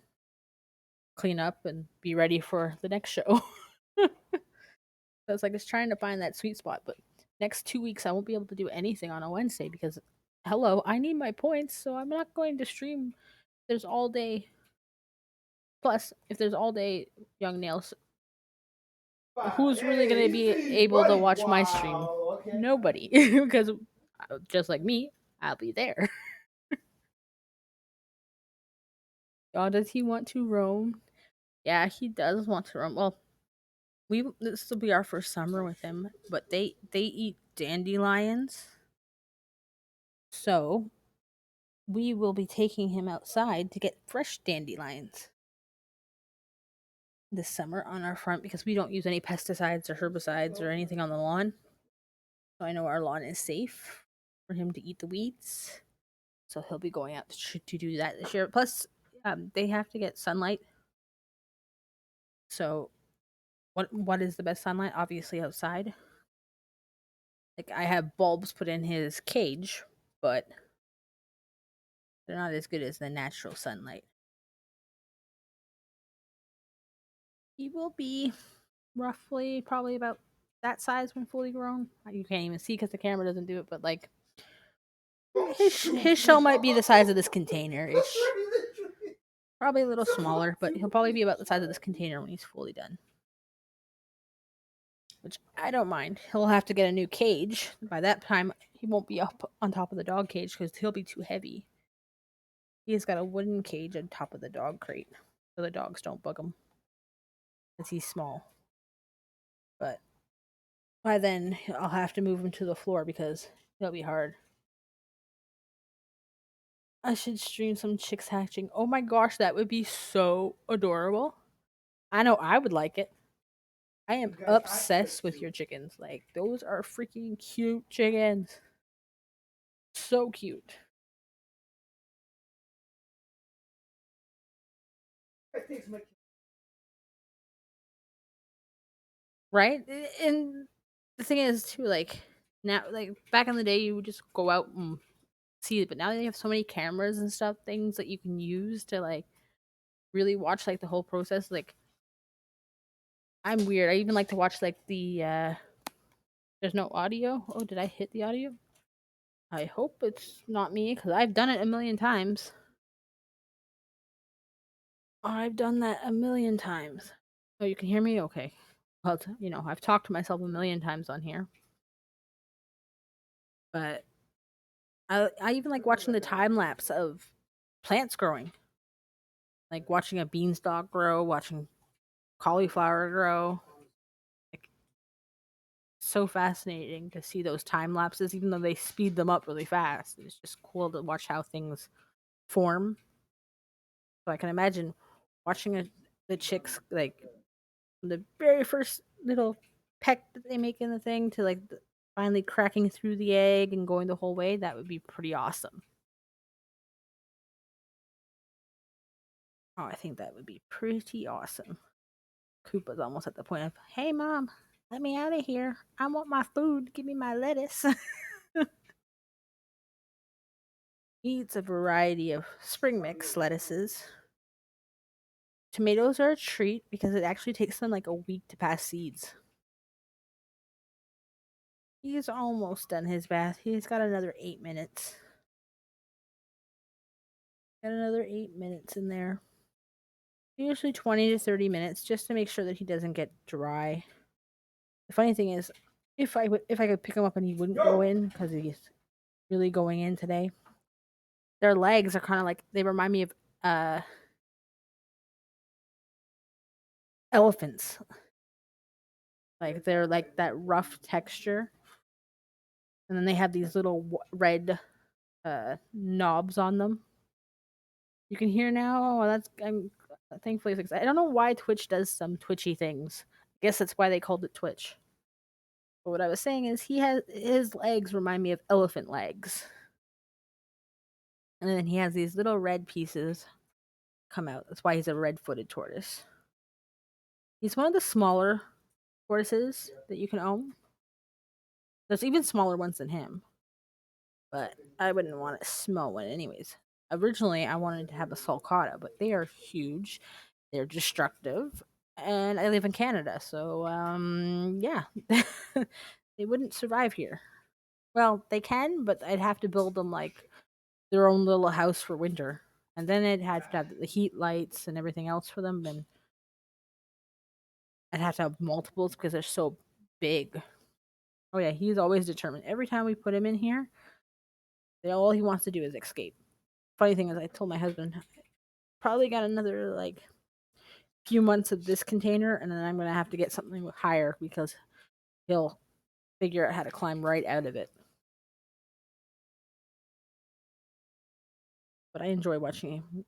clean up and be ready for the next show. So it's like it's trying to find that sweet spot. But next 2 weeks, I won't be able to do anything on a Wednesday because, hello, I need my points, so I'm not going to stream. There's all day. Plus, if there's all day young nails, who's really going to be able to watch my stream? Nobody, because just like me, I'll be there. Oh, does he want to roam? Yeah, he does want to roam. Well, this will be our first summer with him, but they eat dandelions, so we will be taking him outside to get fresh dandelions this summer on our front because we don't use any pesticides or herbicides or anything on the lawn. So I know our lawn is safe for him to eat the weeds. So he'll be going out to do that this year. Plus, they have to get sunlight. So, what is the best sunlight? Obviously, outside. Like I have bulbs put in his cage, but they're not as good as the natural sunlight. He will be roughly probably about that size when fully grown. You can't even see because the camera doesn't do it, but like his shell might be the size of this container ish. Probably a little smaller, but he'll probably be about the size of this container when he's fully done. Which I don't mind. He'll have to get a new cage. By that time, he won't be up on top of the dog cage because he'll be too heavy. He's got a wooden cage on top of the dog crate so the dogs don't bug him because he's small. But by then, I'll have to move him to the floor because it'll be hard. I should stream some chicks hatching. Oh my gosh, that would be so adorable. I know I would like it. I am obsessed with your chickens. Like, those are freaking cute chickens. So cute. Right? And the thing is, too, like, now, like, back in the day, you would just go out and see it, but now they have so many cameras and stuff, things that you can use to, like, really watch, like, the whole process. Like, I'm weird. I even like to watch, like, there's no audio. Oh, did I hit the audio? I hope it's not me because I've done it a million times. I've done that a million times. Oh, you can hear me? Okay. Well, I've talked to myself a million times on here. But I even like watching the time lapse of plants growing. Like watching a beanstalk grow, watching cauliflower grow. Like, so fascinating to see those time lapses, even though they speed them up really fast. It's just cool to watch how things form. So I can imagine watching the chicks, like, the very first little peck that they make in the thing to like finally cracking through the egg and going the whole way. That would be pretty awesome. Oh, I think that would be pretty awesome. Koopa's almost at the point of, hey, mom, let me out of here. I want my food. Give me my lettuce. He eats a variety of spring mix lettuces. Tomatoes are a treat because it actually takes them like a week to pass seeds. He's almost done his bath. He's got another 8 minutes. Got another 8 minutes in there. Usually 20 to 30 minutes just to make sure that he doesn't get dry. The funny thing is, if I could pick him up and he wouldn't go in because he's really going in today, their legs are kind of like, they remind me of elephants. Like, they're like that rough texture, and then they have these little red knobs on them. You can hear now. Oh, that's, I'm thankfully fixed. I don't know why Twitch does some twitchy things. I guess that's why they called it Twitch. But what I was saying is, his legs remind me of elephant legs, and then he has these little red pieces come out. That's why he's a red-footed tortoise. He's one of the smaller tortoises that you can own. There's even smaller ones than him, but I wouldn't want a small one anyways. Originally, I wanted to have a sulcata, but they are huge. They're destructive, and I live in Canada, so yeah, they wouldn't survive here. Well, they can, but I'd have to build them like their own little house for winter, and then I'd have to have the heat lights and everything else for them. And I'd have to have multiples because they're so big. Oh yeah, he's always determined. Every time we put him in here, all he wants to do is escape. Funny thing is, I told my husband, probably got another like few months of this container, and then I'm gonna have to get something higher because he'll figure out how to climb right out of it. But I enjoy watching him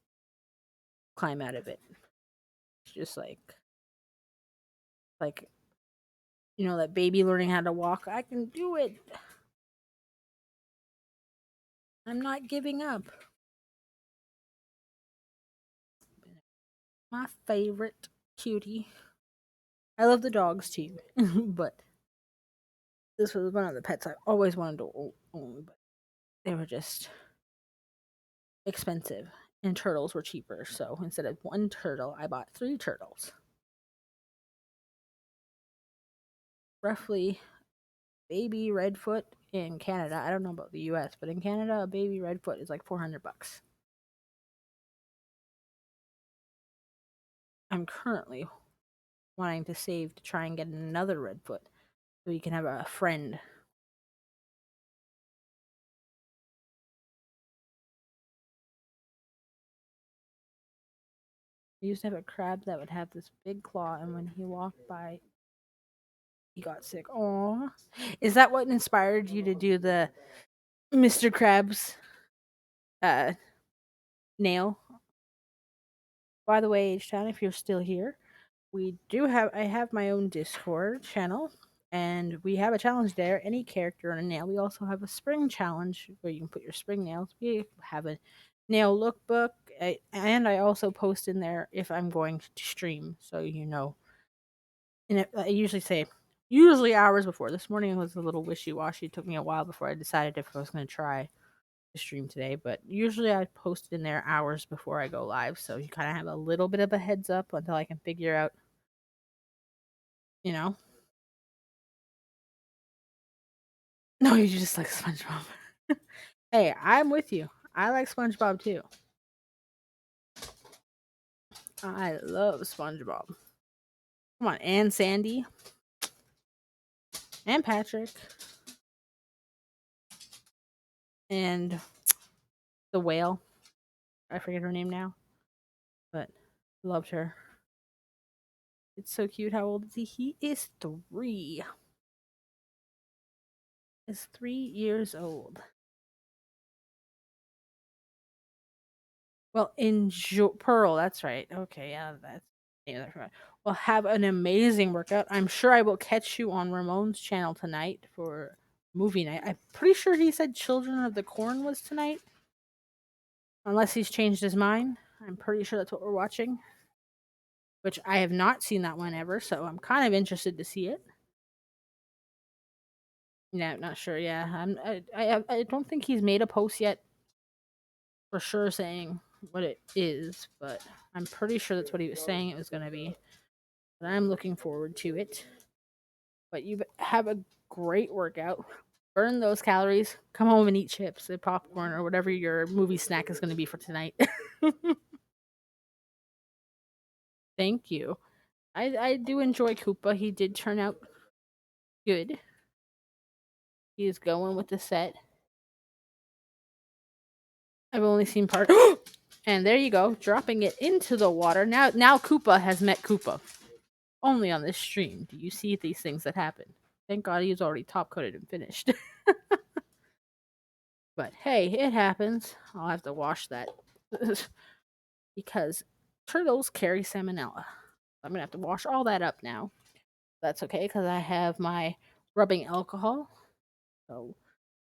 climb out of it. It's just like that baby learning how to walk. I can do it. I'm not giving up. My favorite cutie. I love the dogs too, but this was one of the pets I always wanted to own, but they were just expensive, and turtles were cheaper. So instead of one turtle, I bought 3 turtles. Roughly, baby redfoot in Canada. I don't know about the U.S., but in Canada, a baby redfoot is like $400. I'm currently wanting to save to try and get another redfoot so you can have a friend. I used to have a crab that would have this big claw, and when he walked by, he got sick. Oh, is that what inspired you to do the Mr. Krabs uh, nail? By the way, H-Town, if you're still here, I have my own Discord channel, and we have a challenge there. Any character on a nail. We also have a spring challenge where you can put your spring nails. We have a nail lookbook, and I also post in there if I'm going to stream, so you know. And I usually say hours before. This morning was a little wishy washy. It took me a while before I decided if I was going to try to stream today, but usually I post in there hours before I go live, so you kind of have a little bit of a heads up until I can figure out, you know. No, you just like SpongeBob. Hey, I'm with you. I like SpongeBob too. I love SpongeBob. Come on, and Sandy, and Patrick, and the whale. I forget her name now, but loved her. It's so cute. How old is he? He is 3. Is 3 years old. Well, Pearl, that's right. Okay, yeah. Well, have an amazing workout. I'm sure I will catch you on Ramon's channel tonight for movie night. I'm pretty sure he said Children of the Corn was tonight. Unless he's changed his mind. I'm pretty sure that's what we're watching. Which I have not seen that one ever, so I'm kind of interested to see it. Yeah, not sure. Yeah, I don't think he's made a post yet for sure saying what it is, but I'm pretty sure that's what he was saying it was going to be. But I'm looking forward to it. But you have a great workout. Burn those calories. Come home and eat chips and popcorn or whatever your movie snack is going to be for tonight. Thank you. I do enjoy Koopa. He did turn out good. He is going with the set. I've only seen part. And there you go, dropping it into the water. Now Koopa has met Koopa. Only on this stream do you see these things that happen. Thank God he's already top coated and finished. But hey, it happens. I'll have to wash that because turtles carry salmonella. I'm gonna have to wash all that up now. That's okay because I have my rubbing alcohol. So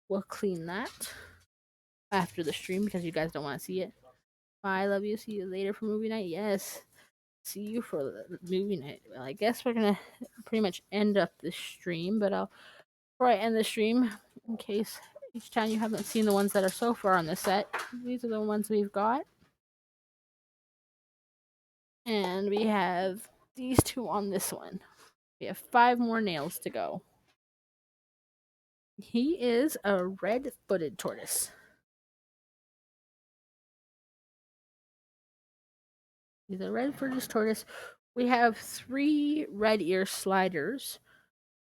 we'll clean that after the stream because you guys don't want to see it. I love you. See you later for movie night. Yes. see you for the movie night. Well, I guess we're gonna pretty much end up the stream, but before I end the stream, in case each time you haven't seen the ones that are so far on the set, these are the ones we've got. And we have these two on this one. We have 5 more nails to go. He is a red-footed tortoise. He's a red-footed tortoise. We have 3 red ear sliders.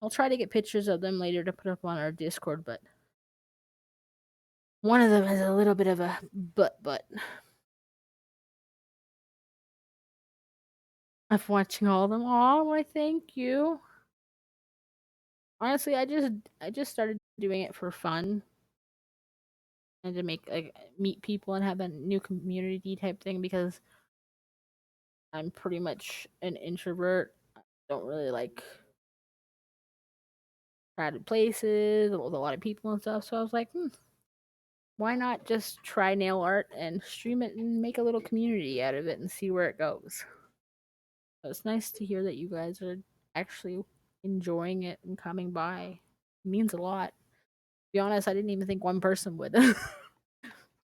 I'll try to get pictures of them later to put up on our Discord, but one of them has a little bit of a butt. I'm watching all of them. Aw, why thank you. Honestly, I just started doing it for fun and to make like meet people and have a new community type thing because I'm pretty much an introvert. I don't really like crowded places with a lot of people and stuff. So I was like, why not just try nail art and stream it and make a little community out of it and see where it goes. So it's nice to hear that you guys are actually enjoying it and coming by. It means a lot. To be honest, I didn't even think one person would.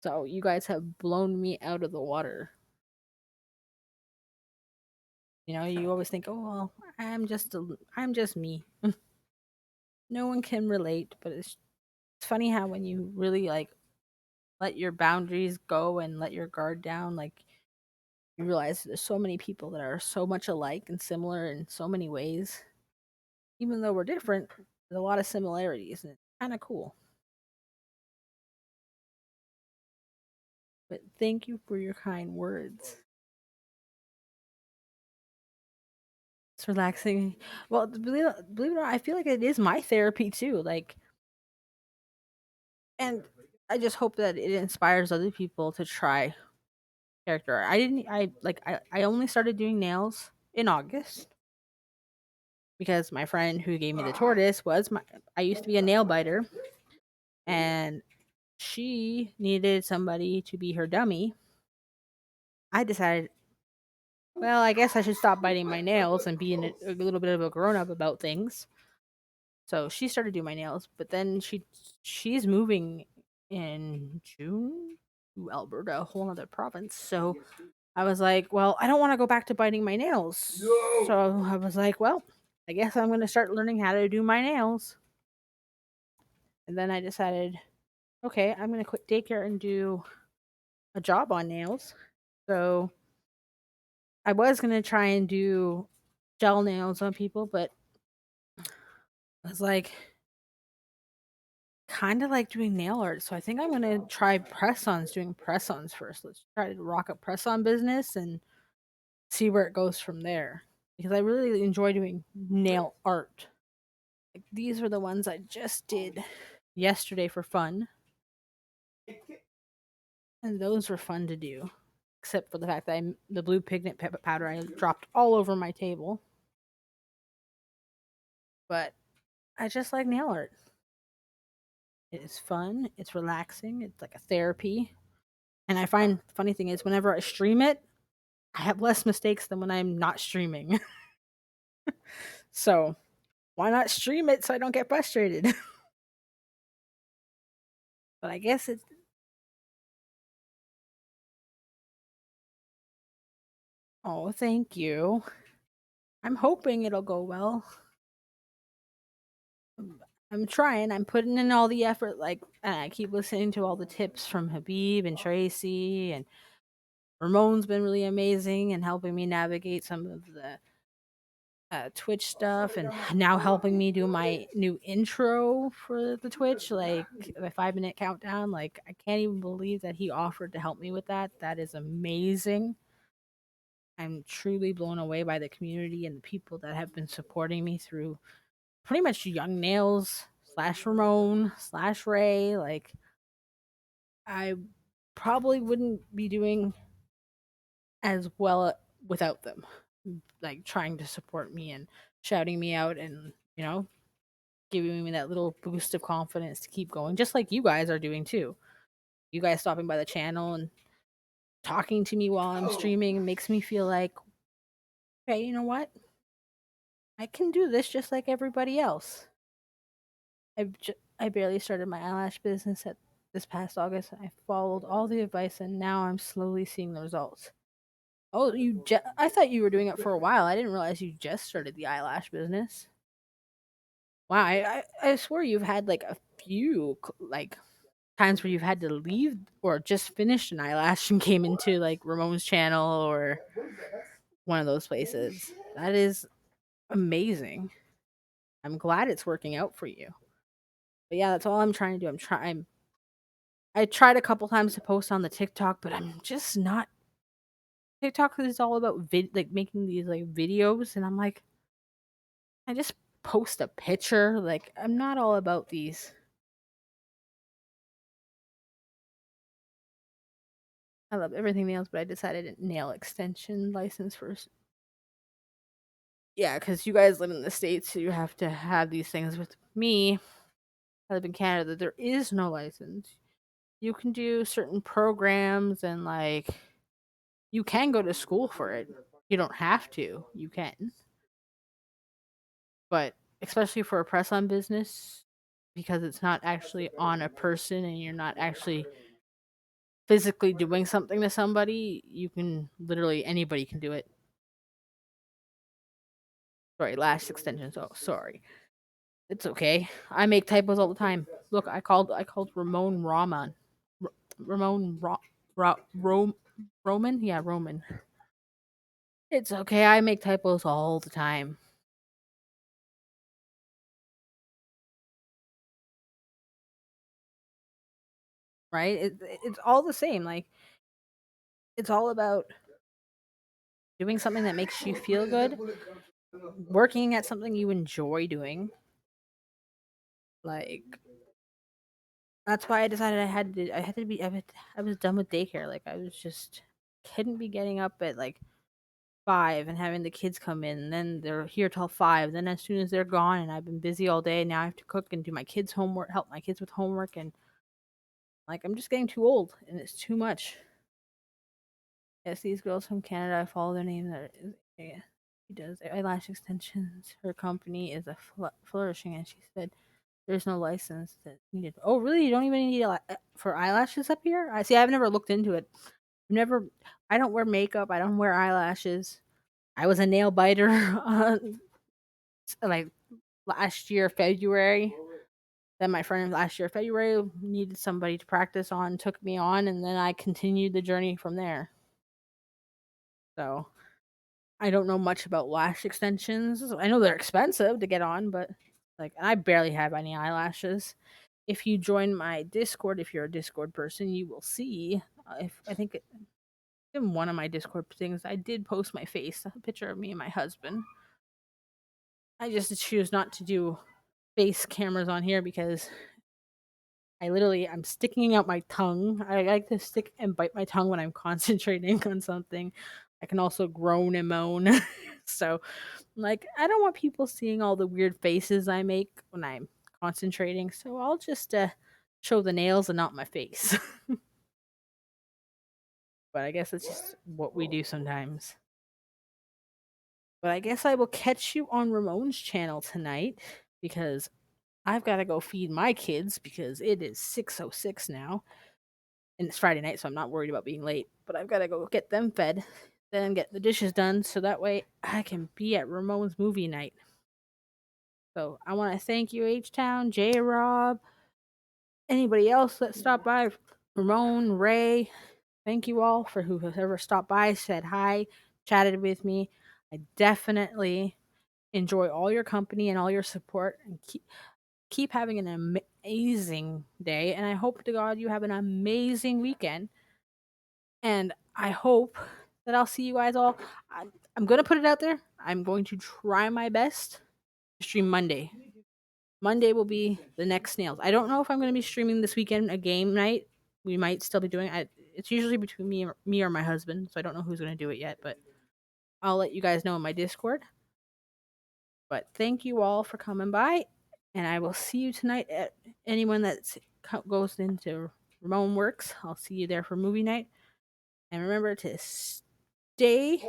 So you guys have blown me out of the water. You know, you always think, "Oh, well, I'm just me." No one can relate, but it's funny how when you really like let your boundaries go and let your guard down, like you realize there's so many people that are so much alike and similar in so many ways. Even though we're different, there's a lot of similarities and it's kind of cool. But thank you for your kind words. It's relaxing. Well, believe it or not, I feel like it is my therapy too. Like, and I just hope that it inspires other people to try character art. I didn't. I only started doing nails in August because my friend who gave me the tortoise was my. I used to be a nail biter, and she needed somebody to be her dummy. I decided, well, I guess I should stop biting my nails and be a little bit of a grown up about things. So she started doing my nails, but then she's moving in June to Alberta, a whole other province. So I was like, well, I don't want to go back to biting my nails. No. So I was like, well, I guess I'm going to start learning how to do my nails. And then I decided, okay, I'm going to quit daycare and do a job on nails. So I was going to try and do gel nails on people, but I was like, kind of like doing nail art. So I think I'm going to try press-ons, doing press-ons first. Let's try to rock a press-on business and see where it goes from there. Because I really enjoy doing nail art. Like these are the ones I just did yesterday for fun. And those were fun to do. Except for the fact that the blue pigment powder I dropped all over my table. But I just like nail art. It is fun. It's relaxing. It's like a therapy. And I find the funny thing is whenever I stream it, I have less mistakes than when I'm not streaming. So why not stream it so I don't get frustrated? But I guess it's. Oh, thank you. I'm hoping it'll go well. I'm trying. I'm putting in all the effort. Like I keep listening to all the tips from Habib and Tracy, and Ramon's been really amazing and helping me navigate some of the Twitch stuff, and now helping me do my new intro for the Twitch, like the 5 minute countdown. Like I can't even believe that he offered to help me with that. That is amazing. I'm truly blown away by the community and the people that have been supporting me through pretty much Young Nails slash Ramon slash Ray. Like, I probably wouldn't be doing as well without them. Like, trying to support me and shouting me out and, giving me that little boost of confidence to keep going, just like you guys are doing too. You guys stopping by the channel and talking to me while I'm streaming makes me feel like Okay, you know what? I can do this just like everybody else. I barely started my eyelash business at this past August. I followed all the advice, and now I'm slowly seeing the results. Oh, I thought you were doing it for a while. I didn't realize you just started the eyelash business. Wow, I swear you've had like a few like times where you've had to leave or just finished an eyelash and came into like Ramon's channel or one of those places. That is amazing. I'm glad it's working out for you. But yeah, that's all I'm trying to do. I tried a couple times to post on the TikTok, but I'm just not. TikTok is all about like making these like videos, and I'm like, I just post a picture. Like, I'm not all about these. I love everything else, but I decided to nail extension license first. Yeah, because you guys live in the States, so you have to have these things. With me, I live in Canada. There is no license. You can do certain programs and like you can go to school for it. You don't have to. You can. But especially for a press on business, because it's not actually on a person and you're not actually physically doing something to somebody, you can literally anybody can do it. Sorry, lash extensions. Oh, sorry. It's okay. I make typos all the time. Look, I called Ramon Raman. Ramon Roman? Yeah, Roman. It's okay. I make typos all the time. Right? It's all the same. Like it's all about doing something that makes you feel good, working at something you enjoy doing. Like that's why I decided I was done with daycare. Like I was just couldn't be getting up at like 5 and having the kids come in and then they're here till 5. Then as soon as they're gone and I've been busy all day, now I have to cook and do my kids' homework, help my kids with homework, and like I'm just getting too old and it's too much. Yes, these girls from Canada, I follow their name. Yeah, she does eyelash extensions. Her company is a flourishing, and she said there's no license that's needed. Oh, really? You don't even need for eyelashes up here? I see. I've never looked into it. Never. I don't wear makeup. I don't wear eyelashes. I was a nail biter, like last year February. Then my friend last year February needed somebody to practice on, took me on, and then I continued the journey from there. So I don't know much about lash extensions. I know they're expensive to get on, but like I barely have any eyelashes. If you join my Discord, if you're a Discord person, you will see. If I think in one of my Discord things, I did post my face, a picture of me and my husband. I just choose not to do face cameras on here because I'm sticking out my tongue. I like to stick and bite my tongue when I'm concentrating on something. I can also groan and moan. So, like, I don't want people seeing all the weird faces I make when I'm concentrating. So I'll just show the nails and not my face. But I guess it's just what we do sometimes. But I guess I will catch you on Ramon's channel tonight because I've got to go feed my kids because it is 6:06 now. And it's Friday night, so I'm not worried about being late. But I've got to go get them fed, then get the dishes done, so that way I can be at Ramon's movie night. So I want to thank you, H Town, J Rob, anybody else that stopped by, Ramon, Ray. Thank you all for whoever stopped by, said hi, chatted with me. I definitely enjoy all your company and all your support, and keep having an amazing day. And I hope to God you have an amazing weekend. And I hope that I'll see you guys all. I'm going to put it out there. I'm going to try my best to stream Monday. Monday will be the next snails. I don't know if I'm going to be streaming this weekend a game night. We might still be doing it. It's usually between me or my husband, so I don't know who's going to do it yet, but I'll let you guys know in my Discord. But thank you all for coming by, and I will see you tonight at anyone that goes into Ramon Works. I'll see you there for movie night. And remember to stay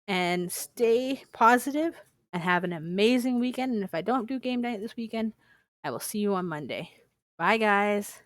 and stay positive and have an amazing weekend. And if I don't do game night this weekend, I will see you on Monday. Bye, guys.